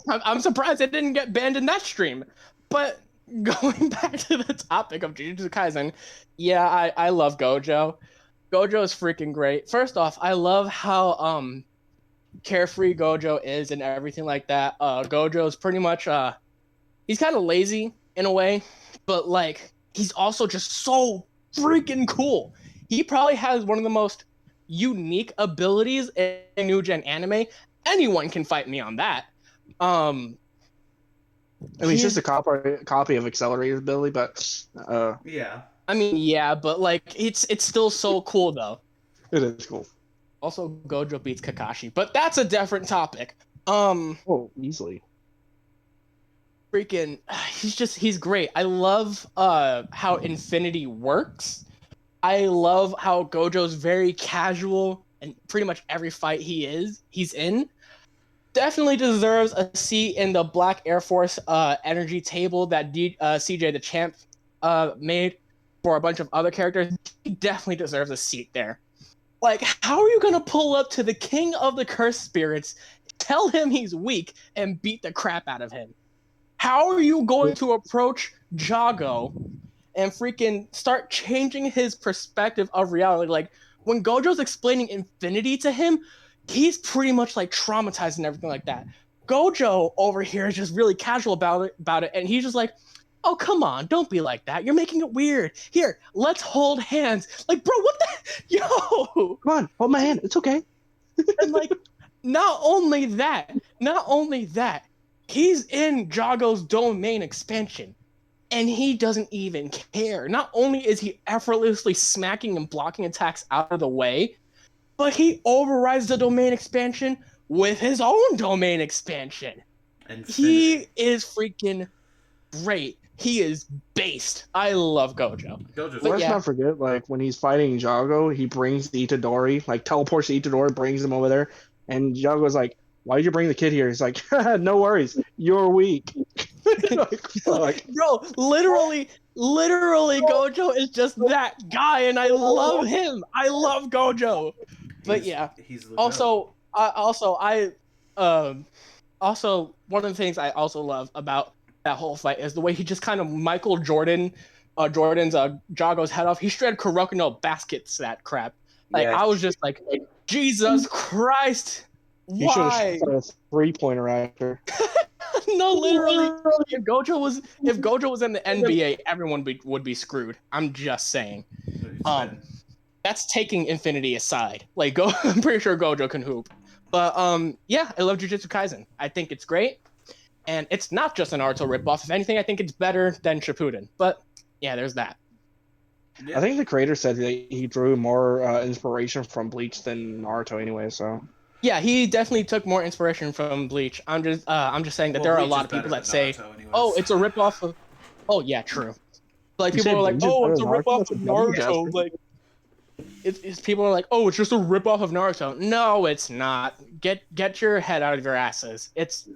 I'm surprised it didn't get banned in that stream. But going back to the topic of Jujutsu Kaisen, yeah, I love Gojo. Gojo is freaking great. First off, I love how carefree Gojo is and everything like that. Gojo is pretty much he's kind of lazy in a way, but like he's also just so freaking cool. He probably has one of the most unique abilities in new gen anime. Anyone can fight me on that. I mean, it's just a copy of Accelerator's ability, but yeah. I mean, yeah, but like it's still so cool though. It is cool. Also, Gojo beats Kakashi, but that's a different topic. Easily. Freaking, he's great. I love how Infinity works. I love how Gojo's very casual and pretty much every fight he's in. Definitely deserves a seat in the Black Air Force energy table that CJ the Champ made for a bunch of other characters. He definitely deserves a seat there. Like, how are you gonna pull up to the King of the Cursed Spirits, tell him he's weak, and beat the crap out of him? How are you going to approach Jago and freaking start changing his perspective of reality? Like, when Gojo's explaining infinity to him, he's pretty much like traumatized and everything like that. Gojo over here is just really casual about it, and he's just like, oh, come on, don't be like that. You're making it weird. Here, let's hold hands. Like, bro, what the? Yo! Come on, hold my hand. It's okay. And like, not only that, he's in Jago's domain expansion, and he doesn't even care. Not only is he effortlessly smacking and blocking attacks out of the way, but he overrides the domain expansion with his own domain expansion. He is freaking great. He is based. I love Gojo. Let's not forget, like, when he's fighting Jago, he brings Itadori, like, teleports Itadori, brings him over there, and Jago's like, why did you bring the kid here? He's like, no worries, you're weak. Bro, literally, Gojo is just that guy, and I love him. I love Gojo. But yeah. Also, also one of the things I also love about that whole fight is the way he just kind of Michael Jordan's Jago's head off. He straight Kuroko no baskets that crap. Like I was just like, Jesus Christ, You should why? have shot a 3-pointer after. No, literally. If Gojo was in the NBA, everyone would be screwed. I'm just saying. That's taking Infinity aside. Like, I'm pretty sure Gojo can hoop. But yeah, I love Jujutsu Kaisen. I think it's great, and it's not just an Naruto ripoff. If anything, I think it's better than Shippuden. But yeah, there's that. I think the creator said that he drew more inspiration from Bleach than Naruto anyway. So yeah, he definitely took more inspiration from Bleach. I'm just saying that there are a lot of people that say, "Oh, it's a ripoff of." Oh yeah, true. Like people are like, "Oh, it's a ripoff of Naruto." Like, it's people are like, "Oh, it's just a ripoff of Naruto." No, it's not. Get your head out of your asses. It's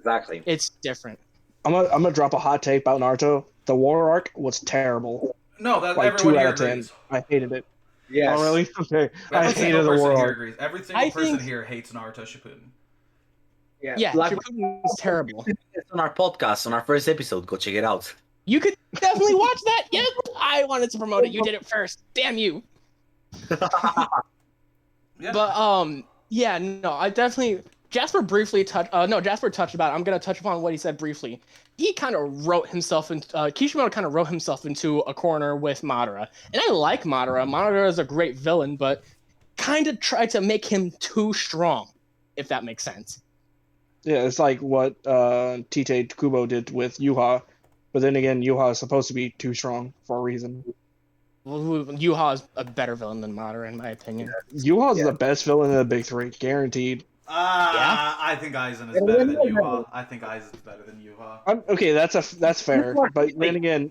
different. I'm gonna drop a hot take about Naruto. The war arc was terrible. No, that like everyone 2 here out of 10. agrees. I hated it. Yes. Oh really? Okay. I Every hated single the person war here arc. agrees. Every single person here hates Naruto Shippuden. Yeah, Shippuden is terrible. It's on our podcast, on our first episode. Go check it out. You could definitely watch that. Yep, I wanted to promote it. You did it first. Damn you. Yeah. But yeah, no, I definitely Jasper touched about it. I'm gonna touch upon what he said briefly. He kind of wrote himself into Kishimoto kind of wrote himself into a corner with Madara, and I like Madara. Madara is a great villain, but kind of tried to make him too strong, if that makes sense. Yeah, it's like what Tite Kubo did with Yuha, but then again, Yuha is supposed to be too strong for a reason. Well, Yuha is a better villain than Madara, in my opinion. Yuha is the best villain in the big three, guaranteed. I think Aizen is better than Yuha. I think Aizen's better than Yuha. Okay, that's fair. But then again,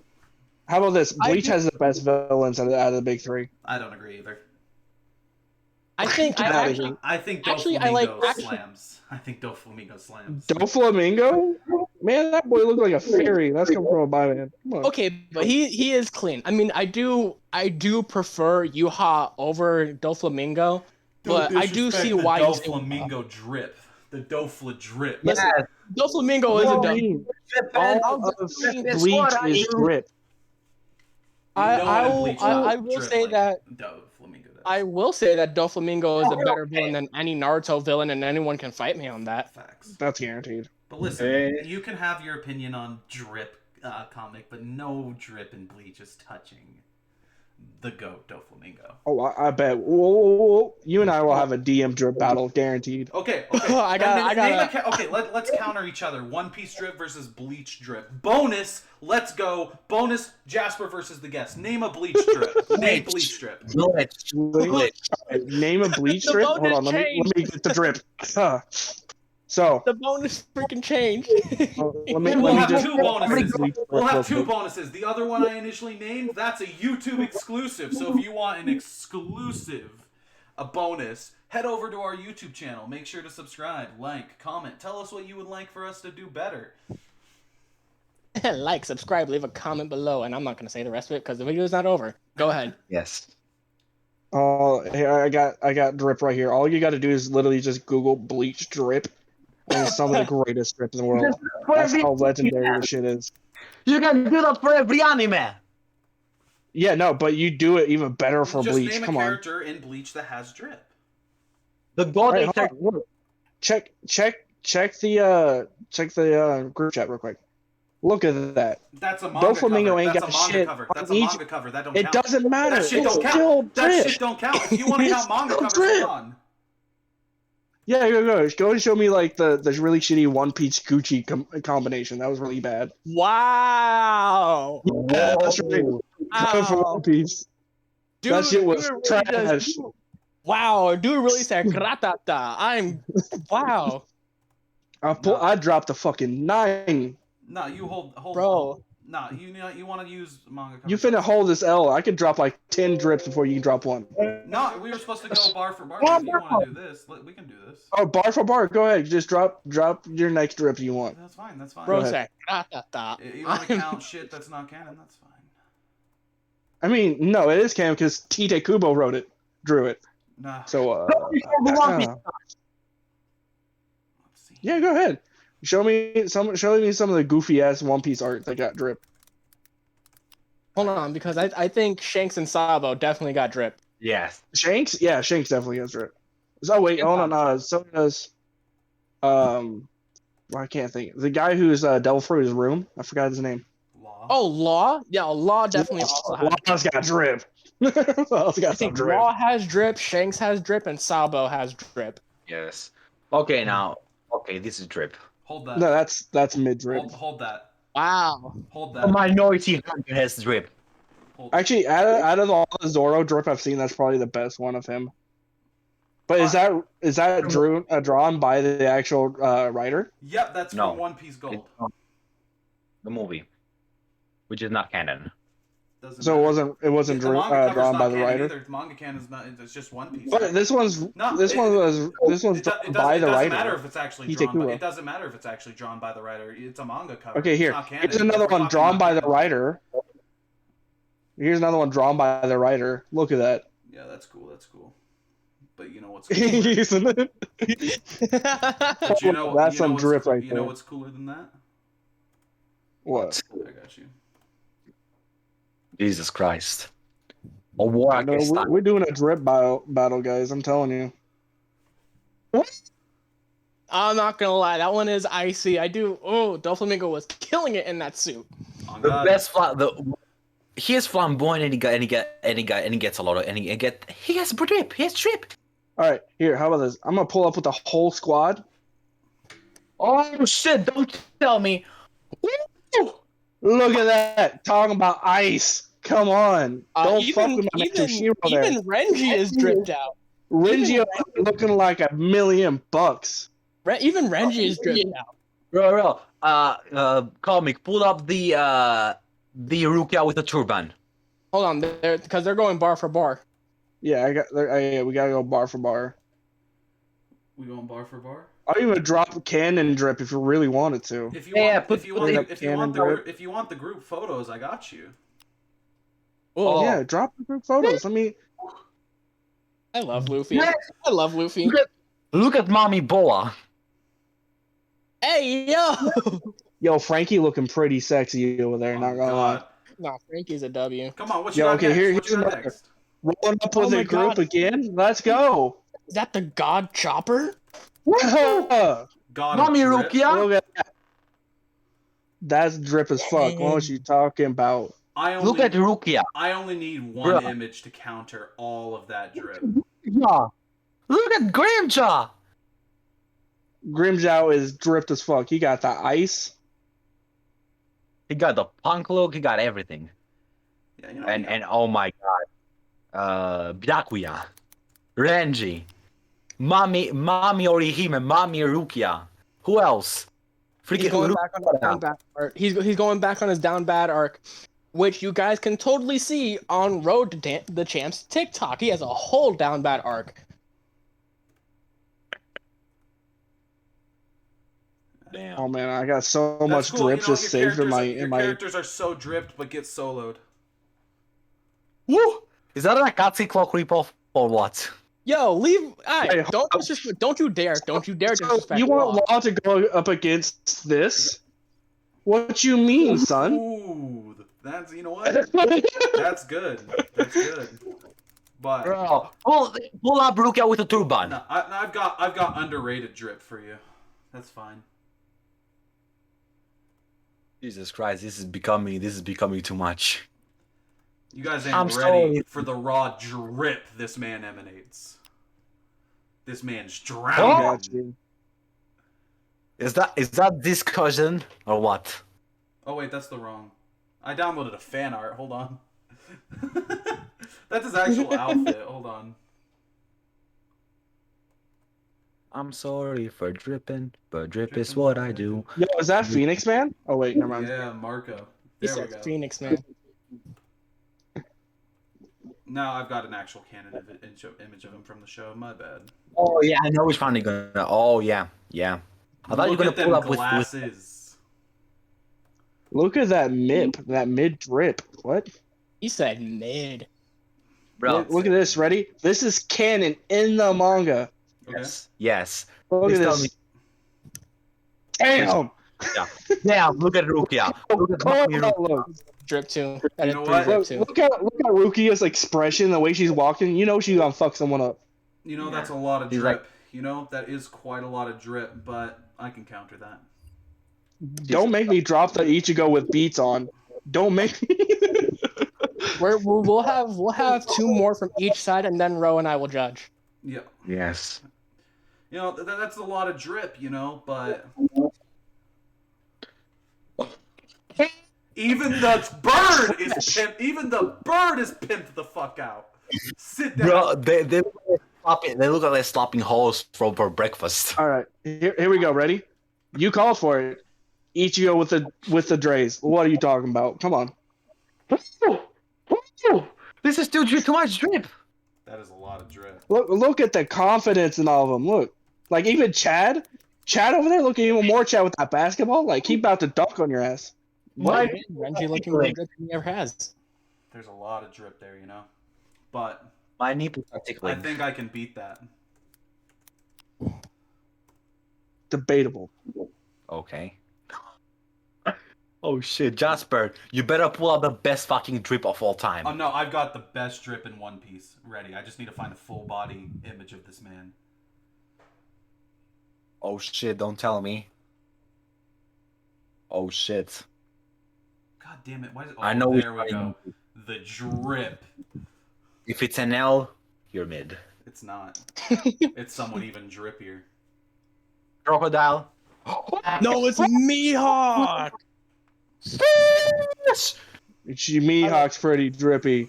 how about this? Bleach has the best villains out of the big three. I don't agree either. I think Doflamingo slams. I think Doflamingo slams. Doflamingo? Man, that boy looked like a fairy. That's coming from a bi man. Okay, but he is clean. I mean, I do prefer Yuha over Doflamingo. But I do see why you say Doflamingo drip. The Dofla drip. Listen, Doflamingo is a all of Bleach is drip. I will say that Doflamingo is a better villain than any Naruto villain, and anyone can fight me on that. Facts. That's guaranteed. But listen, you can have your opinion on drip comic, but no drip in Bleach is touching the GOAT Doflamingo. Oh, I bet. Whoa. You and I will have a DM drip battle, guaranteed. Okay. Let's counter each other. One Piece drip versus Bleach drip. Bonus. Let's go. Bonus. Jasper versus the guest. Name a Bleach drip. Name Bleach drip. Name a Bleach drip. Hold on. Let me get the drip. So the bonus freaking changed. We'll have two bonuses. The other one I initially named, that's a YouTube exclusive. So if you want an exclusive, a bonus, head over to our YouTube channel. Make sure to subscribe, like, comment. Tell us what you would like for us to do better. Like, subscribe, leave a comment below, and I'm not gonna say the rest of it because the video is not over. Go ahead. Yes. Oh, here I got drip right here. All you got to do is literally just Google Bleach drip. And it's some of the greatest strips in the world. That's how legendary this shit is. You can do that for every anime. Yeah, no, but you do it even better for Bleach. Just name Come a on. character in Bleach that has drip. The golden check the group chat real quick. Look at that. That's a manga Doflamingo cover. ain't That's got a manga shit. cover. That's a manga cover. That don't count. It doesn't matter. That shit don't count. That shit don't count. If you want to count manga covers, hold on. Yeah, go and show me like the really shitty One Piece Gucci combination. That was really bad. Wow. Yeah, that's right. For One Piece. Dude, that shit was trash. Wow, dude really said gratata. Wow. I dropped a fucking 9. No, you hold bro. On. No, you want to use manga covers. You finna hold this L. I could drop like 10 drips before you can drop one. No, we were supposed to go bar for bar. If you want to do this, we can do this. Oh, bar for bar. Go ahead. Just drop your next drip you want. That's fine. Bro said gratata. You want to count shit that's not canon? That's fine. I mean, no, it is canon because Tite Kubo drew it. Nah. So One Piece. Let's see. yeah, go ahead. Show me some of the goofy ass One Piece art that got drip. Hold on, because I think Shanks and Sabo definitely got drip. Yes. Shanks, yeah, Shanks definitely has drip. So wait, hold on, so does well, I can't think. The guy who's Devil Fruit's room. I forgot his name. Law. Oh, Law? Yeah, Law definitely also has. Law's got drip. Law's got I some think drip. Law has drip, Shanks has drip, and Sabo has drip. Yes. Okay, now. Okay, this is drip. Hold that. No, that's mid drip. Hold that. Wow. Hold A that. minority hunter has drip. Hold Actually, out of all the Zoro drip I've seen, that's probably the best one of him. But is that drawn by the actual writer? Yep, that's No. from One Piece Gold. It's from the movie, which is not canon. Doesn't So matter. it wasn't The manga cover's drawn not by the canon writer. Either. The manga canon is not. It's just One Piece. But this one's No, drawn it by the doesn't writer. matter if it's actually drawn. Hitekura. It doesn't matter if it's actually drawn by the writer. It's a manga cover. Okay, here. It's not canon. Here's another If we're one talking drawn about by the canon. writer. Here's another one drawn by the writer. Look at that. Yeah, that's cool. That's cool. But you know what's cooler? Isn't it? But you know, That's you know some what's drip cool- right You know there. what's cooler than that? What? I got you. Jesus Christ. A war No, against we're doing a drip battle, guys. I'm telling you. I'm not gonna lie, that one is icy. Doflamingo was killing it in that suit. On the God. best he is flamboyant and he gets a lot of he has drip. He has drip. All right, here. How about this? I'm gonna pull up with the whole squad. Oh shit! Don't tell me. Woo! Look at that. Talking about ice. Come on. Don't fuck with my Toshiro there. Even Renji is dripped out. Renji looking like $1,000,000. Even Renji is dripped out. Bro, comic, pull up the Rukia with the turban. Hold on, because they're going bar for bar. Yeah, we gotta go bar for bar. We going bar for bar? I'll even drop cannon drip if you really wanted to. If you want, if you Cannon want the group photos, I got you. Oh, Yeah, drop the group photos. I love Luffy. I love Luffy. Look at Mommy Boa. Hey, yo! Yo, Frankie looking pretty sexy over there. Not gonna lie. Nah, Frankie's a W. Come on, what you Yo, got okay, next? here's What you got another. next? Rolling up Oh with my a group God. again. Let's go. Is that the God Chopper? God Mommy of drip. Rukia. Look at that. That's drip as fuck. What was you talking about? Look at Rukia. I only need one Bruh. image to counter all of that drip. Yeah. Look at Grimjaw. Grimjow is dripped as fuck. He got the ice. He got the punk look. He got everything. Yeah, you know, And oh my god, Byakuya, Renji, Mami Orihime, Mami Rukia. Who else? He's Freaking going back on his down bad arc. He's going back on his down bad arc, which you guys can totally see on Road to the Champs TikTok. He has a whole down bad arc. Damn. Oh man, I got so That's much cool. drip You know, just saved in your my. characters are so dripped but get soloed. Woo! Is that an Akatsuki clock ripoff or what? Yo, leave! Hey, Don't you dare disrespect. You want Law. Law to go up against this? What you mean, son? Ooh, that's you know what? That's good. That's good. But Bro, pull up Rukia with a turban. no, I've got underrated drip for you. That's fine. Jesus Christ, this is becoming too much. You guys ain't I'm ready sorry. for the raw drip this man emanates. This man's I drowning. got you. Is that this cousin or what? Oh wait, that's the wrong. I downloaded a fan art. Hold on. That's his actual outfit. Hold on. I'm sorry for dripping, but drip is what I do. Yo, is that Phoenix Man? Oh wait, never mind. Yeah, Marco. He There we said go. Phoenix, man. Now I've got an actual canon image of him from the show. My bad. Oh yeah, I know which one you're gonna. Oh yeah. I thought you were Look gonna at pull them up with. glasses. Look at that mid drip. What? He said mid. Bro. Look at this. Ready? This is canon in the manga. Okay. Yes. Look Please at tell this. me. Damn. Damn, look at Rukia. Look at Cool Mami that Rukia. looks. Drip 2. That You is know 3 what? drip Look, 2. look at Rukia's expression, the way she's walking. You know she's gonna fuck someone up. You know, that's a lot of He's drip. like- You know, that is quite a lot of drip, but I can counter that. Don't make me drop the Ichigo with beats on. Don't make me. We'll have 2 more from each side, and then Ro and I will judge. Yeah. Yes. You know, that's a lot of drip, you know, but... Even the bird is pimped. Even the bird is pimped the fuck out. Sit down. Bro, they look like they're slopping holes for breakfast. All right, here we go. Ready? You called for it. Ichigo with the Dre's. What are you talking about? Come on. This is still too much drip. That is a lot of drip. Look at the confidence in all of them. Look, like even Chad over there looking even more Chad with that basketball. Like he about to dunk on your ass. What? Renji looking more drip than he ever has. There's a lot of drip there, you know. But My nipples are I tickling. think I can beat that. Debatable. Okay. Oh shit, Jasper, you better pull out the best fucking drip of all time. Oh no, I've got the best drip in One Piece ready. I just need to find a full body image of this man. Oh shit, don't tell me. Oh shit. God damn it! Why is it? Oh, I know there we go. The drip. If it's an L, you're mid. It's not. It's somewhat even drippier. Crocodile. No, it's Mihawk! Yes! Mihawk's pretty drippy.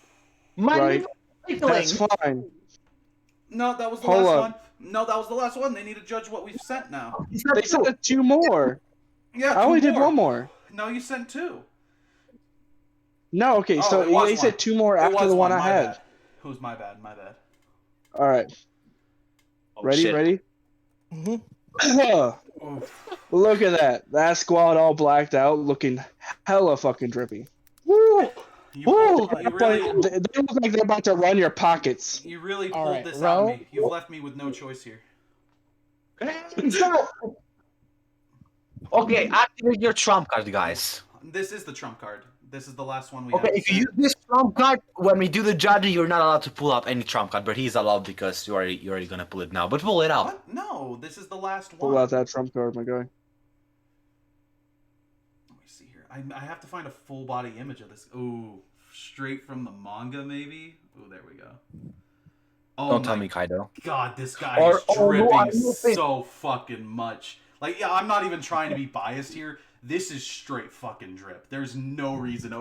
My Right. nipples are That's tickling. fine. No, that was the Hold last up. one. No, that was the last one. They need to judge what we've sent now. They sent 2 more. Yeah, I only two did one more. No, you sent 2. No, okay, Oh, so it was they said one. 2 more It after was the one I my had. bad. Who's my bad? My bad. All right, Oh, ready, shit. ready. Mhm. Oof. Look at that. That squad all blacked out, looking hella fucking drippy. Woo! You, Woo! pulled, you really, They look like they're about to run your pockets. you really All pulled right, this out of Ro. me. You've left me with no choice here. Okay, activate your trump card, guys. This is the trump card. This is the last one we Okay, have. if you use this trump card when we do the judging, you're not allowed to pull up any trump card, but he's allowed because you're already gonna pull it now. But pull it out. What? No, this is the last one. Pull out that trump card, my guy. Let me see here. I have to find a full body image of this. Ooh, straight from the manga, maybe. Ooh, there we go. Oh Don't tell my me, Kaido. God, this guy Or- is or no, dripping I don't think- so fucking much. Like, yeah, I'm not even trying to be biased here. This is straight fucking drip. There's no reason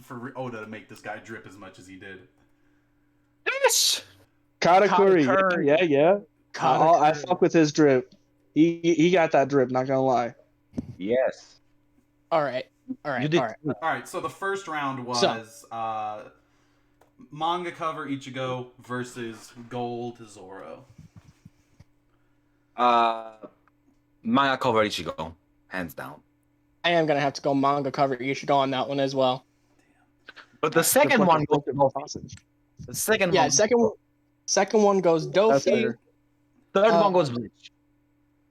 for Oda to make this guy drip as much as he did. Yes! Katakuri, Katakuri. yeah. Katakuri. I fuck with his drip. He got that drip, not gonna lie. Yes. All right. You did. All right, so the first round was manga cover Ichigo versus Gold Zoro. Manga cover Ichigo, hands down. I am gonna have to go manga cover Ichigo on that one as well. But the second one goes to Gold. Sausage. The second Yeah, one. second one goes That's Dofi. fair. Third uh, one goes Bleach.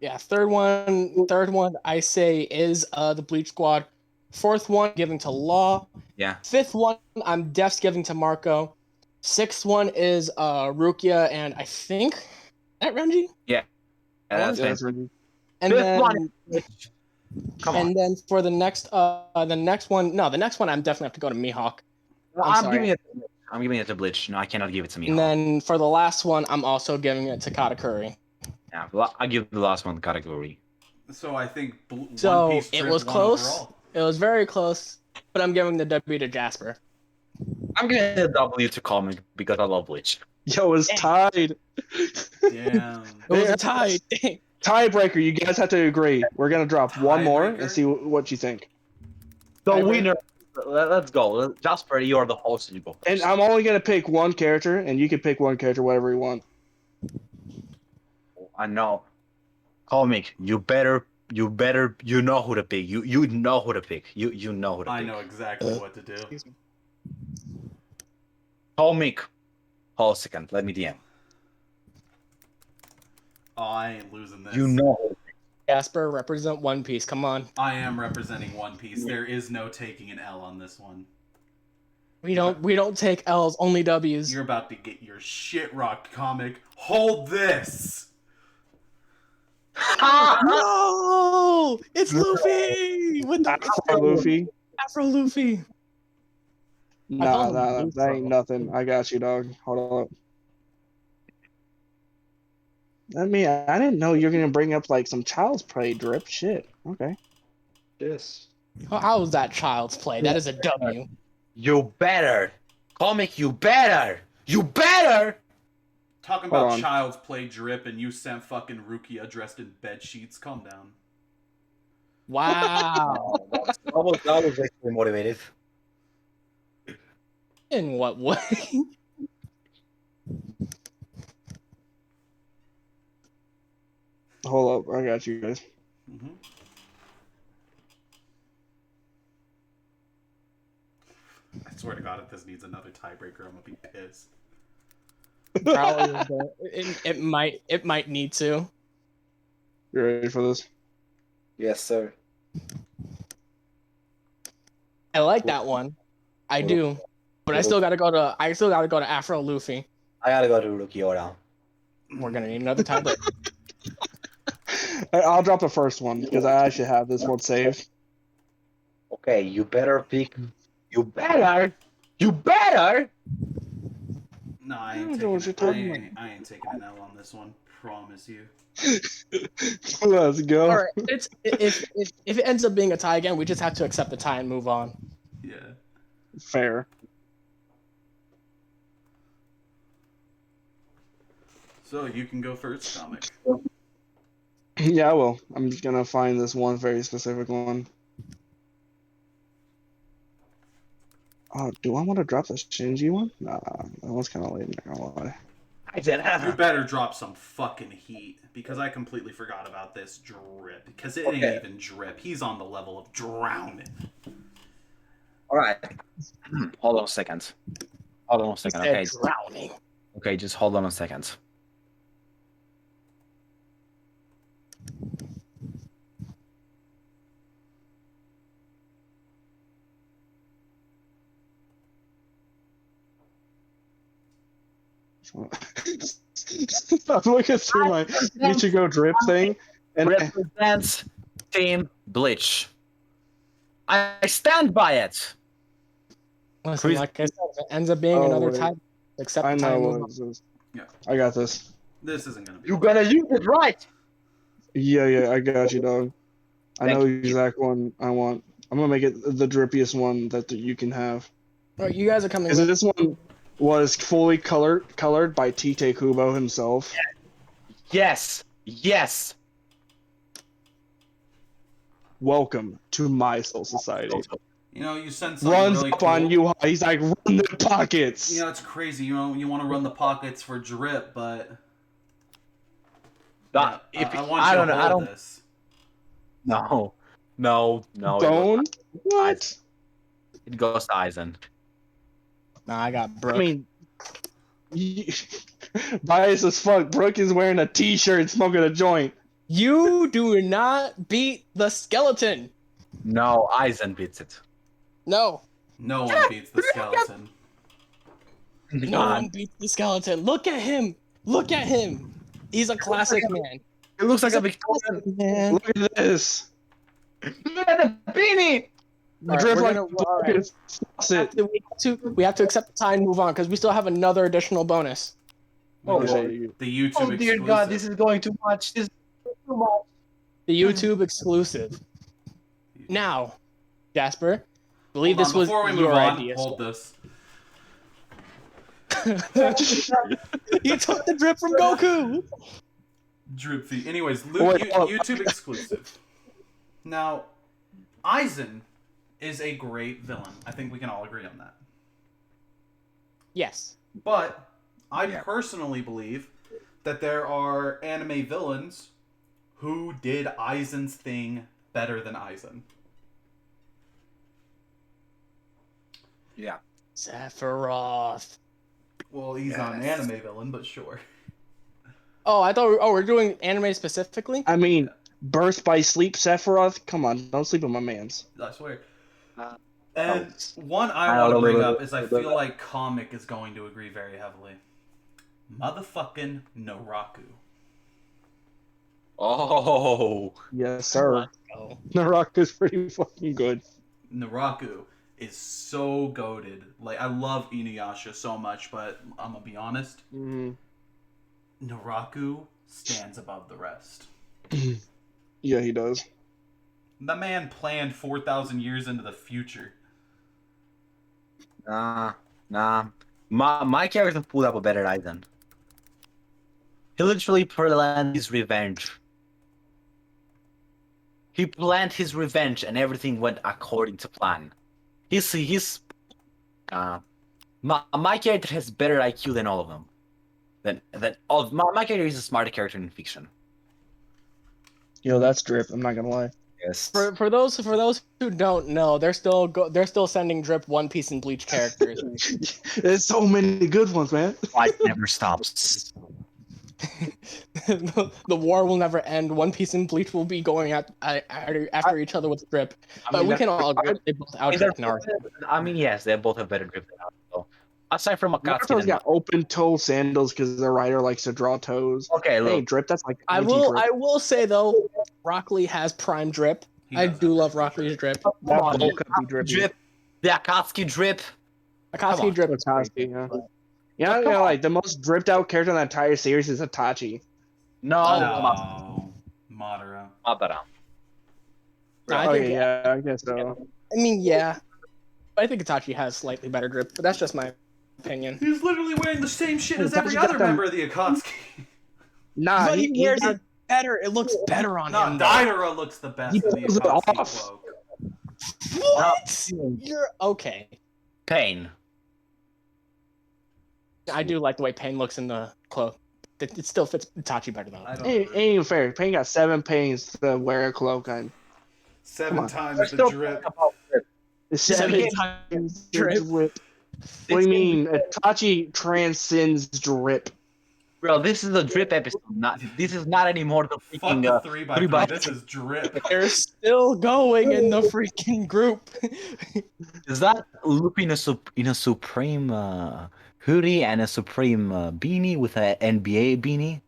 Yeah, third one I say is the Bleach Squad. Fourth one giving to Law. Yeah. Fifth one I'm Def's giving to Marco. Sixth one is Rukia and I think that Renji. Yeah, that's Yeah, fine. that's really- And Fifth then one is Bleach. Come on. and then for the next one I'm definitely have to go to Mihawk. I'm I'm sorry. giving it. I'm giving it to Bleach. No, I cannot give it to me. And then for the last one I'm also giving it to Katakuri. Yeah, I give the last one category. So I think So One Piece it drip was won close. overall. It was very close, but I'm giving the W to Jasper. I'm giving it a W to comic because I love Bleach. Yo, it's tied. Damn. It was Yeah. a tie. Dang. Tiebreaker. You guys have to agree. We're gonna drop one more Tiebreaker? and see what you think. The I winner. Let's go. Jasper, you are the host. You go. And first. I'm only gonna pick one character, and you can pick one character, whatever you want. I know. Comic, you know who to pick. You know who to pick. You know who to pick. I know exactly what to do. Excuse me. Comic, Hold a second. Let me DM. Oh, I ain't losing this. You know. Jasper, represent One Piece. Come on. I am representing One Piece. There is no taking an L on this one. We don't take L's, only W's. You're about to get your shit rocked, comic. Hold this! No! It's Luffy! With the Luffy. Afro Luffy. Nah, that ain't nothing. I got you, dog. Hold up. I mean, I didn't know you're gonna bring up like some child's play drip shit. Okay. Yes. How was that child's play? That is a W. You better. Comic, you better. You better! Talking Hold about on. child's play drip and you sent fucking Rukia dressed in bed sheets. Calm down. Wow. I was actually motivated. In what way? Hold up, I got you guys. Mm-hmm. I swear to God, if this needs another tiebreaker, I'm gonna be pissed. Probably. It might need to. You ready for this? Yes, sir. I like that one. I do. But I still gotta go to Afro Luffy. I gotta go to Rukiora. We're gonna need another tiebreaker. I'll drop the first one because I actually have this one saved. Okay, you better pick. You better. You better. No, I I ain't don't know what you're taking. talking I ain't taking an L on this one. Promise you. Let's go. All right. If it ends up being a tie again, we just have to accept the tie and move on. Yeah. Fair. So you can go first, comic. Yeah, I will. I'm just gonna find this one very specific one. Oh, do I want to drop the Shinji one? Nah, that one's kind of late. Not gonna lie. I did. You better drop some fucking heat because I completely forgot about this drip because it ain't even drip. He's on the level of drowning. All right. Hold on a second. Hold on a second. Okay. Drowning. Okay, just hold on a second. I'm looking through my Ichigo drip thing, and Represents Team Bleach. I stand by it. Listen, like I said, if it ends up being another tie, accept I the tie know and move what on. this is. Yeah. I got this. This isn't gonna be. You're gonna use it right. Yeah, I got you, dog. I Thank know you. the exact one I want. I'm gonna make it the drippiest one that you can have. All right, you guys are coming. Because this one was fully colored by Tite Kubo himself. Yes. Yes. Welcome to my soul society. You know, you sent something Runs really up cool. on you. He's like, run the pockets. You know, it's crazy. You know, you want to run the pockets for drip, but That, yeah, if I want you to hold this. No. Don't. What? It goes to Aizen. Nah, I got Brooke. I mean, biased as fuck. Brooke is wearing a t-shirt, smoking a joint. You do not beat the skeleton. No, Aizen beats it. No. No one beats the skeleton. No one beats the skeleton. Look at him. Look at him. He's a classic man. It looks like He's a Victorian. man. Look at this. Look at the beanie. All right, Drip we're like gonna- all right. That's it. We have to accept the tie and move on because we still have another additional bonus. Oh, The YouTube Oh dear exclusive. God, this is going too much. This is too much. The YouTube exclusive. Now, Jasper, I believe Hold this on, was before we move your on, idea. hold this. You took the drip from Goku. Drip feed. Anyways, Wait, YouTube exclusive. Now, Aizen is a great villain. I think we can all agree on that. Yes. But I personally believe that there are anime villains who did Aizen's thing better than Aizen. Yeah. Sephiroth. Well, he's not an anime villain, but sure. Oh, I thought. We're doing anime specifically. I mean, Birth by Sleep Sephiroth. Come on, don't sleep on my man's. I swear. Uh, And one I I want to don't bring know. up is I feel like Comic is going to agree very heavily. Motherfucking Naraku. Oh. Yes, sir. Oh. Naraka's pretty fucking good. Naraku is so goated. Like, I love Inuyasha so much, but I'm gonna be honest. Mm. Naraku stands above the rest. Yeah, he does. The man planned 4,000 years into the future. Nah. My character pulled up a better Aizen. He literally planned his revenge. He planned his revenge, and everything went according to plan. My character has better IQ than all of them. My character is a smarter character in fiction. Yo, that's drip. I'm not gonna lie. Yes. For those who don't know, they're still sending Drip, One Piece, and Bleach characters. There's so many good ones, man. Fight never stops. The war will never end. One Piece and Bleach will be going after each other with Drip. But we can all agree they both outdrip Naruto. I mean, yes, they both have better grip than Naruto. Aside from Akatsuki. Naruto's got open toe sandals because the writer likes to draw toes. Okay, Hey, look. drip. That's like I anti-drip. will say though, Rock Lee has prime drip. He I does do have love very Rock good Lee's drip. Come That on, bowl could be drippy. drip. The Akatsuki drip. Akatsuki drip is Akatsuki, great. yeah. But- Yeah, Come you know, on. like the most dripped out character in the entire series is Itachi. No, No. Madara. Madara. I Oh think, yeah, I guess so. I mean, yeah. I think Itachi has slightly better drip, but that's just my opinion. He's literally wearing the same shit as Itachi every got other them- member of the Akatsuki. Nah, But he wears got- it better. It looks better on No, him. though. Daira looks the best He in the pulls it Akatsuki off. cloak. What? You're okay. Pain. I do like the way Pain looks in the cloak. It still fits Itachi better though. I don't ain't agree. even fair. Pain got 7 pains to wear a cloak on. 7 on. times We're the still drip. talking about drip. 7 Times times drip. drip. What do you mean? Itachi transcends drip. Bro, this is a drip episode. This is not anymore the Fuck freaking the 3x3. 3x3. This is drip. They're still going in the freaking group. Is that Luffy in a supreme hoodie and a supreme beanie with an NBA beanie?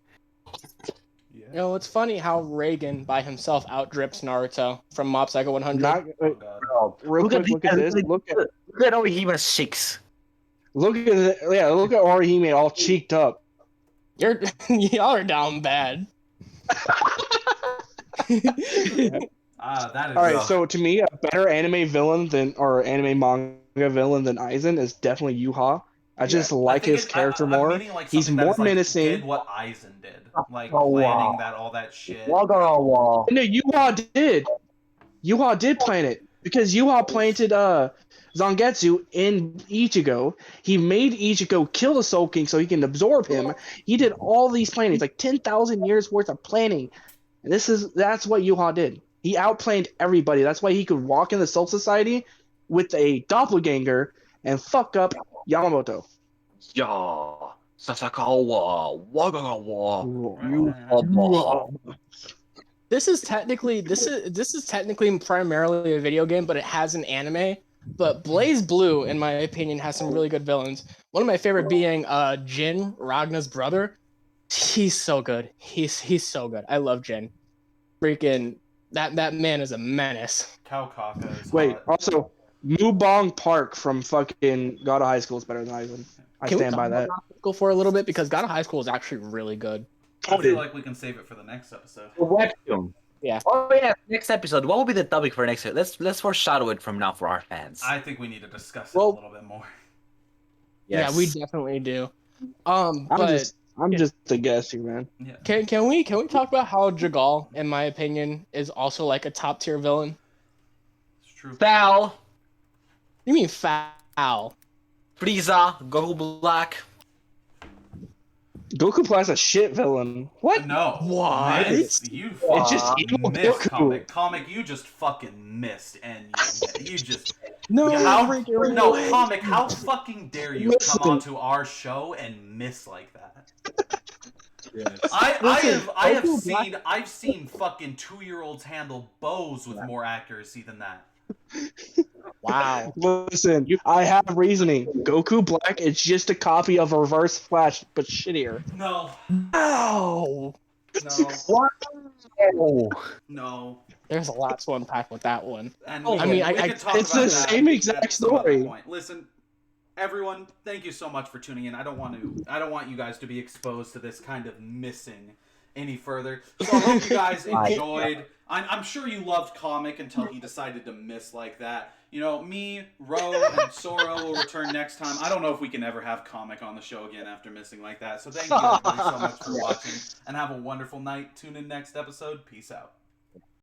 Yeah. You know, it's funny how Reagan by himself outdrips Naruto from Mob Psycho 100. Not, Oh, God. Bro, real quick, look at this. Look at Orihime 6. look at it. Yeah, look at Orihime all cheeked up. Y'all are down bad. That is. All right, so to me, a better anime villain than or anime manga villain than Aizen is definitely Yuha. I just like his character more. He's more menacing. Did what Aizen did, like Oh, planning wow. all that shit. Wall. No, Yuha did. Yuha did plan it because Yuha planted Zangetsu in Ichigo. He made Ichigo kill the Soul King so he can absorb him. He did all these plannings, like 10,000 years worth of planning. And that's what Yuha did. He outplanned everybody. That's why he could walk in the Soul Society with a doppelganger and fuck up Yamamoto. Ya. Sasakawa. Wagagawa. This is technically primarily a video game, but it has an anime. But Blaze Blue, in my opinion, has some really good villains. One of my favorite being Jin, Ragna's brother. He's so good. He's so good. I love Jin. Freaking that man is a menace. Kaukaka is Wait, hot. also, Mubong Park from fucking God of High School is better than Aizen. I Can we stand talk by about that. God of High School for a little bit because God of High School is actually really good. I feel like we can save it for the next episode. Webtoon. Yeah. Oh yeah, next episode. What will be the topic for next episode? Let's foreshadow it from now for our fans. I think we need to discuss it Well- a little bit more. Yes. Yeah, we definitely do. I'm But just a guest here, man. Yeah. can we talk about how Jagal, in my opinion, is also like a top tier villain? It's true. Sal, You mean foul? Frieza, Goku Black. Goku Black's a shit villain. What? No. What? Missed. You It's just fucking evil missed, Goku. comic. You just fucking missed, and you just No, How, freaking no, way. Comic, how fucking dare you Listen. come onto our show and miss like that? Yes. I've seen fucking 2-year-olds handle bows with more accuracy than that. Wow. Listen, I have reasoning. Goku Black is just a copy of Reverse Flash, but shittier. No, Wow. no. There's a lot to unpack with that one. And Oh, we I can, mean, we I- can talk it's about the that same at exact some other story. point. Listen, everyone, thank you so much for tuning in. I don't want you guys to be exposed to this kind of missing any further. So I hope you guys enjoyed. I'm sure you loved Comic until he decided to miss like that. You know, me, Ro, and Sora will return next time. I don't know if we can ever have Comic on the show again after missing like that. So thank you everybody so much for watching, and have a wonderful night. Tune in next episode. Peace out.